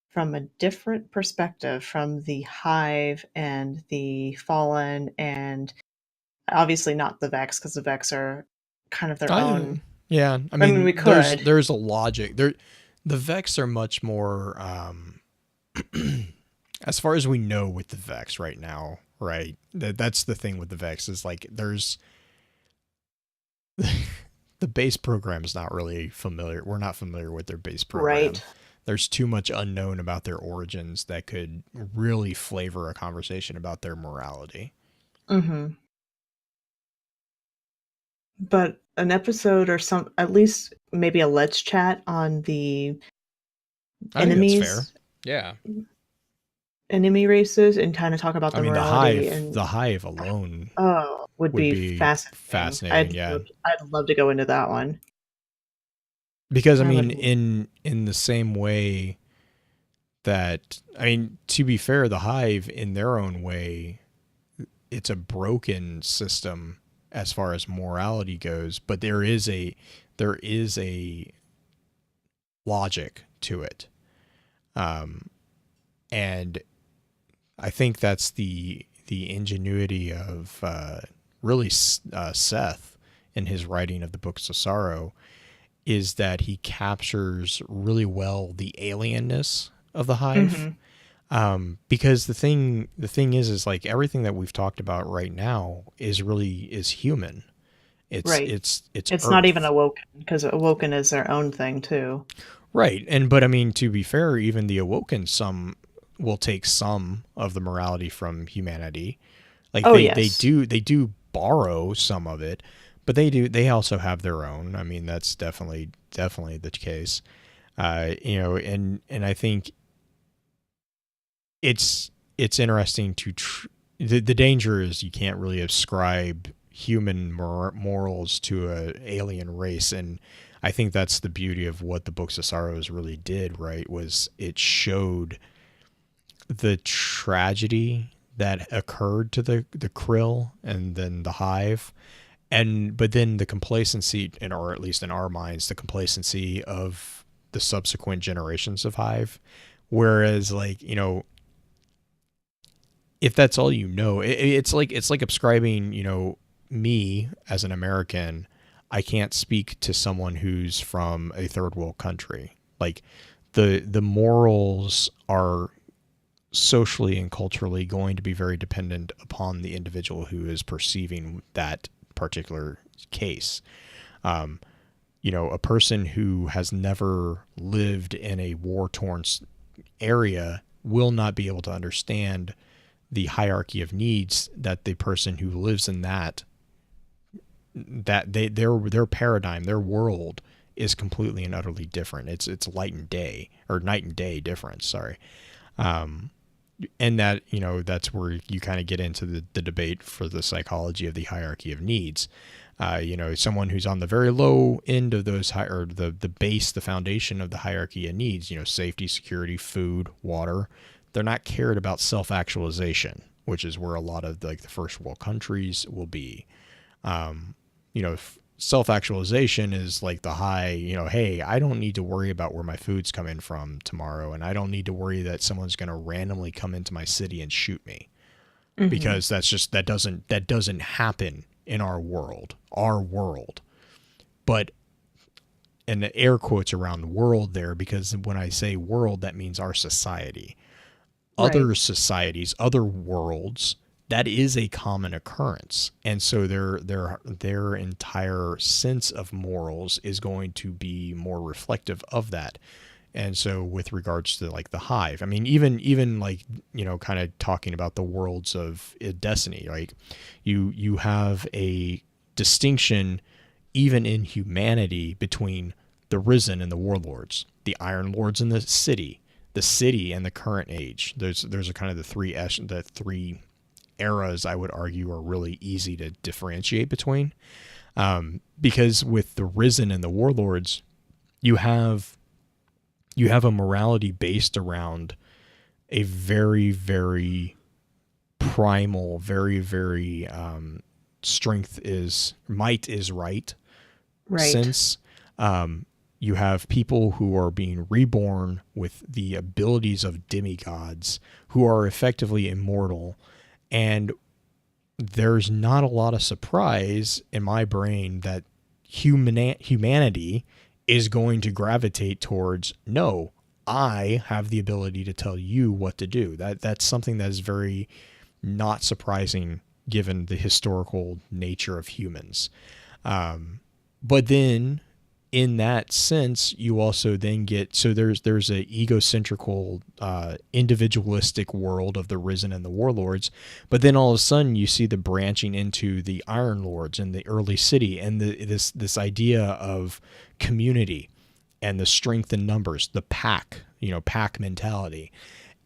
from a different perspective, from the Hive and the Fallen, and obviously not the Vex, because the Vex are kind of their own. Yeah, I I mean, mean, we could. there's a logic there. The Vex are much more, as far as we know with the Vex right now, right? That's the thing with the Vex, is like there's the base program is not really familiar. We're not familiar with their base program. Right. There's too much unknown about their origins that could really flavor a conversation about their morality. Mm-hmm. But an episode or some, at least maybe a let's chat on the I think that's fair. enemies, Yeah. enemy races, and kind of talk about I the mean, morality and the hive alone would would be be fascinating. fascinating. Yeah. I'd love to go into that one. Because I I mean, would. in the same way that, I mean, to be fair, the hive in their own way, it's a broken system as far as morality goes, but there is a logic to it. And I think that's the ingenuity of really Seth in his writing of the Books of Sorrow, is that he captures really well the alienness of the hive. Because the thing is like everything that we've talked about right now is human. Right. It's It's not even Earth. Awoken, because Awoken is their own thing too. Right. And but I mean, to be fair, even the Awoken some will take some of the morality from humanity. Like Oh they yes. do borrow some of it, but they also have their own. I mean, that's definitely the case. You know, and I think it's interesting to the danger is you can't really ascribe human morals to a alien race, and I think that's the beauty of what the Books of Sorrows really did, right? Was it showed the tragedy that occurred to the krill and then the hive, and but then the complacency, or at least in our minds, the complacency of the subsequent generations of hive. Whereas, like, you know, if that's all you know, it's like ascribing, you know, me as an American, I can't speak to someone who's from a third world country. Like the morals are socially and culturally going to be very dependent upon the individual who is perceiving that particular case. You know, a person who has never lived in a war-torn area will not be able to understand the hierarchy of needs that the person who lives in their paradigm, their world is completely and utterly different. It's light and day, or night and day difference. Sorry. And that, you know, that's where you kind of get into the debate for the psychology of the hierarchy of needs. You know, someone who's on the very low end of those or the base, the foundation of the hierarchy of needs, you know, safety, security, food, water, they're not cared about self-actualization, which is where a lot of like the first world countries will be. You know, self-actualization is like the high, you know, hey, I don't need to worry about where my food's coming from tomorrow, and I don't need to worry that someone's going to randomly come into my city and shoot me, because that doesn't happen in our world. But, and the air quotes around world there, because when I say world, that means our society. Right. Other societies, other worlds, that is a common occurrence, and so their entire sense of morals is going to be more reflective of that. And so with regards to like the hive, I mean, even like, you know, kind of talking about the worlds of destiny, like you have a distinction even in humanity between the risen and the warlords, the iron lords and the city and the current age. There's a kind of the three eras, I would argue, are really easy to differentiate between. Because with the Risen and the Warlords, you have a morality based around a very, very primal, very, very might is right Right. sense. You have people who are being reborn with the abilities of demigods who are effectively immortal, and there's not a lot of surprise in my brain that humanity is going to gravitate towards, no, I have the ability to tell you what to do. That's something that is very not surprising given the historical nature of humans. But then in that sense, you also then get, so there's a egocentrical, individualistic world of the Risen and the Warlords, but then all of a sudden you see the branching into the Iron Lords and the early city, and this idea of community and the strength in numbers, the pack mentality.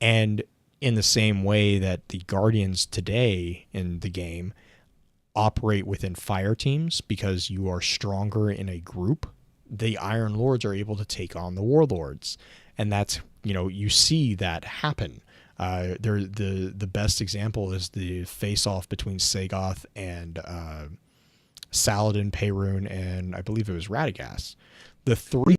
And in the same way that the Guardians today in the game operate within fire teams because you are stronger in a group, the Iron Lords are able to take on the Warlords. And that's, you see that happen. The best example is the face-off between Sagoth and Saladin, Perun, and I believe it was Radagast. The three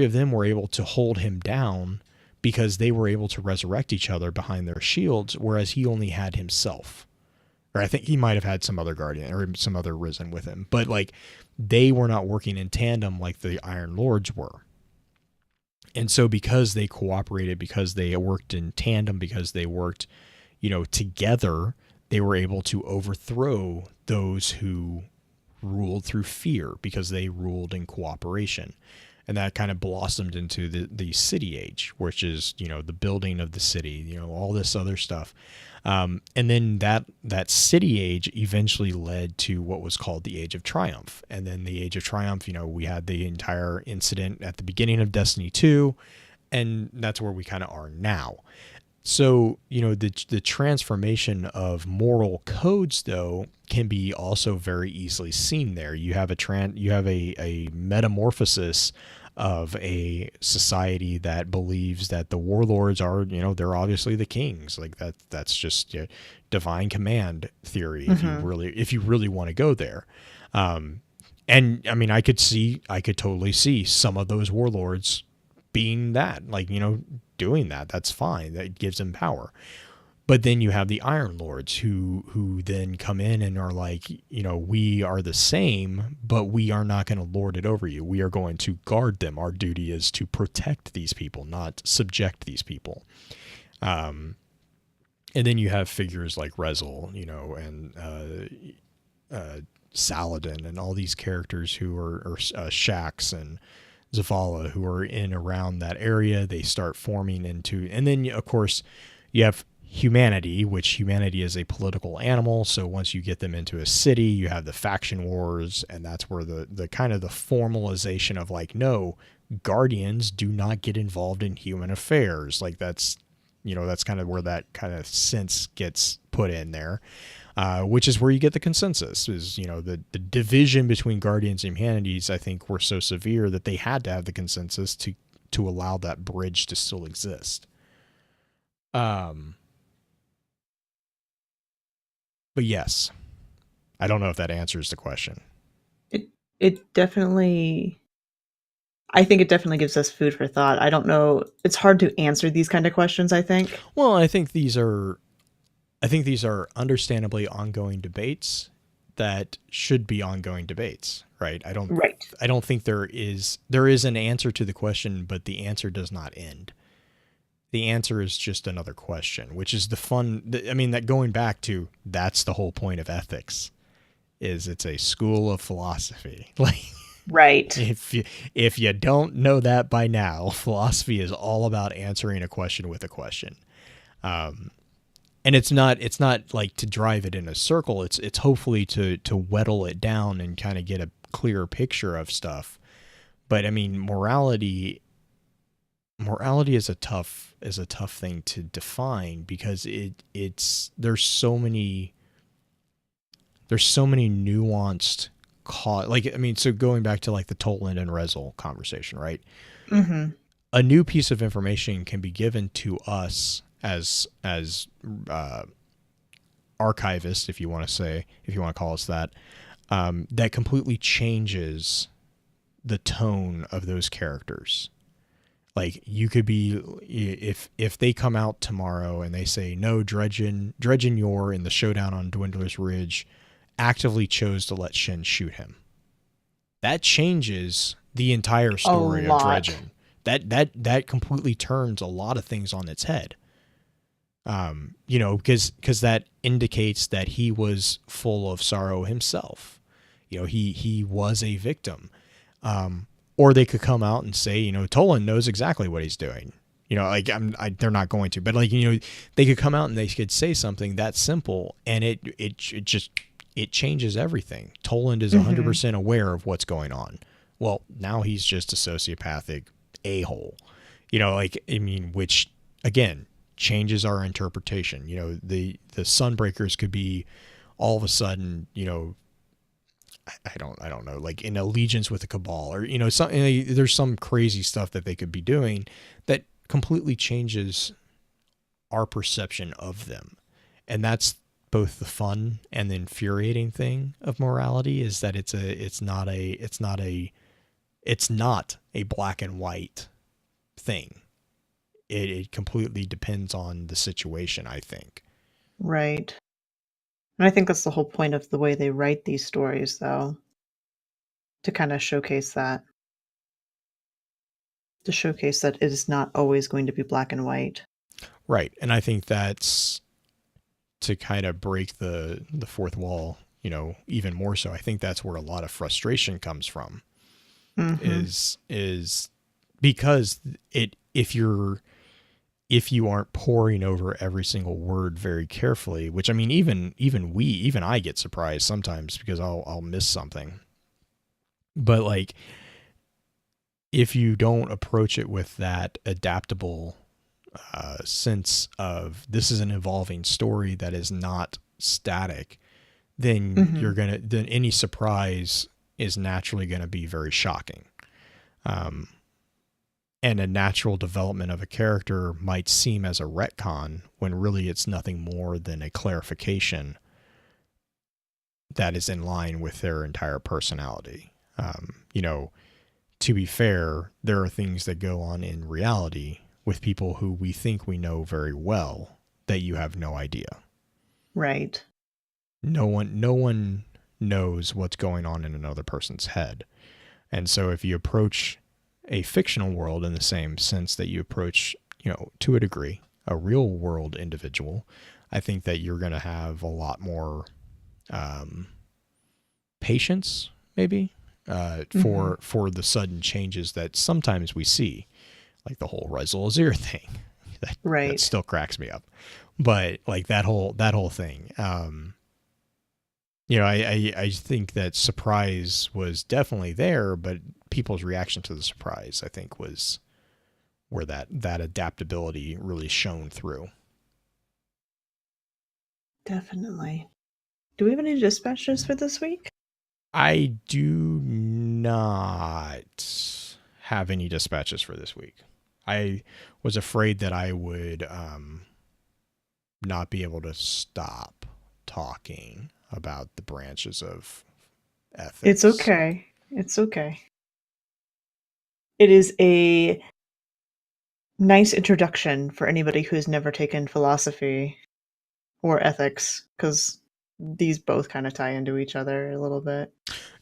of them were able to hold him down because they were able to resurrect each other behind their shields, whereas he only had himself. Or I think he might have had some other Guardian or some other Risen with him. But like, they were not working in tandem like the Iron Lords were. And so because they cooperated, because they worked in tandem, because they worked, together, they were able to overthrow those who ruled through fear because they ruled in cooperation. And that kind of blossomed into the city age, which is, the building of the city, all this other stuff. And then that city age eventually led to what was called the Age of Triumph. And then the Age of Triumph, we had the entire incident at the beginning of Destiny 2, and that's where we kind of are now. So, the transformation of moral codes, though, can be also very easily seen there. You have a metamorphosis of a society that believes that the warlords are, they're obviously the kings. Like that's just divine command theory. Mm-hmm. If you really want to go there. And I mean, I could totally see some of those warlords being that, like, doing that. That's fine. That gives them power. But then you have the Iron Lords who then come in and are like, we are the same, but we are not going to lord it over you. We are going to guard them. Our duty is to protect these people, not subject these people. And then you have figures like Rezel, and Saladin and all these characters who are Shax and Zavala who are in around that area. They start forming into, and then of course you have humanity, which humanity is a political animal. So once you get them into a city, you have the faction wars, and that's where the kind of the formalization of like, no, Guardians do not get involved in human affairs. Like that's kind of where that kind of sense gets put in there, which is where you get the consensus is, the division between Guardians and humanities, I think, were so severe that they had to have the consensus to allow that bridge to still exist. But yes, I don't know if that answers the question. It definitely, I think it definitely gives us food for thought. I don't know. It's hard to answer these kind of questions, I think. Well, I think these are understandably ongoing debates that should be ongoing debates, right? Right. I don't think there is an answer to the question, but the answer does not end. The answer is just another question, which is that going back to, that's the whole point of ethics, is it's a school of philosophy. Like, right. If you don't know that by now, philosophy is all about answering a question with a question. And it's not like to drive it in a circle. It's hopefully to whittle it down and kind of get a clearer picture of stuff. But I mean, morality morality is a tough thing to define because it's there's so many nuanced like I mean, so going back to like the Toland and Rezel conversation, right? Mm-hmm. A new piece of information can be given to us as archivists, if you want to say, if you want to call us that, that completely changes the tone of those characters. Like you could be if they come out tomorrow and they say no, Dredgen Yor in the showdown on Dwindler's Ridge actively chose to let Shin shoot him. That changes the entire A story of lot. Dredgen. That completely turns a lot of things on its head. Because that indicates that he was full of sorrow himself. He was a victim. Or they could come out and say, Toland knows exactly what he's doing. They're not going to, but they could come out and they could say something that simple, and it changes everything. Toland is Mm-hmm. 100% aware of what's going on. Well, now he's just a sociopathic a-hole. Which again changes our interpretation. The Sunbreakers could be all of a sudden, I don't know, like in allegiance with the Cabal, or there's some crazy stuff that they could be doing that completely changes our perception of them. And that's both the fun and the infuriating thing of morality, is that it's not a black and white thing. It completely depends on the situation, I think. Right. And I think that's the whole point of the way they write these stories, though, to kind of showcase that, it is not always going to be black and white. Right. And I think that's to kind of break the fourth wall, even more so. I think that's where a lot of frustration comes from, Mm-hmm. is because if you aren't poring over every single word very carefully, which I mean, even I get surprised sometimes because I'll miss something. But like, if you don't approach it with that adaptable sense of this is an evolving story that is not static, Mm-hmm. then any surprise is naturally gonna be very shocking. Um, and a natural development of a character might seem as a retcon when really it's nothing more than a clarification that is in line with their entire personality. To be fair, there are things that go on in reality with people who we think we know very well that you have no idea. Right. No one knows what's going on in another person's head. And so if you approach a fictional world in the same sense that you approach, to a degree, a real world individual, I think that you're going to have a lot more patience, maybe, Mm-hmm. for the sudden changes that sometimes we see, like the whole Rezel Azir thing. That Right. still cracks me up, but like that whole thing. I think that surprise was definitely there, but people's reaction to the surprise, I think, was where that adaptability really shone through. Definitely. Do we have any dispatches for this week? I do not have any dispatches for this week. I was afraid that I would not be able to stop talking about the branches of It's ethics. okay. It's okay. It is a nice introduction for anybody who has never taken philosophy or ethics, because these both kind of tie into each other a little bit.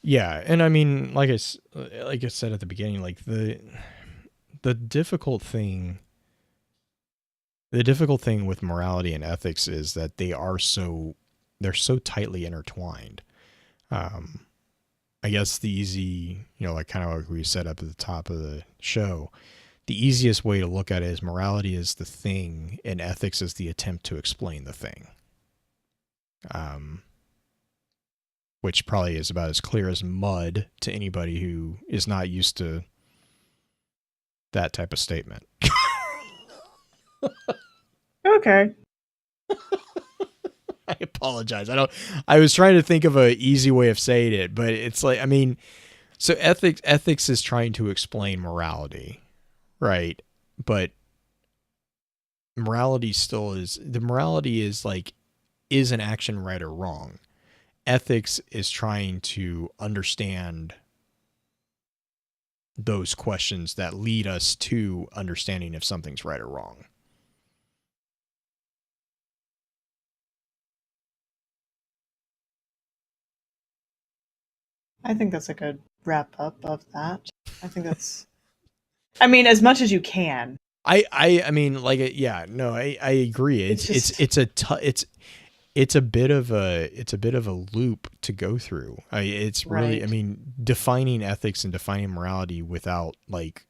Yeah, and I mean, like I said at the beginning, like the difficult thing the difficult thing with morality and ethics is that they're so tightly intertwined. Um, I guess the easy, like kind of like we said up at the top of the show, the easiest way to look at it is morality is the thing and ethics is the attempt to explain the thing. Um, which probably is about as clear as mud to anybody who is not used to that type of statement. Okay. I apologize. I was trying to think of an easy way of saying it, but it's like, I mean, so ethics is trying to explain morality, right? But morality is like, is an action right or wrong? Ethics is trying to understand those questions that lead us to understanding if something's right or wrong. I think that's a good wrap up of that. I think that's. I mean, as much as you can. I mean, like, yeah, no, I agree. It's a bit of a loop to go through. It's really, I Right. mean, defining ethics and defining morality without like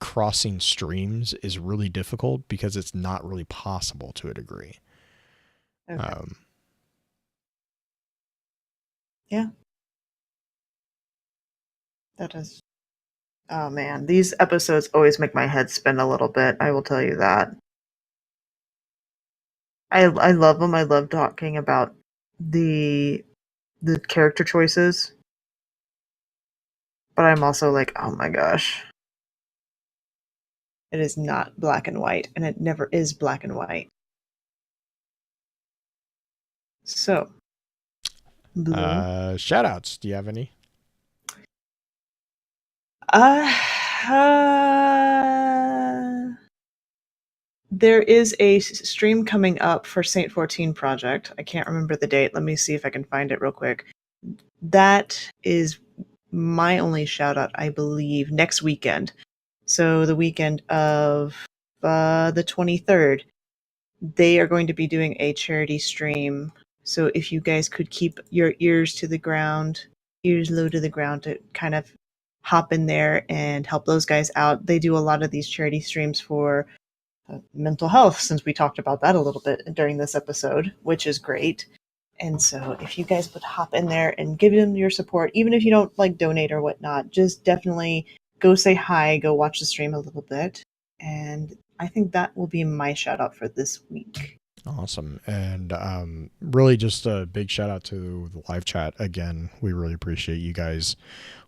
crossing streams is really difficult because it's not really possible to a degree. Okay. Um, Yeah, that is. Oh man, these episodes always make my head spin a little bit. I will tell you that. I love them. I love talking about the the character choices, but I'm also like, oh my gosh, it is not black and white, and it never is black and white. So, Blue. shout outs. Do you have any? Uh, uh, there is a stream coming up for Saint 14 Project. I can't remember the date. Let me see if I can find it real quick. That is my only shout out, I believe, next weekend. So the weekend of the 23rd, they are going to be doing a charity stream. So if you guys could keep your ears to the ground, ears low to the ground to kind of hop in there and help those guys out. They do a lot of these charity streams for mental health, since we talked about that a little bit during this episode, which is great. And so if you guys would hop in there and give them your support, even if you don't like donate or whatnot, just definitely go say hi, go watch the stream a little bit. And I think that will be my shout out for this week. Awesome. And really just a big shout out to the live chat again. We really appreciate you guys.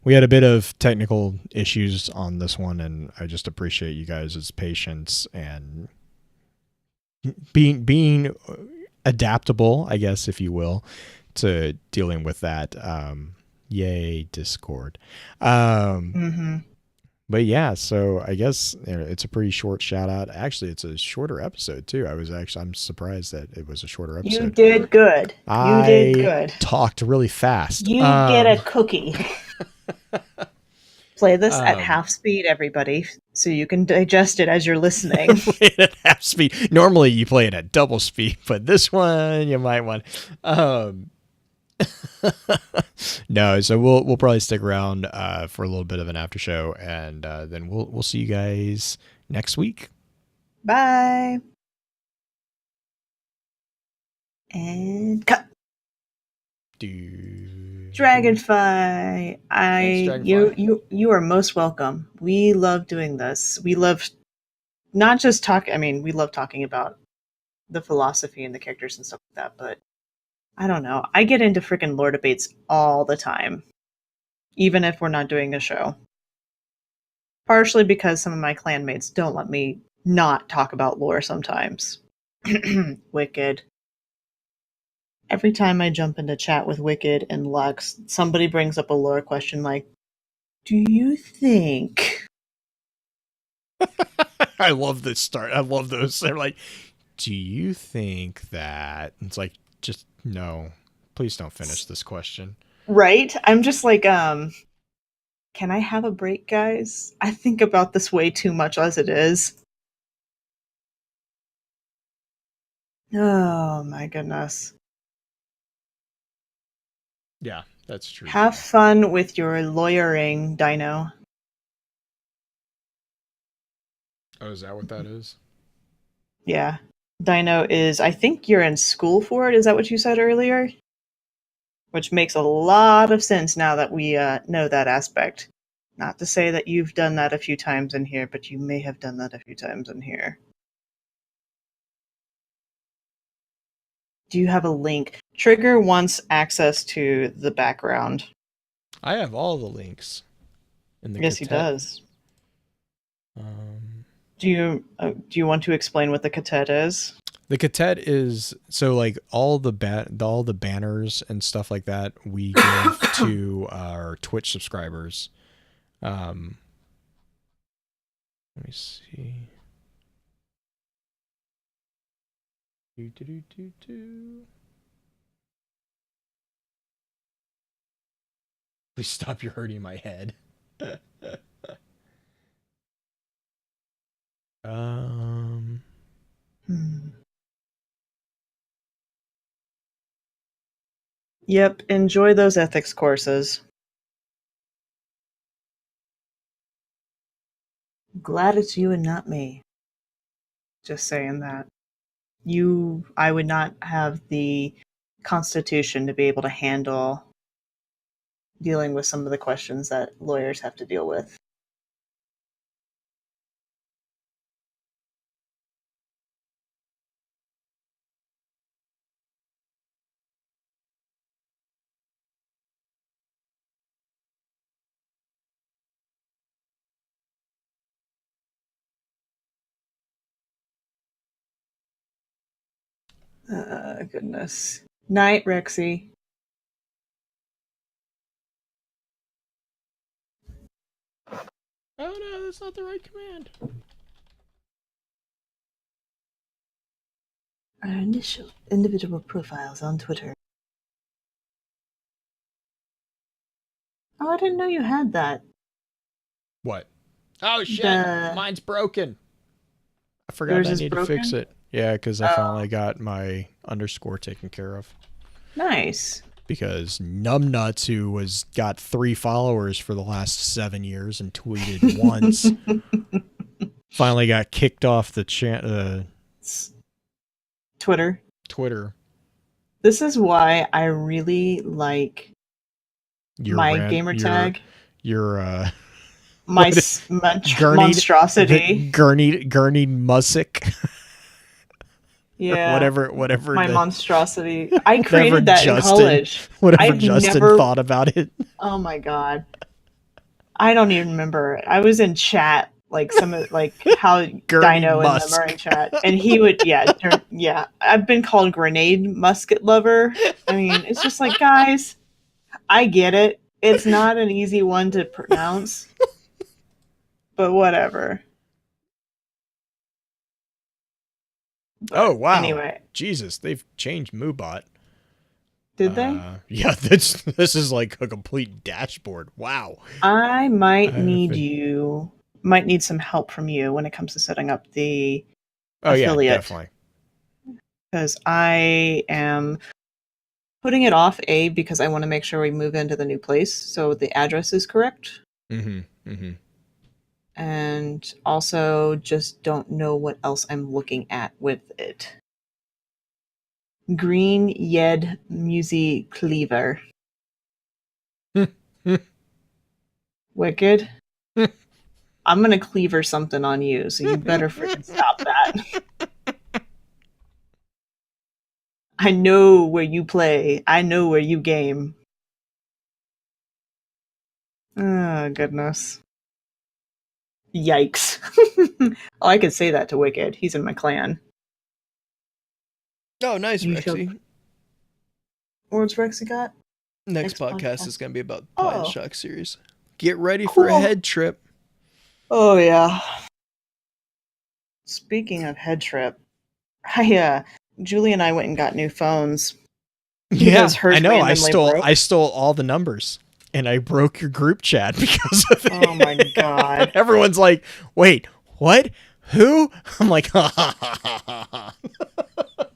We had a bit of technical issues on this one, and I just appreciate you guys' patience and being adaptable, I guess, if you will, to dealing with that. Yay, Discord. Mm-hmm. But yeah, so I guess it's a pretty short shout out. Actually, it's a shorter episode too. I'm surprised that it was a shorter You episode. did good. You did I good. talked really fast. You get a cookie. Play this at um, half speed, everybody, so you can digest it as you're listening. play it at half speed. Normally you play it at double speed, but this one you might want. No, so we'll probably stick around for a little bit of an after show, and then we'll see you guys next week. Bye. And cut. Dragonfly. Thanks, Dragonfly. You are most welcome. We love doing this. We love not just talk. I mean, we love talking about the philosophy and the characters and stuff like that. But I don't know. I get into freaking lore debates all the time, even if we're not doing a show. Partially because some of my clanmates don't let me not talk about lore sometimes. Wicked. Every time I jump into chat with Wicked and Lux, somebody brings up a lore question like, do you think? I love this start. I love those. They're like, do you think that? It's like, just no. Please don't finish this question. Right? I'm just like, can I have a break, guys? I think about this way too much as it is. Oh my goodness. Yeah, that's true. Have fun with your lawyering, Dino. Oh, is that what that is? Yeah. Dino is, I think you're in school for it. Is that what you said earlier? Which makes a lot of sense now that we know that aspect. Not to say that you've done that a few times in here, but you may have done that a few times in here. Do you have a link? Trigger wants access to the background. I have all the links. In the Yes, he does. Do you want to explain what the catet is? The catet is so like all the banners and stuff like that we give to our Twitch subscribers. Let me see. Please stop, you're hurting my head. Yep, enjoy those ethics courses. Glad it's you and not me. Just saying that. I would not have the constitution to be able to handle dealing with some of the questions that lawyers have to deal with. Goodness. Night, Rexy. Oh no, that's not the right command. Our initial individual profiles on Twitter. Oh, I didn't know you had that. What? Oh shit! Mine's broken. I forgot I need to fix it. Yeah, because I finally got my underscore taken care of. Nice. Because Numbnuts, who got 3 followers for the last 7 years and tweeted once, finally got kicked off the Twitter. This is why I really like my gamertag. Your my monstrosity. Gurney Music. Yeah. whatever. My monstrosity. I created that in college. Justin thought about it. Oh my god. I don't even remember. I was in chat, like how Dino and them are in chat. And he would, yeah. I've been called grenade musket lover. I mean, it's just like, guys, I get it. It's not an easy one to pronounce. But whatever. But oh wow! Anyway, Jesus, they've changed Moobot. Did they? Yeah, this is like a complete dashboard. Wow. I might need some help from you when it comes to setting up the affiliate. Yeah, definitely. Because I am putting it off because I want to make sure we move into the new place, so the address is correct. And also just don't know what else I'm looking at with it. Green Yed Musi Cleaver. Wicked. I'm gonna cleaver something on you, so you better freaking stop that. I know where you play. I know where you game. Oh, goodness. Yikes. Oh, I could say that to Wicked. He's in my clan. Oh, nice, Rexy. What's Rexy got? Next podcast is going to be about the Bioshock series. Get ready for a head trip. Oh, yeah. Speaking of head trip, Julie and I went and got new phones. Yeah, I know. I stole all the numbers. And I broke your group chat because of it. Oh my god. Everyone's like, wait, what? Who? I'm like, ha ha ha ha ha.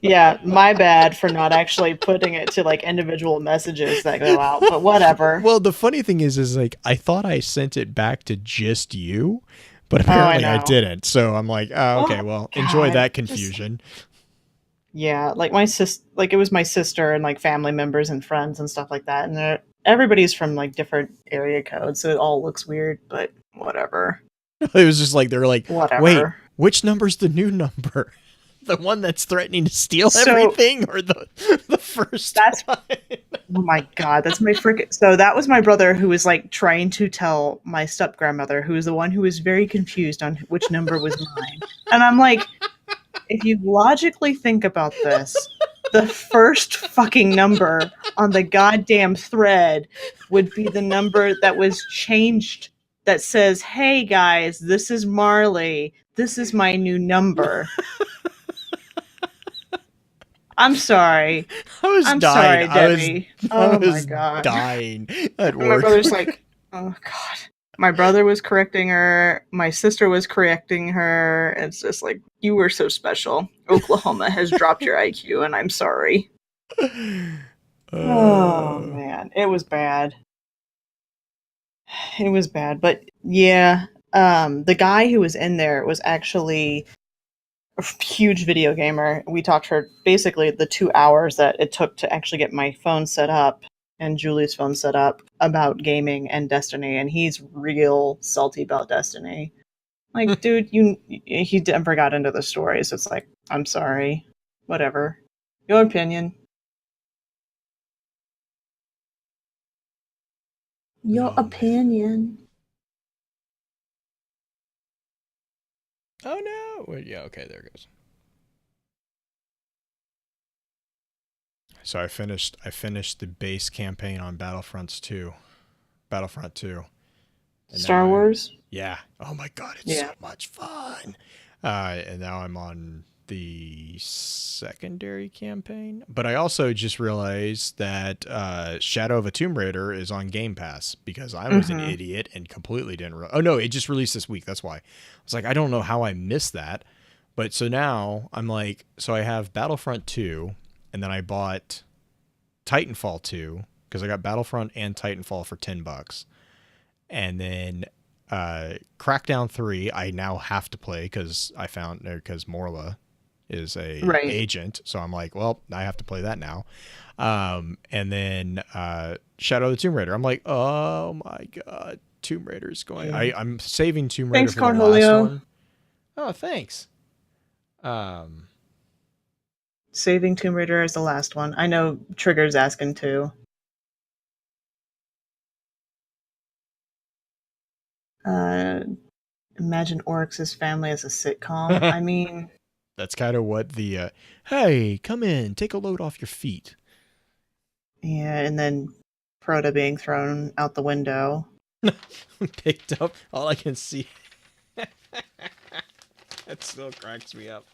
Yeah, my bad for not actually putting it to like individual messages that go out, but whatever. Well, the funny thing is like, I thought I sent it back to just you, but apparently I didn't. So I'm like, oh, okay, well, enjoy that confusion. Yeah, like it was my sister and like family members and friends and stuff like that. And everybody's from like different area codes, so it all looks weird, but whatever. It was just like they're like, wait, Whatever. which number's the new number? The one that's threatening to steal So everything, or the first that's one? oh my god, that's my freaking. So that was my brother who was like trying to tell my step grandmother, who was the one who was very confused on which number was mine. And I'm like, if you logically think about this, the first fucking number on the goddamn thread would be the number that was changed that says, "Hey guys, this is Marley. This is my new number." I'm sorry. I was I'm dying. sorry, Debbie. I Oh my was god. dying at And my work. brother's like, oh god. My brother was correcting her. My sister was correcting her. It's just like, you were so special. Oklahoma has dropped your IQ, and I'm sorry. Oh man, it was bad. It was bad, but yeah, the guy who was in there was actually a huge video gamer. We talked for basically the 2 hours that it took to actually get my phone set up and Julie's phone set up about gaming and Destiny, and he's real salty about Destiny. Like, dude, he never got into the story, so it's like, I'm sorry, whatever, your opinion. Your Oh, opinion. oh no! Wait, yeah, okay, there it goes. So I finished the base campaign on Battlefront 2. And Star Wars? Yeah. Oh my god, it's so much fun. And now I'm on the secondary campaign. But I also just realized that Shadow of a Tomb Raider is on Game Pass because I was an idiot and completely didn't. Oh no, it just released this week. That's why. I was like, I don't know how I missed that. But so now I'm like, so I have Battlefront 2, and then I bought Titanfall 2 because I got Battlefront and Titanfall for $10. And then Crackdown 3 I now have to play because Morla is a agent, so I'm like, well, I have to play that now. And then Shadow of the Tomb Raider, I'm like, oh my god, Tomb Raider's going. I'm saving Tomb Raider Thanks, for the Cornholio. last one. Oh, thanks. Saving Tomb Raider is the last one. I know Trigger's asking too. Imagine Oryx's family as a sitcom. I mean, that's kind of what the hey, come in, take a load off your feet. Yeah, and then Frodo being thrown out the window. Picked up. All I can see. That still cracks me up.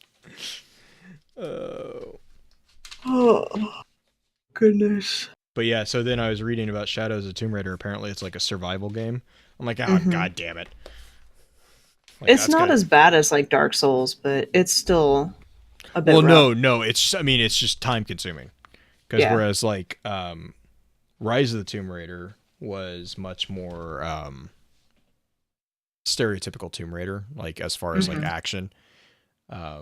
Oh. Oh, goodness. But yeah, so then I was reading about Shadows of Tomb Raider. Apparently, it's like a survival game. I'm like, oh, god damn it. Like, it's not as bad as like Dark Souls, but it's still a bit rough. No. It's just time consuming. Because whereas like Rise of the Tomb Raider was much more stereotypical Tomb Raider, like as far as like action. I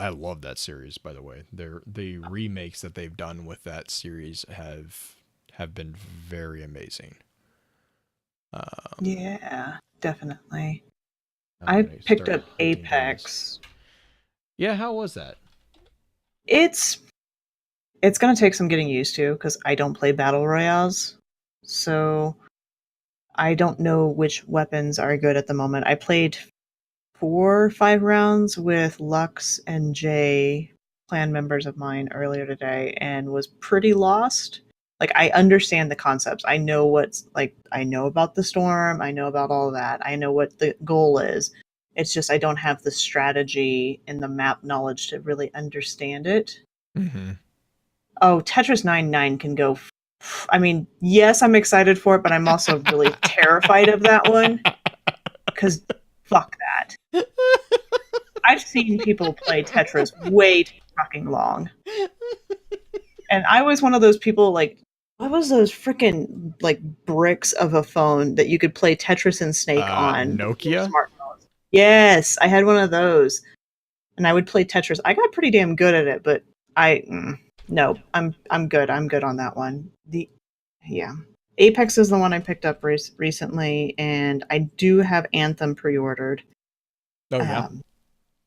love that series, by the way. The remakes that they've done with that series have been very amazing. Yeah, definitely. I picked up Apex. Yeah, how was that? It's going to take some getting used to because I don't play battle royales. So I don't know which weapons are good at the moment. I played 4 or 5 rounds with Lux and Jay, clan members of mine, earlier today, and was pretty lost. Like, I understand the concepts. I know I know about the storm. I know about all that. I know what the goal is. It's just I don't have the strategy and the map knowledge to really understand it. Mm-hmm. Oh, Tetris 99 can go. I mean, yes, I'm excited for it, but I'm also really terrified of that one. Because fuck that. I've seen people play Tetris way too fucking long. And I was one of those people, like, what was those freaking, like, bricks of a phone that you could play Tetris and Snake on? Nokia? Smartphones. Yes, I had one of those. and I would play Tetris. I got pretty damn good at it, but I no, I'm good. I'm good on that one. The yeah, Apex is the one I picked up recently, and I do have Anthem pre-ordered. Oh yeah. Um,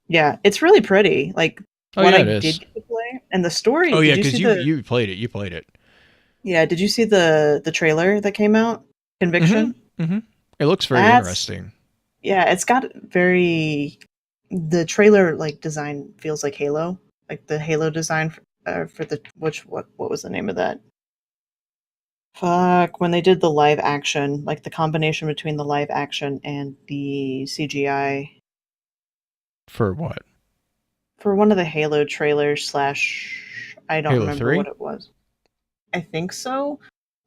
yeah, it's really pretty. Like Oh what yeah, I it did is. get to play and the story. Oh yeah, Did you see because the you played it. You played it. yeah? Did you see the trailer that came out? Conviction. Mm-hmm. Mm-hmm. It looks very That's interesting. yeah. It's got very the trailer like design feels like Halo, like the Halo design for the what was the name of that? Fuck, when they did the live action, like the combination between the live action and the CGI For what? for one of the Halo trailers slash I don't Halo remember what 3? it was. I think so.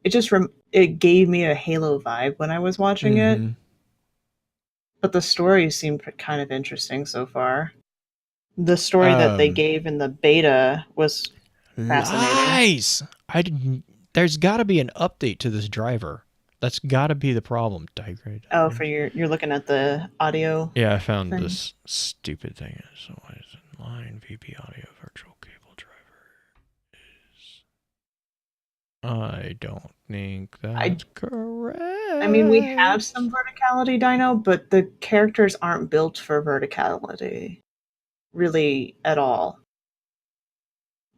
It just it gave me a Halo vibe when I was watching it, Mm-hmm. but the story seemed kind of interesting so far. The story that they Um, gave in the beta was fascinating. nice. I didn't. There's got to be an update to this driver. That's got to be the problem. Digrade. Oh, for you're looking at the audio Yeah, I found thing. this stupid thing. So why is it line VP audio virtual cable driver? I don't think I that's I mean, we have correct. some verticality dino, but the characters aren't built for verticality really at all.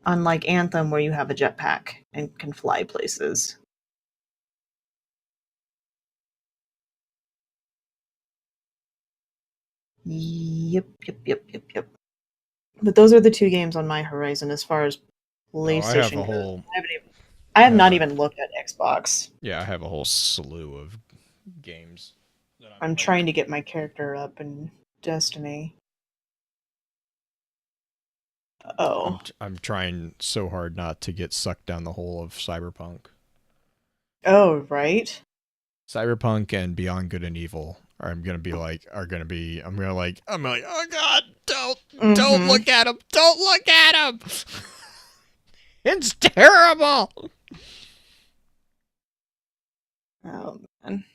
Unlike Anthem, where you have a jetpack and can fly places. Yep. But those are the two games on my horizon as far as Oh, I have PlayStation a goes. whole. I I have have not a even looked at Xbox. yeah. I have a whole slew of games that I'm I'm like. trying to get my character up in Destiny. Oh. I'm trying so hard not to get sucked down the hole of Cyberpunk. Oh, right. Cyberpunk and Beyond Good and Evil I'm like, oh god, don't Mm-hmm. look at him, don't look at him. It's terrible. Oh man.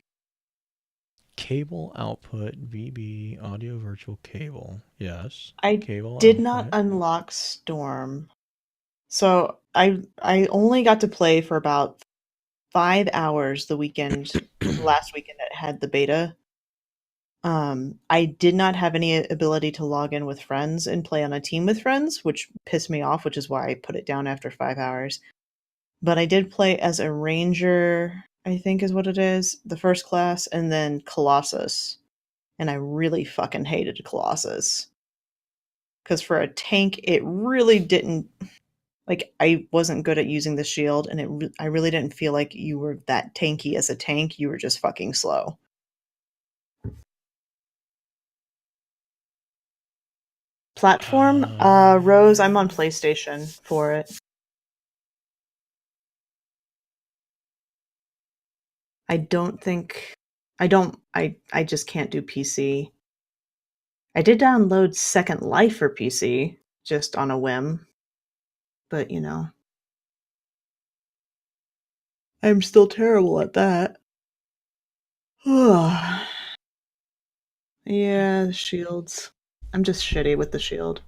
Cable output VB audio virtual cable. Yes, I cable did not output. unlock Storm. So I only got to play for about 5 hours the last weekend that had the beta. I did not have any ability to log in with friends and play on a team with friends, which pissed me off, which is why I put it down after 5 hours. But I did play as a ranger, I think is what it is, the first class, and then Colossus. And I really fucking hated Colossus. Because for a tank, it really didn't like I wasn't good at using the shield, and I really didn't feel like you were that tanky as a tank. You were just fucking slow. Platform, Rose. I'm on PlayStation for it. I don't think. I don't. I just can't do PC. I did download Second Life for PC just on a whim, but I'm still terrible at that. Yeah, the shields. I'm just shitty with the shield.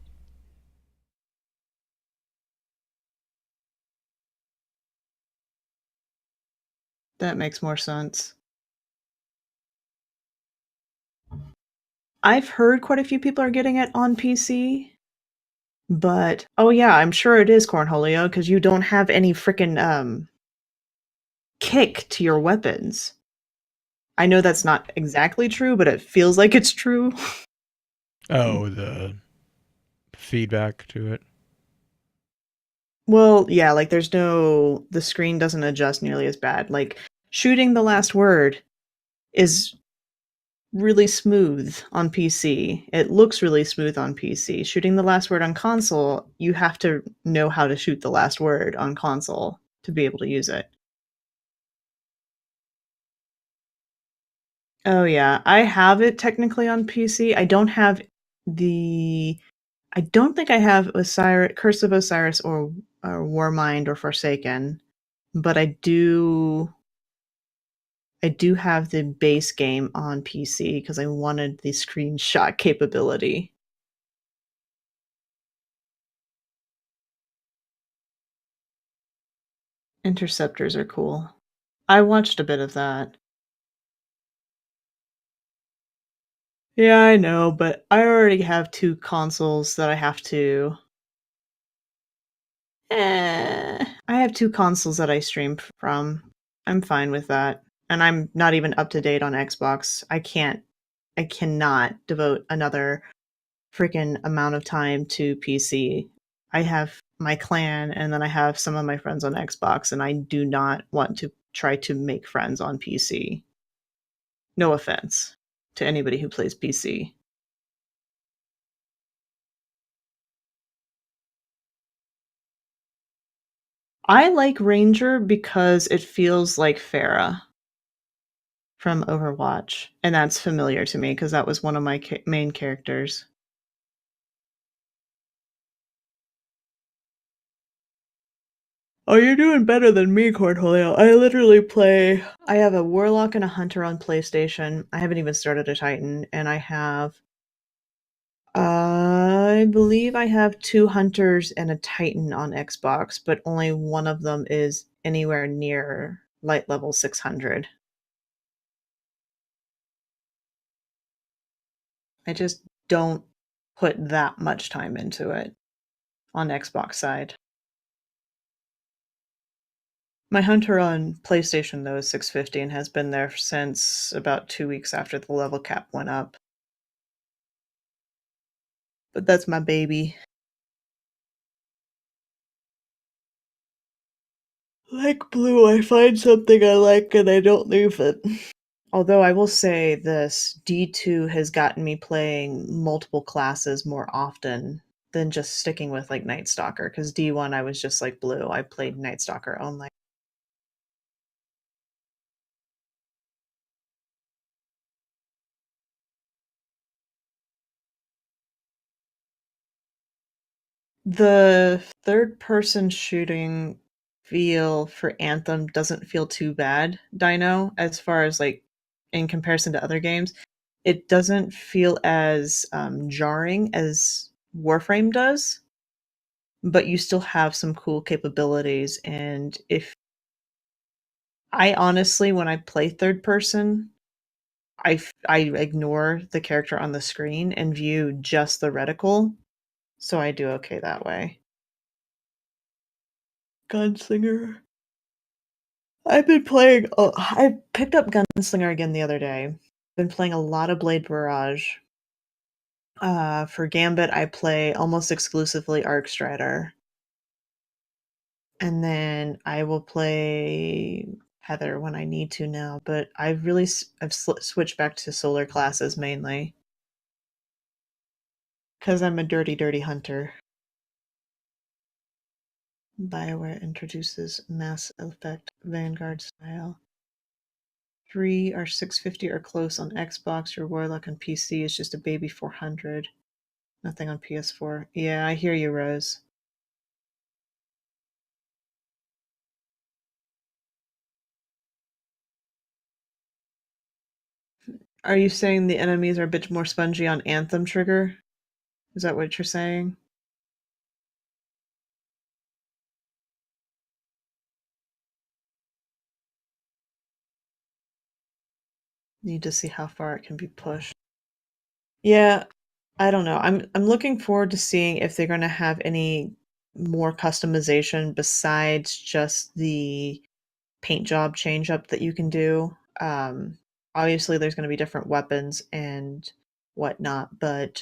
That makes more sense. I've heard quite a few people are getting it on PC, but oh yeah, I'm sure it is Cornholio because you don't have any freaking kick to your weapons. I know that's not exactly true, but it feels like it's true. Oh, the feedback to it. Well, yeah, like the screen doesn't adjust nearly as bad. Like shooting the last word is really smooth on PC. It looks really smooth on PC. Shooting the last word on console, you have to know how to shoot the last word on console to be able to use it. Oh yeah, I have it technically on PC. The I don't think I have Osiris, Curse of Osiris or Warmind or Forsaken, but I do have the base game on PC because I wanted the screenshot capability. Interceptors are cool. I watched a bit of that. Yeah, I know, but I already have 2 consoles that I have to I have 2 consoles that I stream from. I'm fine with that, and I'm not even up to date on Xbox. I cannot devote another freaking amount of time to PC. I have my clan, and then I have some of my friends on Xbox, and I do not want to try to make friends on PC. No offense to anybody who plays PC. I like Ranger because it feels like Pharah from Overwatch, and that's familiar to me because that was one of my main characters. Oh, you're doing better than me, Cornholio. I have a Warlock and a Hunter on PlayStation. I haven't even started a Titan, and I believe I have 2 Hunters and a Titan on Xbox, but only one of them is anywhere near light level 600. I just don't put that much time into it on Xbox side. My Hunter on PlayStation, though, is 650 and has been there since about 2 weeks after the level cap went up. But that's my baby. Like blue, I find something I like and I don't leave it. Although I will say this, D2 has gotten me playing multiple classes more often than just sticking with like Night Stalker. Because D1 I was just like blue. I played Night Stalker only. The third person shooting feel for Anthem doesn't feel too bad, Dino, as far as like in comparison to other games. It doesn't feel as jarring as Warframe does, but you still have some cool capabilities. And if I honestly, when I play third person, I ignore the character on the screen and view just the reticle, so I do okay that way. Gunslinger. I picked up Gunslinger again the other day. Been playing a lot of Blade Barrage. For Gambit, I play almost exclusively Arc Strider. And then I will play Heather when I need to now, but I've switched back to solar classes mainly because I'm a dirty, dirty hunter. BioWare introduces Mass Effect Vanguard style. 3 or 650 are close on Xbox. Your Warlock on PC is just a baby 400. Nothing on PS4. Yeah, I hear you, Rose. Are you saying the enemies are a bit more spongy on Anthem trigger? Is that what you're saying? Need to see how far it can be pushed. Yeah, I don't know. I'm looking forward to seeing if they're gonna have any more customization besides just the paint job change up that you can do. Obviously, there's gonna be different weapons and whatnot, but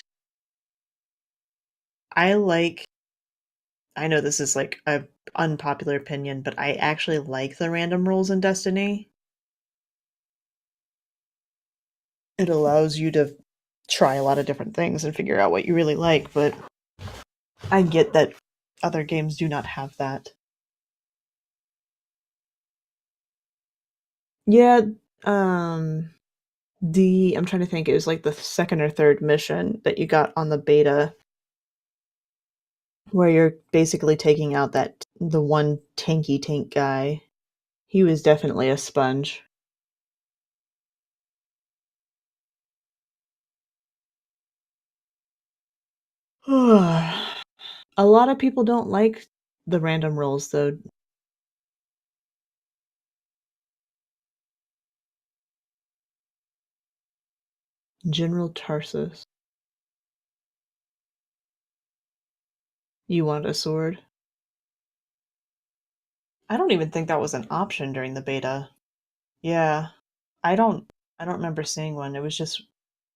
I like. I know this is like a unpopular opinion, but I actually like the random rolls in Destiny. It allows you to try a lot of different things and figure out what you really like, but I get that other games do not have that. Yeah, um, I'm trying to think, it was like the second or third mission that you got on the beta where you're basically taking out the one tanky tank guy. He was definitely a sponge. A lot of people don't like the random rolls though. General Tarsus. You want a sword? I don't even think that was an option during the beta. Yeah. I don't remember seeing one. It was just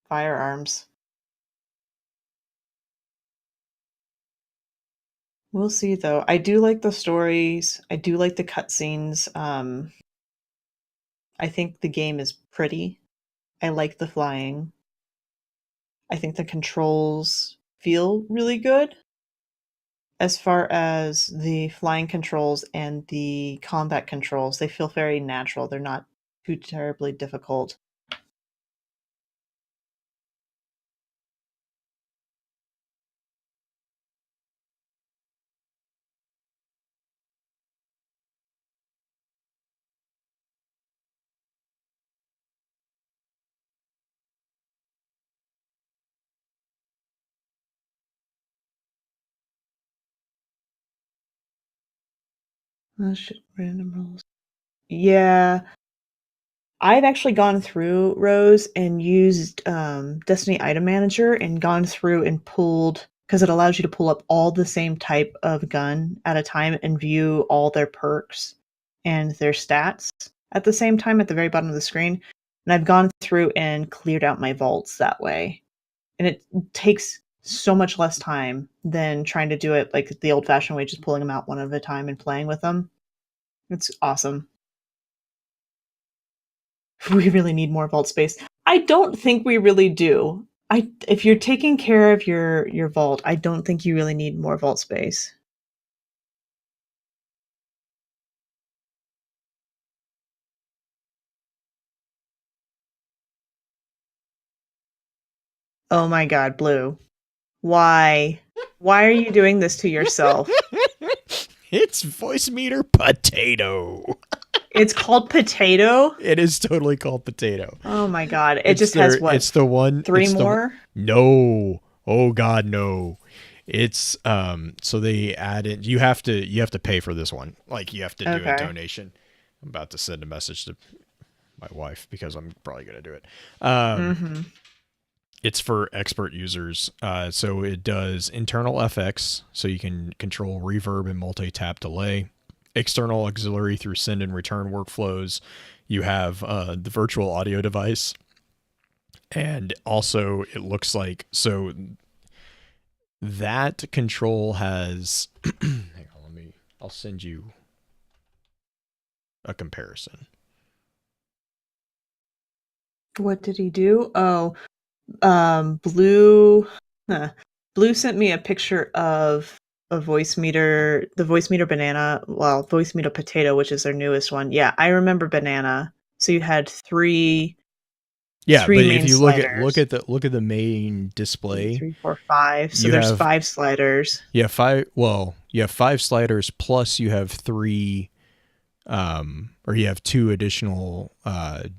firearms. We'll see though. I do like the stories. I do like the cutscenes. I think the game is pretty. I like the flying. I think the controls feel really good. As far as the flying controls and the combat controls, they feel very natural. They're not too terribly difficult. Oh shit, random rolls. Yeah, I've actually gone through Rose and used Destiny Item Manager and gone through and pulled because it allows you to pull up all the same type of gun at a time and view all their perks and their stats at the same time at the very bottom of the screen. And I've gone through and cleared out my vaults that way. And it takes so much less time than trying to do it like the old fashioned way, just pulling them out one at a time and playing with them. It's awesome. We really need more vault space. I don't think we really do. If you're taking care of your vault, I don't think you really need more vault space. Oh my god, Blue. Why? Why are you doing this to yourself? It's voice meter potato. It's called Potato? It is totally called potato. Oh my god. It It's just has what? It's the one. Three it's more? No. Oh God, no. It's so they added you have to pay for this one. Like you have to do Okay. a donation. I'm about to send a message to my wife because I'm probably gonna do it. Mm-hmm. It's for expert users. So it does internal FX, so you can control reverb and multi-tap delay. External auxiliary through send and return workflows. You have the virtual audio device. And also it looks like, so that control has, hang on, I'll send you a comparison. What did he do? Oh, Blue. Blue sent me a picture of a voice meter, the voice meter banana, well, voice meter potato, which is their newest one. Yeah, I remember banana. So you had three Yeah, but if main you sliders. look at the main display, 3, 4, 5. So you there's have 5 sliders. you have 5 sliders plus you have 3 or you have 2 additional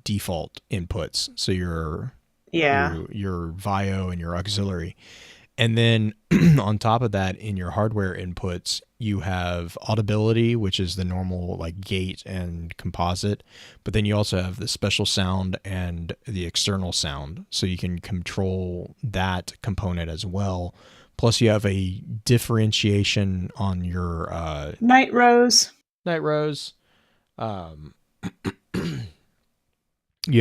default inputs. So Yeah. your VIO and your auxiliary. And then on top of that, in your hardware inputs, you have audibility, which is the normal like gate and composite. But then you also have the special sound and the external sound. So you can control that component as well. Plus you have a differentiation on your Night Rose. Night Rose. You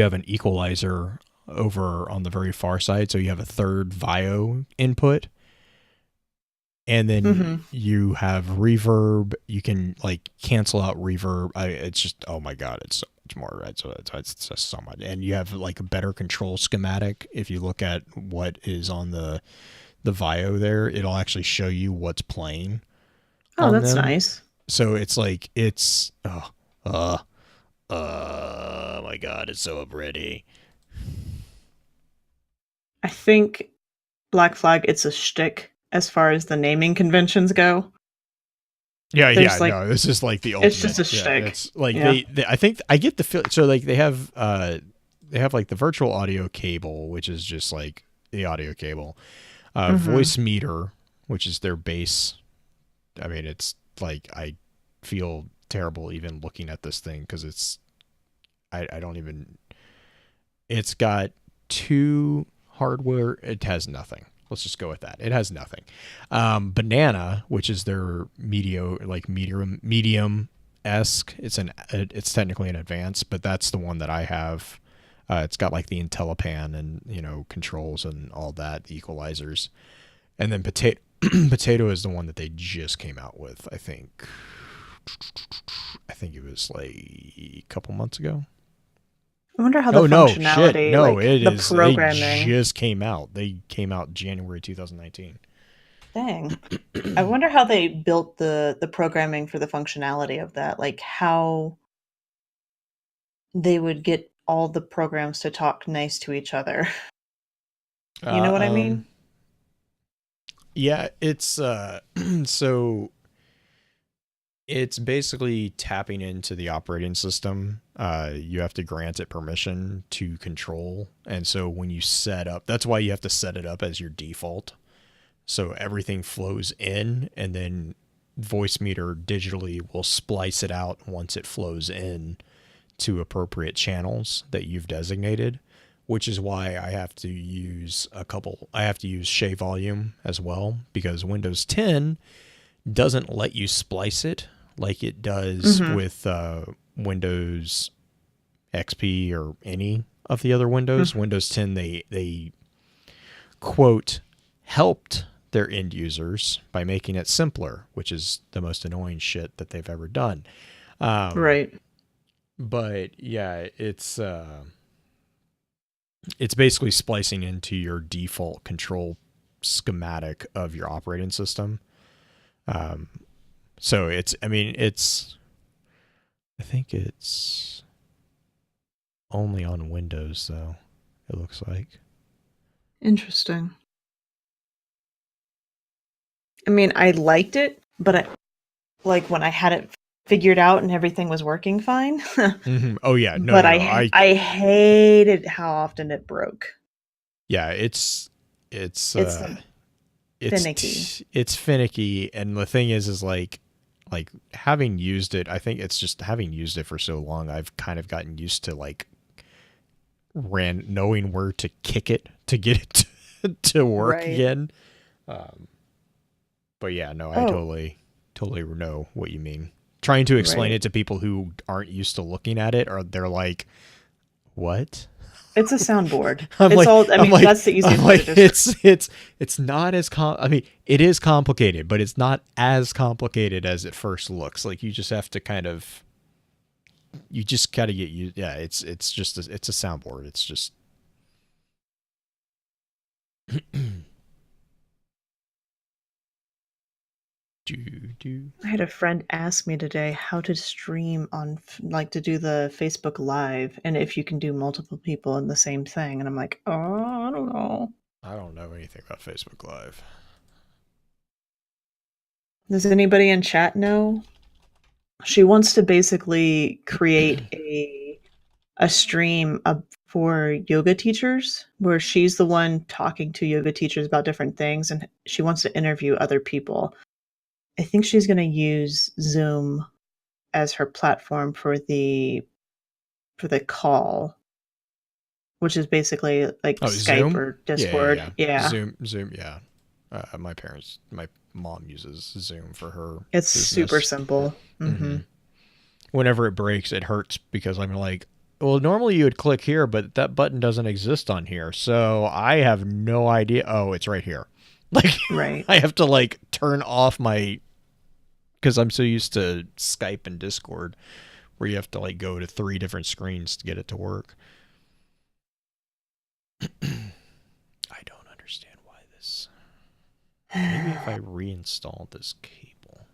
have an equalizer over on the very far side, so you have a third VIO input, and then you have reverb. You can like cancel out reverb. It's just, oh my god, it's so much more, right? So it's just so much, and you have like a better control schematic. If you look at what is on the VIO there, it'll actually show you what's playing. Oh, that's nice. So it's like it's oh my god, it's so pretty. I think Black Flag, it's a shtick as far as the naming conventions go. Yeah, There's like, no, this is like the ultimate. it's just a shtick. It's like Yeah. they I think I get the feel. So like they have like the virtual audio cable, which is just like the audio cable, voice meter, which is their base. I mean, it's like I feel terrible even looking at this thing because I don't even. It's got 2 hardware, it has nothing. Let's just go with that. It has nothing. Banana, which is their medium esque. It's technically an advanced, but that's the one that I have. It's got like the IntelliPan and controls and all that, the equalizers, and then potato. Potato is the one that they just came out with. I think it was like a couple months ago. I wonder how the Oh no, shit. functionality, No, like it the is. They programming. just came out. They came out January 2019. Dang. I wonder how they built the programming for the functionality of that. Like how they would get all the programs to talk nice to each other. You know Uh, what I um, mean? yeah, it's so it's basically tapping into the operating system. You have to grant it permission to control, and so when you set up, that's why you have to set it up as your default. So everything flows in, and then Voicemeeter digitally will splice it out once it flows in to appropriate channels that you've designated, which is why I have to use Shea Volume as well, because Windows 10 doesn't let you splice it like it does Mhm. with Windows XP or any of the other Windows. Mm. Windows 10, they quote helped their end users by making it simpler, which is the most annoying shit that they've ever done. Um, Right. but yeah, it's basically splicing into your default control schematic of your operating system. Um, so I think it's only on Windows though. It looks like. Interesting. I mean, I liked it, but like when I had it figured out and everything was working fine. Oh yeah, no, But no, no. I I hated how often it broke. yeah, it's It's finicky. it's finicky, and the thing is like having used it, I think it's just having used it for so long, I've kind of gotten used to like knowing where to kick it to get it to work Right. again. Um, but yeah, no, I Oh, totally know what you mean. Trying to explain right. it to people who aren't used to looking at it, or they're like, "What?" It's a soundboard. I'm It's like, all I I'm mean, like, that's the I'm easiest way to like, describe. it's not as I mean, it is complicated, but it's not as complicated as it first looks. Like you just have to you just gotta get used. Yeah, it's just it's a soundboard. It's just do do. I had a friend ask me today how to stream on like to do the Facebook Live and if you can do multiple people in the same thing. And I'm like, oh, I don't know. I don't know anything about Facebook Live. Does anybody in chat know? She wants to basically create a stream for yoga teachers where she's the one talking to yoga teachers about different things and she wants to interview other people. I think she's going to use Zoom as her platform for the call, which is basically like Oh, Skype Zoom? or Yeah, yeah, Discord. yeah. Yeah. Zoom, yeah. My mom uses Zoom for her It's super business. simple. Mm-hmm. Mhm. Whenever it breaks, it hurts because I'm like, well, normally you would click here, but that button doesn't exist on here. So I have no idea. Oh, it's right here. Like, Right. I have to like turn off my, because I'm so used to Skype and Discord where you have to like go to 3 different screens to get it to work. I don't understand why this. Maybe if I reinstalled this cable.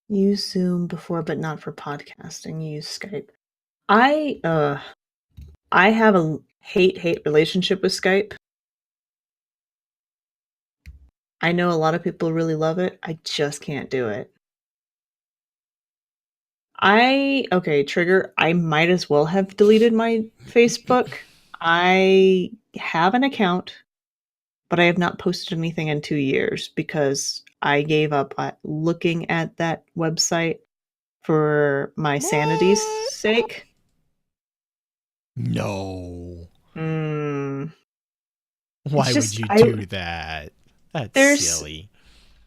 Use Zoom before but not for podcasting. Use Skype. I have a hate relationship with Skype. I know a lot of people really love it. I just can't do it. Okay, trigger. I might as well have deleted my Facebook. I have an account, but I have not posted anything in 2 years because I gave up looking at that website for my sanity's What? sake. No. Mm. It's Why would just you I do that? That's there's silly.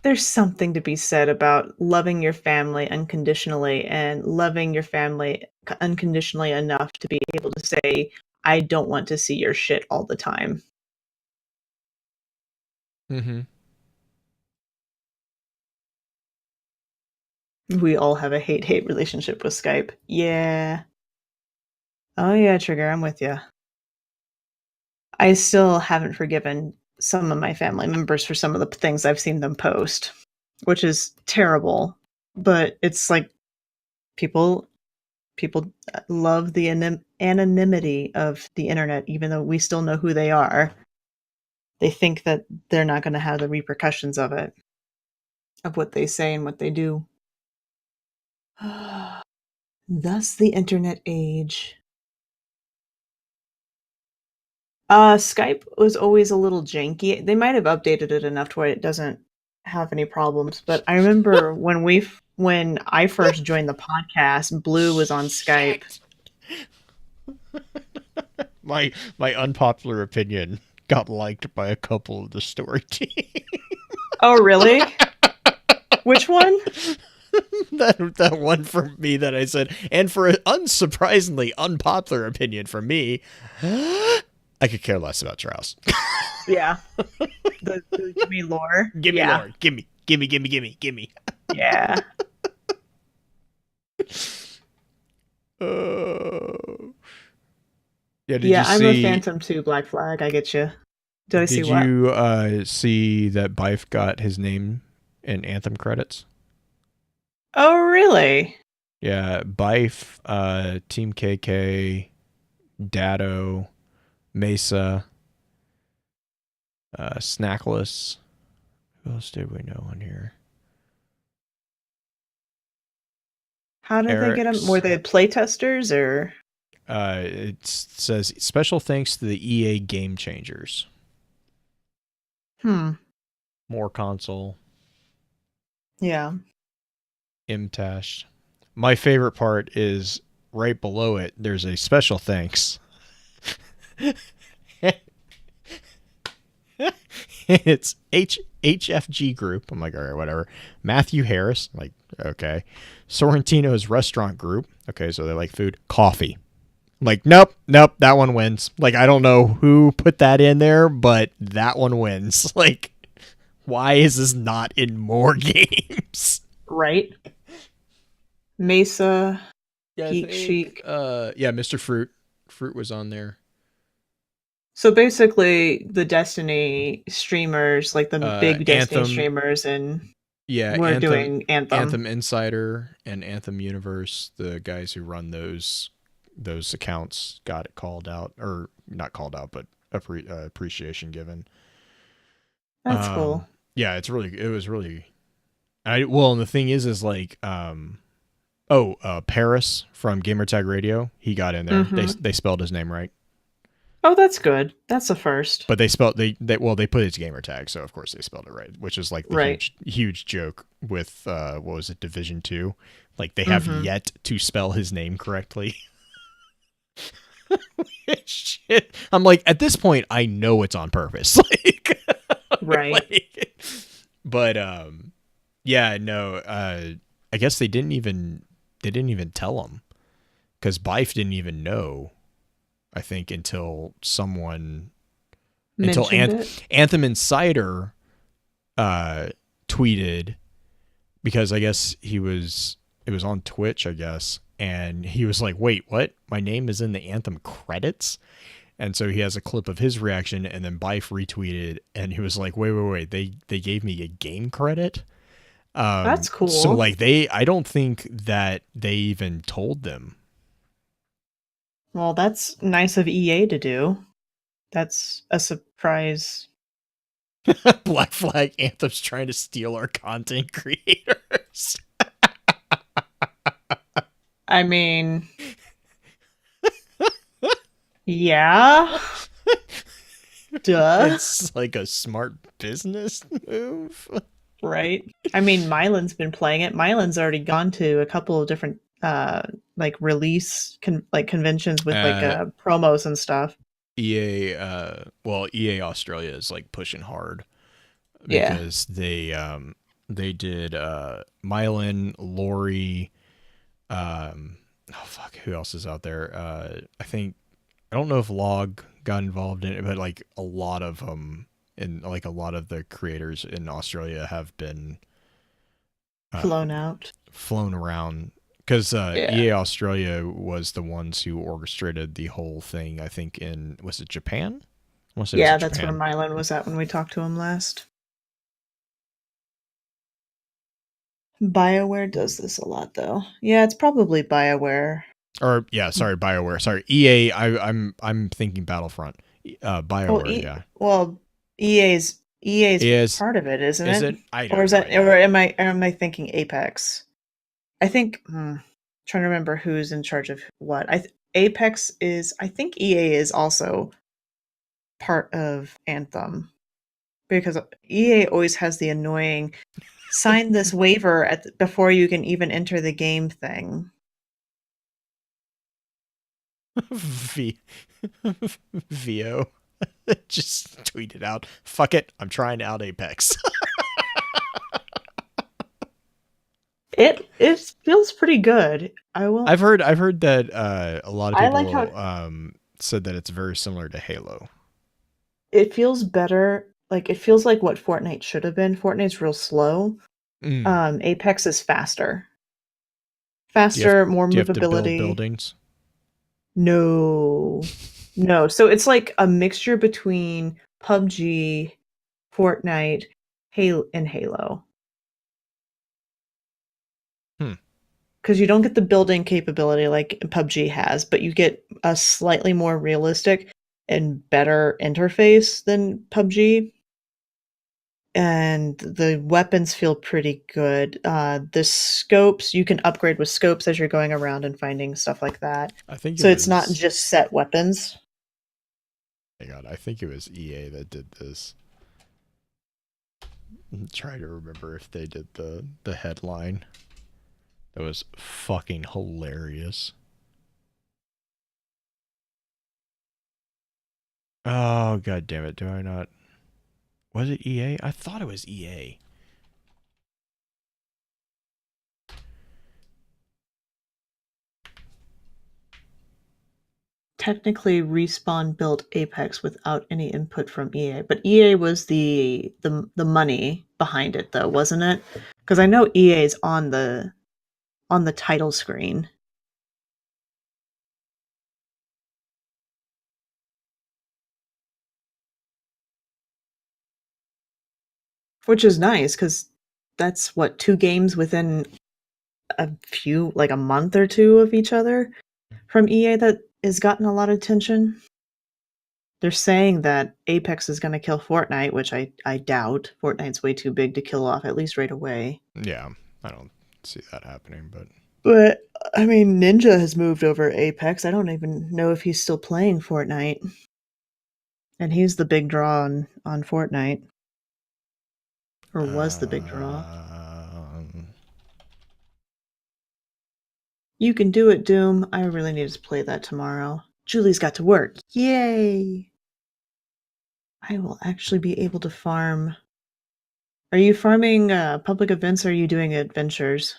there's something to be said about loving your family unconditionally and loving your family unconditionally enough to be able to say, I don't want to see your shit all the time. Mm-hmm. We all have a hate-hate relationship with Skype. Yeah. Oh yeah, Trigger, I'm with you. I still haven't forgiven some of my family members for some of the things I've seen them post, which is terrible. But it's like people people love the anonymity of the internet, even though we still know who they are. They think that they're not going to have the repercussions of it, of what they say and what they do. Thus, the internet age. Skype was always a little janky. They might have updated it enough to where it doesn't have any problems. But I remember when I first joined the podcast, Blue was on Skype. Shit. My unpopular opinion got liked by a couple of the story team. Oh, really? Which one? that one for me that I said, and for an unsurprisingly unpopular opinion for me, I could care less about Strauss. Yeah. The give me lore. Give me Yeah. Lord. Gimme. Yeah. Uh, yeah, did Yeah, you I'm a see Phantom 2 Black Flag. I get you. Did I see did what? you see that Bife got his name in Anthem credits? Oh, really? Yeah, Bife, Team KK, Dado, Mesa, Snackless. Who else did we know on here? How did they get them? Eric's. Were they playtesters or? It says special thanks to the EA Game Changers. Hmm. More console. Yeah. MTash. My favorite part is right below it. There's a special thanks. It's HFG Group. I'm like, all right, whatever. Matthew Harris. I'm like, okay. Sorrentino's Restaurant Group. Okay, so they like food. Coffee. I'm like, nope, that one wins. Like, I don't know who put that in there, but that one wins. Like, why is this not in more games? Right. Mesa, Yeah, I Geek think. Chic. Yeah, Mr. Fruit. Fruit was on there. So basically, the Destiny streamers, like the big Destiny Anthem. streamers, and Yeah, we're doing Anthem. Anthem Insider and Anthem Universe, the guys who run those accounts got it called out, or not called out, but appreciation given. That's cool. Yeah, it was really. And the thing is like, Paris from Gamertag Radio, he got in there. Mm-hmm. They spelled his name right. Oh, that's good. That's a first. But they spelled they put his gamer tag, so of course they spelled it right, which is like the Right. huge joke with what was it, Division 2? Like they have yet to spell his name correctly. Shit. I'm like, at this point I know it's on purpose. Like, Right. like, but yeah, no, I guess they didn't even tell him, cuz Bife didn't even know, I think, until Anthem Insider tweeted, because I guess it was on Twitch, I guess, and he was like, wait, what? My name is in the Anthem credits? And so he has a clip of his reaction, and then Bife retweeted, and he was like, wait, they gave me a game credit? That's cool. So like I don't think that they even told them. Well, that's nice of EA to do. That's a surprise. Black Flag Anthem's trying to steal our content creators. I mean, yeah. Duh. It's like a smart business move. Right. I mean, Mylan's been playing it. Mylan's already gone to a couple of different like release conventions with like promos and stuff. EA Australia is like pushing hard Yeah. because they did Mylan, Lori, oh fuck, who else is out there? I don't know if Log got involved in it, but like a lot of them, and like a lot of the creators in Australia have been Flown out. flown around because Yeah. EA Australia was the ones who orchestrated the whole thing. I think was it Japan? I want to say it was Yeah, in that's where Japan. Mylan was at when we talked to him last. BioWare does this a lot, though. Yeah, it's probably BioWare. Or yeah, sorry, BioWare. Sorry, EA. I'm thinking Battlefront. Well, BioWare, yeah. EA's Is part of it, isn't is it? it? I Or don't is know. that, or Yeah. am I thinking Apex? I think trying to remember who's in charge of what. Apex is. I think EA is also part of Anthem because EA always has the annoying sign this waiver before you can even enter the game thing. V VO just tweeted out. Fuck it. I'm trying out Apex. It feels pretty good. I will. I've heard that a lot of I like how people said that it's very similar to Halo. it feels better. Like it feels like what Fortnite should have been. Fortnite's real slow. Mm. Apex is faster. Do you have Faster, more do you have to build movability. buildings? No. No. So it's like a mixture between PUBG, Fortnite, Halo, and Halo. Hmm. Because you don't get the building capability like PUBG has, but you get a slightly more realistic and better interface than PUBG. And the weapons feel pretty good. The scopes, you can upgrade with scopes as you're going around and finding stuff like that. I think it So it's not was. just set weapons. My God, I think it was EA that did this. I'm trying to remember if they did the headline. That was fucking hilarious. Oh god damn it! Do I not? Was it EA? I thought it was EA. Technically, Respawn built Apex without any input from EA, but EA was the money behind it, though, wasn't it? Because I know EA is on the title screen. Which is nice because that's what, 2 games within like a month or 2 of each other from EA that has gotten a lot of attention. They're saying that Apex is gonna kill Fortnite, which I doubt. Fortnite's way too big to kill off, at least right away. Yeah, I don't see that happening, but But, I mean, Ninja has moved over Apex. I don't even know if he's still playing Fortnite. And he's the big draw on Fortnite. Or was the big draw. um, You can do it, Doom. I really need to play that tomorrow. Julie's got to work. Yay! I will actually be able to farm. Are you farming public events or are you doing adventures?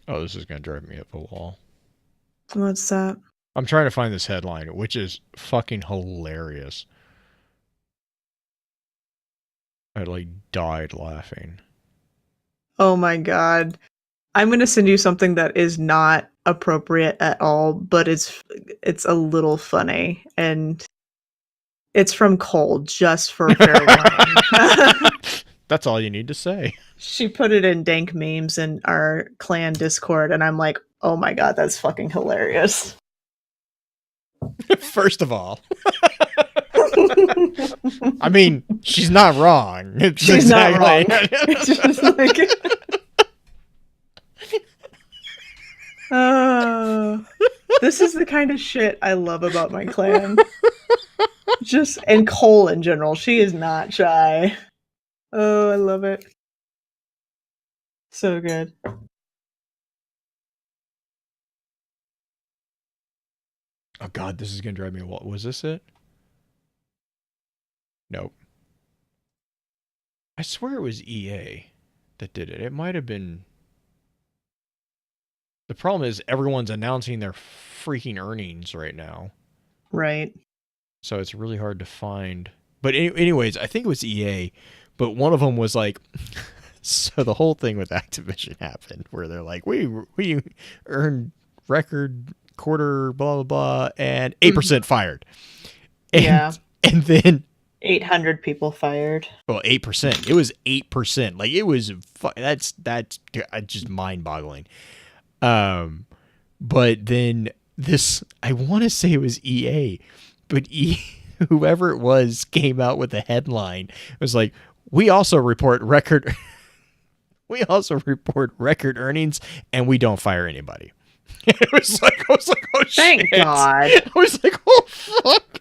oh, this is gonna drive me up a wall. What's that? I'm trying to find this headline, which is fucking hilarious. I like died laughing. Oh my god. I'm going to send you something that is not appropriate at all, but it's a little funny and it's from Cole just for fair warning. That's all you need to say. She put it in dank memes in our clan Discord and I'm like, "Oh my god, that's fucking hilarious." First of all, I mean, she's not wrong. It's She's not wrong. exactly. It's just like this is the kind of shit I love about my clan. Just and Cole in general. She is not shy. Oh, I love it. So good. Oh God, this is gonna drive me. What was this? It? Nope. I swear it was EA that did it. It might have been. The problem is everyone's announcing their freaking earnings right now, Right. so it's really hard to find. But anyways, I think it was EA, but one of them was like, so the whole thing with Activision happened where they're like, we earned record quarter, blah blah blah, and 8% fired, and Yeah. and then 800 people fired. well 8%. It was 8%. Like it was that's just mind boggling. But then this, I want to say it was EA, but whoever it was came out with a headline. It was like, we also report record earnings, and we don't fire anybody. I was like, oh Thank shit. God. I was like, oh fuck.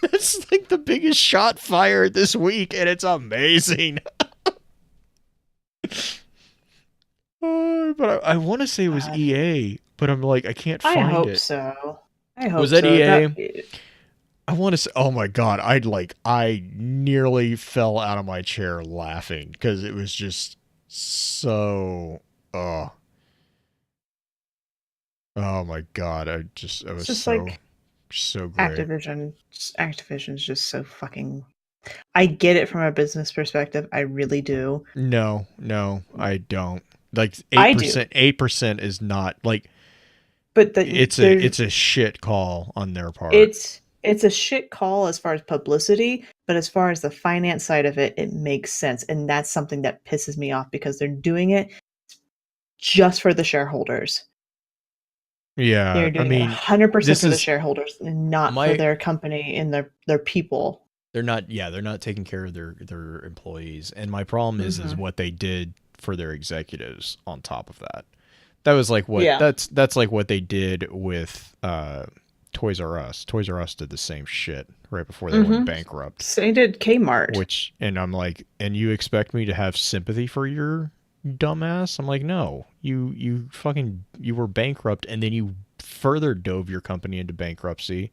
That's like the biggest shot fired this week, and it's amazing. But I want to say it was God. EA, but I'm like, I can't find it. I hope so. I hope Was that so. EA? I want to say, oh my God, I nearly fell out of my chair laughing because it was just so, oh my God. I was just so, like so great. Activision's just so fucking. I get it from a business perspective. I really do. No, I don't. Like I do. 8% is not like, But it's a shit call on their part. It's a shit call as far as publicity, but as far as the finance side of it, it makes sense. And that's something that pisses me off because they're doing it just for the shareholders. Yeah, They're doing it 100% for the shareholders and not for their company and their people. They're not taking care of their employees. And my problem is what they did for their executives on top of that. That was like what that's like what they did with Toys R Us. Toys R Us did the same shit right before they went bankrupt. So did Kmart. And I'm like, and you expect me to have sympathy for your dumbass? I'm like, no. You were bankrupt, and then you further dove your company into bankruptcy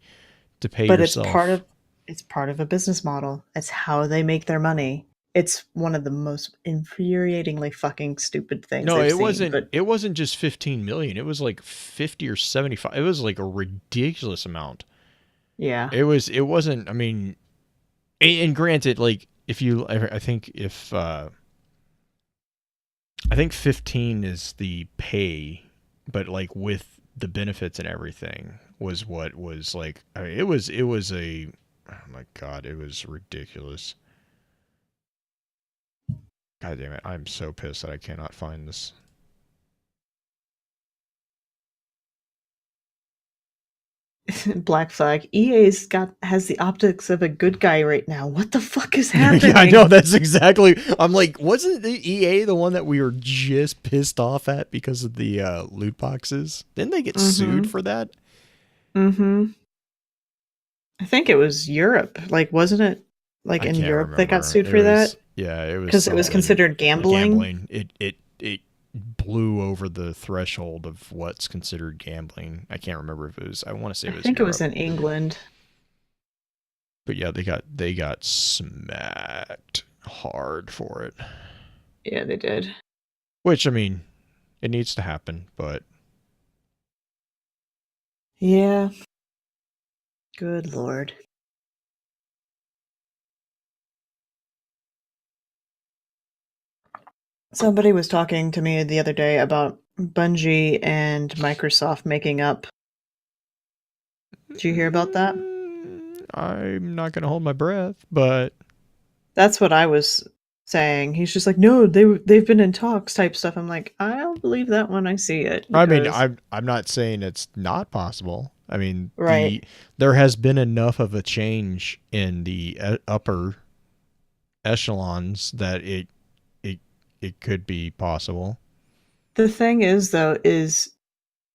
to pay yourself. But it's part of a business model. It's how they make their money. It's one of the most infuriatingly fucking stupid things. No, it wasn't just 15 million. It was like 50 or 75. It was like a ridiculous amount. Yeah. It wasn't, I mean, and granted, like I think 15 is the pay, but like with the benefits and everything was what was like, I mean, it was oh my God, it was ridiculous. God damn it, I'm so pissed that I cannot find this. Black Flag. has the optics of a good guy right now. What the fuck is happening? Yeah, I know, that's exactly. I'm like, wasn't the EA the one that we were just pissed off at because of the loot boxes? Didn't they get sued for that? I think it was Europe. Like, wasn't it like in Europe remember. They got sued for that? Yeah, it was because it was considered gambling. It blew over the threshold of what's considered gambling. I can't remember if it was. I want to say it was. I think Europe. It was in England. But yeah, they got smacked hard for it. Yeah, they did. Which, I mean, it needs to happen, but yeah. Good Lord. Somebody was talking to me the other day about Bungie and Microsoft making up. Did you hear about that? I'm not going to hold my breath, but that's what I was saying. He's just like, no, they've been in talks type stuff. I'm like, I'll believe that when I see it. I mean, I'm not saying it's not possible. I mean, right. There has been enough of a change in the upper echelons that it could be possible. The thing is, though,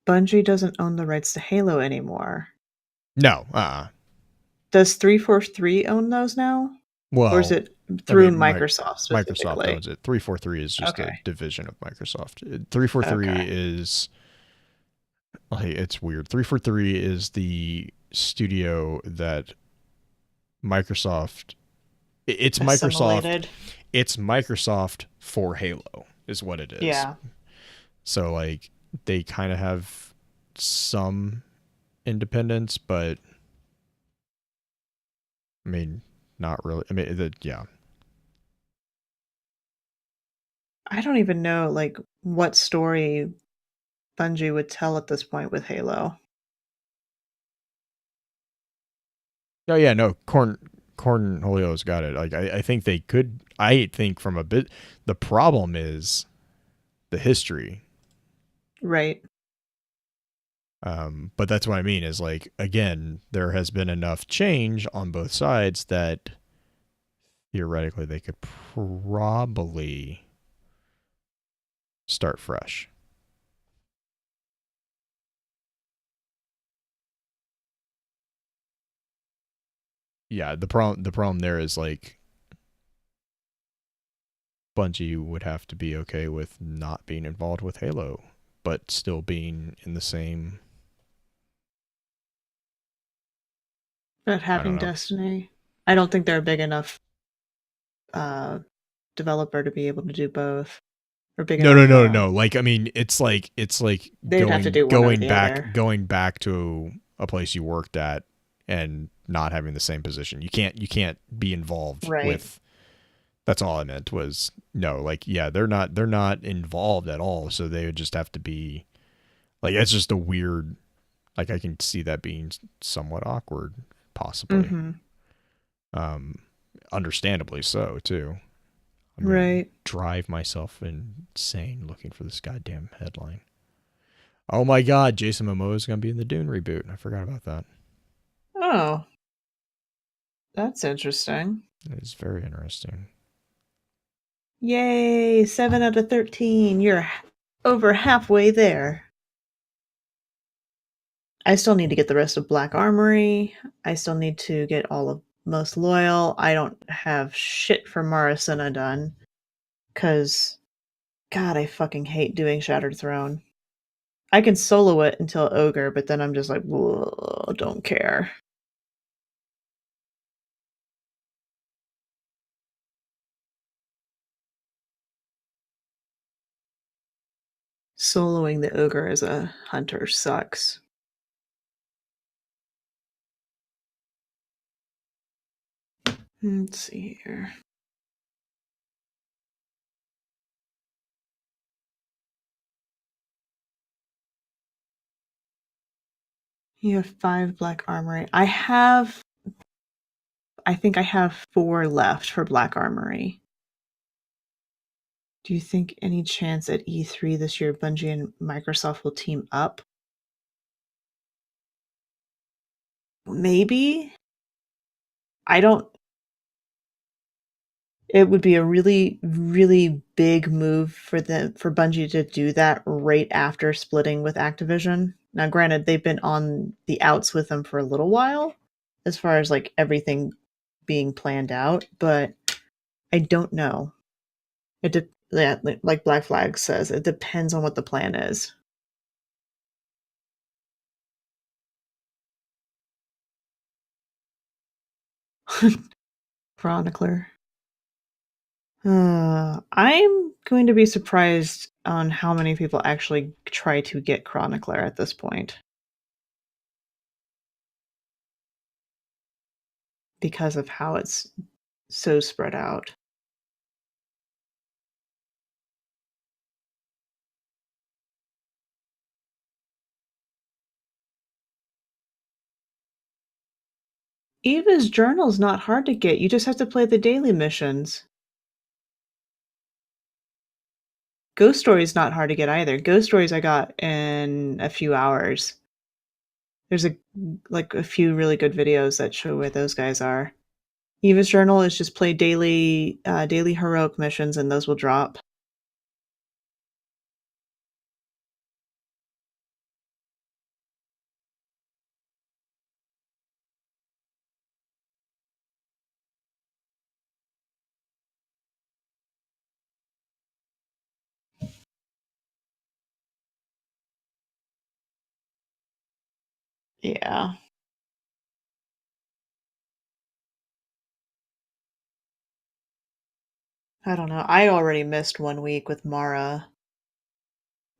Bungie doesn't own the rights to Halo anymore. No, Does 343 own those now? Or is Well, it I through mean, Microsoft Microsoft specifically? owns it. 343 is just Okay. a division of Microsoft. 343 Okay. is hey, it's weird. 343 is the studio that Microsoft it's Microsoft Assimilated. it's Microsoft for Halo is what it is. Yeah. So like they kind of have some independence, but I mean not really. I mean yeah. I don't even know like what story Bungie would tell at this point with Halo. No, yeah, no. Cornholio's got it. Like I think they could. I think from a bit. The problem is the history. Right. But that's what I mean is like again, there has been enough change on both sides that theoretically they could probably start fresh. Yeah, the problem there is like Bungie would have to be okay with not being involved with Halo, but still being in the same. But I don't having know. Destiny, I don't think they're a big enough uh developer to be able to do both. Or big No, no, enough no, no. Like I mean, it's like they'd have to going do one or the other. going back to a place you worked at and not having the same position. You can't be involved Right. with. That's all I meant was no. Like yeah, they're not involved at all. So they would just have to be like it's just a weird. Like I can see that being somewhat awkward, possibly. Mhm. Um, Understandably so too. I'm gonna Right. drive myself insane looking for this goddamn headline. Oh my god, Jason Momoa is gonna be in the Dune reboot. I forgot about that. Oh, that's interesting. It's very interesting. Yay, 7 out of 13. You're over halfway there. I still need to get the rest of Black Armory. I still need to get all of Most Loyal. I don't have shit for Maracina done. Because, God, I fucking hate doing Shattered Throne. I can solo it until Ogre, but then I'm just like, whoa, don't care. Soloing the Ogre as a hunter sucks. Let's see here. You have 5 Black Armory. I think I have 4 left for Black Armory. Do you think any chance at E3 this year Bungie and Microsoft will team up? Maybe. I don't It would be a really, really big move for Bungie to do that right after splitting with Activision. Now, granted, they've been on the outs with them for a little while, as far as like everything being planned out, but I don't know. Yeah, like Black Flag says, it depends on what the plan is. Chronicler. I'm going to be surprised on how many people actually try to get Chronicler at this point because of how it's so spread out. Eva's journal's not hard to get. You just have to play the daily missions. Ghost Story's not hard to get either. Ghost Stories I got in a few hours. There's a few really good videos that show where those guys are. Eva's journal is just play daily heroic missions and those will drop. Yeah. I don't know. I already missed 1 week with Mara,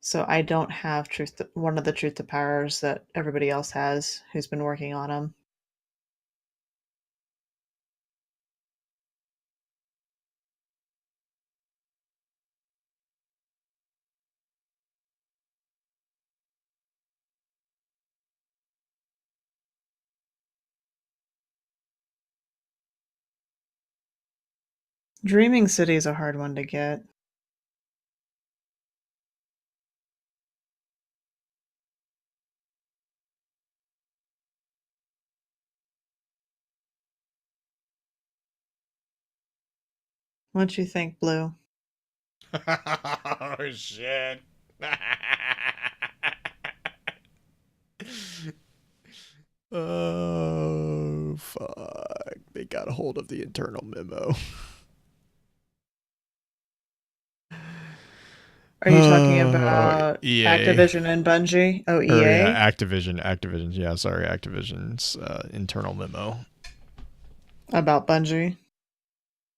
so I don't have one of the truth to powers that everybody else has who's been working on them. Dreaming City is a hard one to get. What you think, Blue? Oh shit. Oh fuck. They got a hold of the internal memo. Are you talking Oh, about EA. Activision and Bungie? Oh, Or yeah, EA? Activision. Yeah, sorry, Activision's internal memo. About Bungie?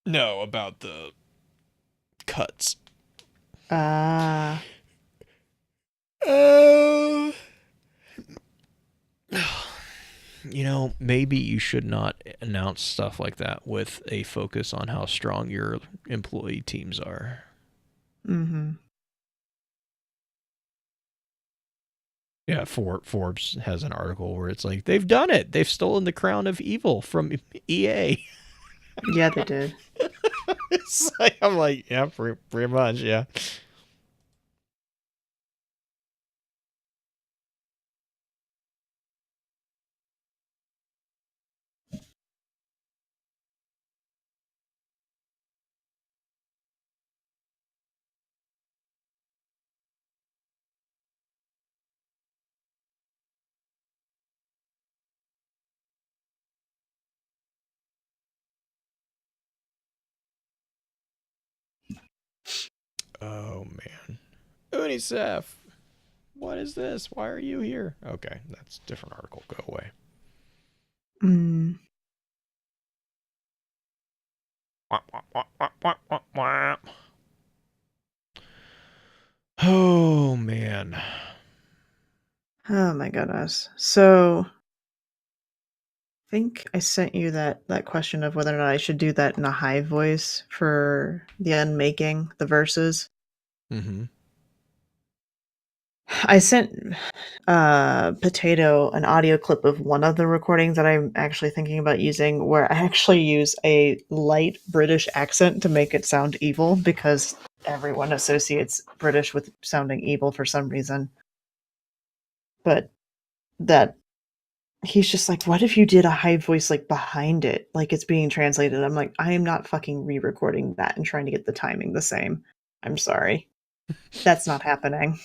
No, about the cuts. Ah. Uh, maybe you should not announce stuff like that with a focus on how strong your employee teams are. Mhm. Yeah, Forbes has an article where it's like they've done it. They've stolen the crown of evil from EA. Yeah, they did. It's like, I'm like, yeah, pretty much, yeah. Oh man, UNICEF. What is this? Why are you here? Okay, that's a different article. Go away. Mm. Oh man. Oh my goodness. So, I think I sent you that question of whether or not I should do that in a high voice for the unmaking, the verses. Mm-hmm. I sent Potato an audio clip of one of the recordings that I'm actually thinking about using, where I actually use a light British accent to make it sound evil because everyone associates British with sounding evil for some reason. But that he's just like, what if you did a high voice like behind it, like it's being translated? I'm like, I am not fucking re-recording that and trying to get the timing the same. I'm sorry. That's not happening.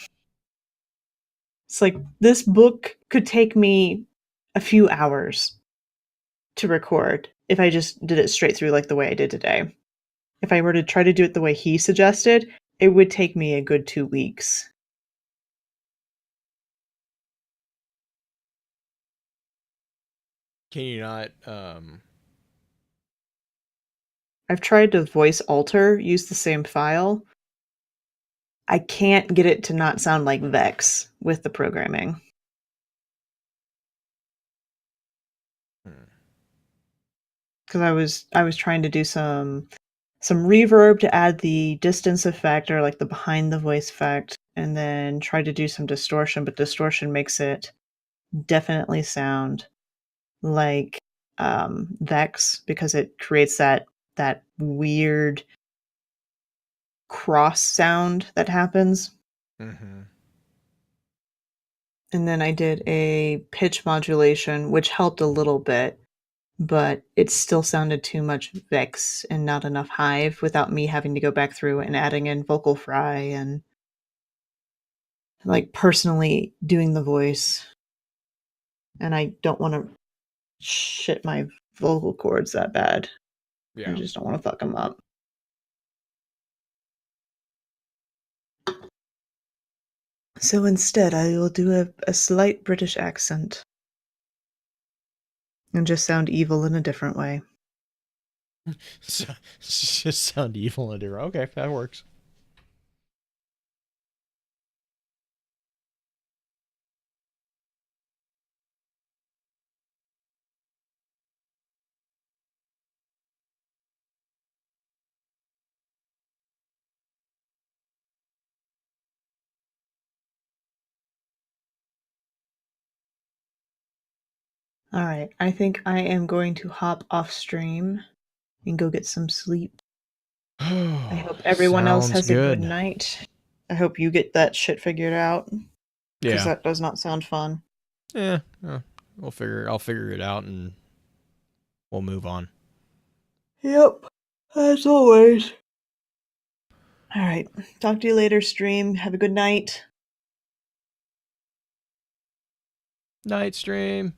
It's like this book could take me a few hours to record if I just did it straight through like the way I did today. If I were to try to do it the way he suggested, it would take me a good 2 weeks. Can you not? I've tried to voice alter, use the same file. I can't get it to not sound like Vex with the programming. Hmm. Because I was trying to do some reverb to add the distance effect or like the behind the voice effect, and then try to do some distortion, but distortion makes it definitely sound like Vex because it creates that weird cross sound that happens. Mm-hmm. And then I did a pitch modulation, which helped a little bit, but it still sounded too much Vex and not enough Hive without me having to go back through and adding in vocal fry and like personally doing the voice. And I don't want to shit my vocal cords that bad. I Yeah. just don't want to fuck them up. So instead, I will do a slight British accent. And just sound evil in a different way. Just sound evil and different. Okay, that works. All right, I think I am going to hop off stream and go get some sleep. I hope everyone else Sounds has a good good. night. I hope you get that shit figured out, because Yeah. that does not sound fun. Yeah. I'll figure it out and we'll move on. Yep, as always. All right, talk to you later, stream. Have a good night. Night stream.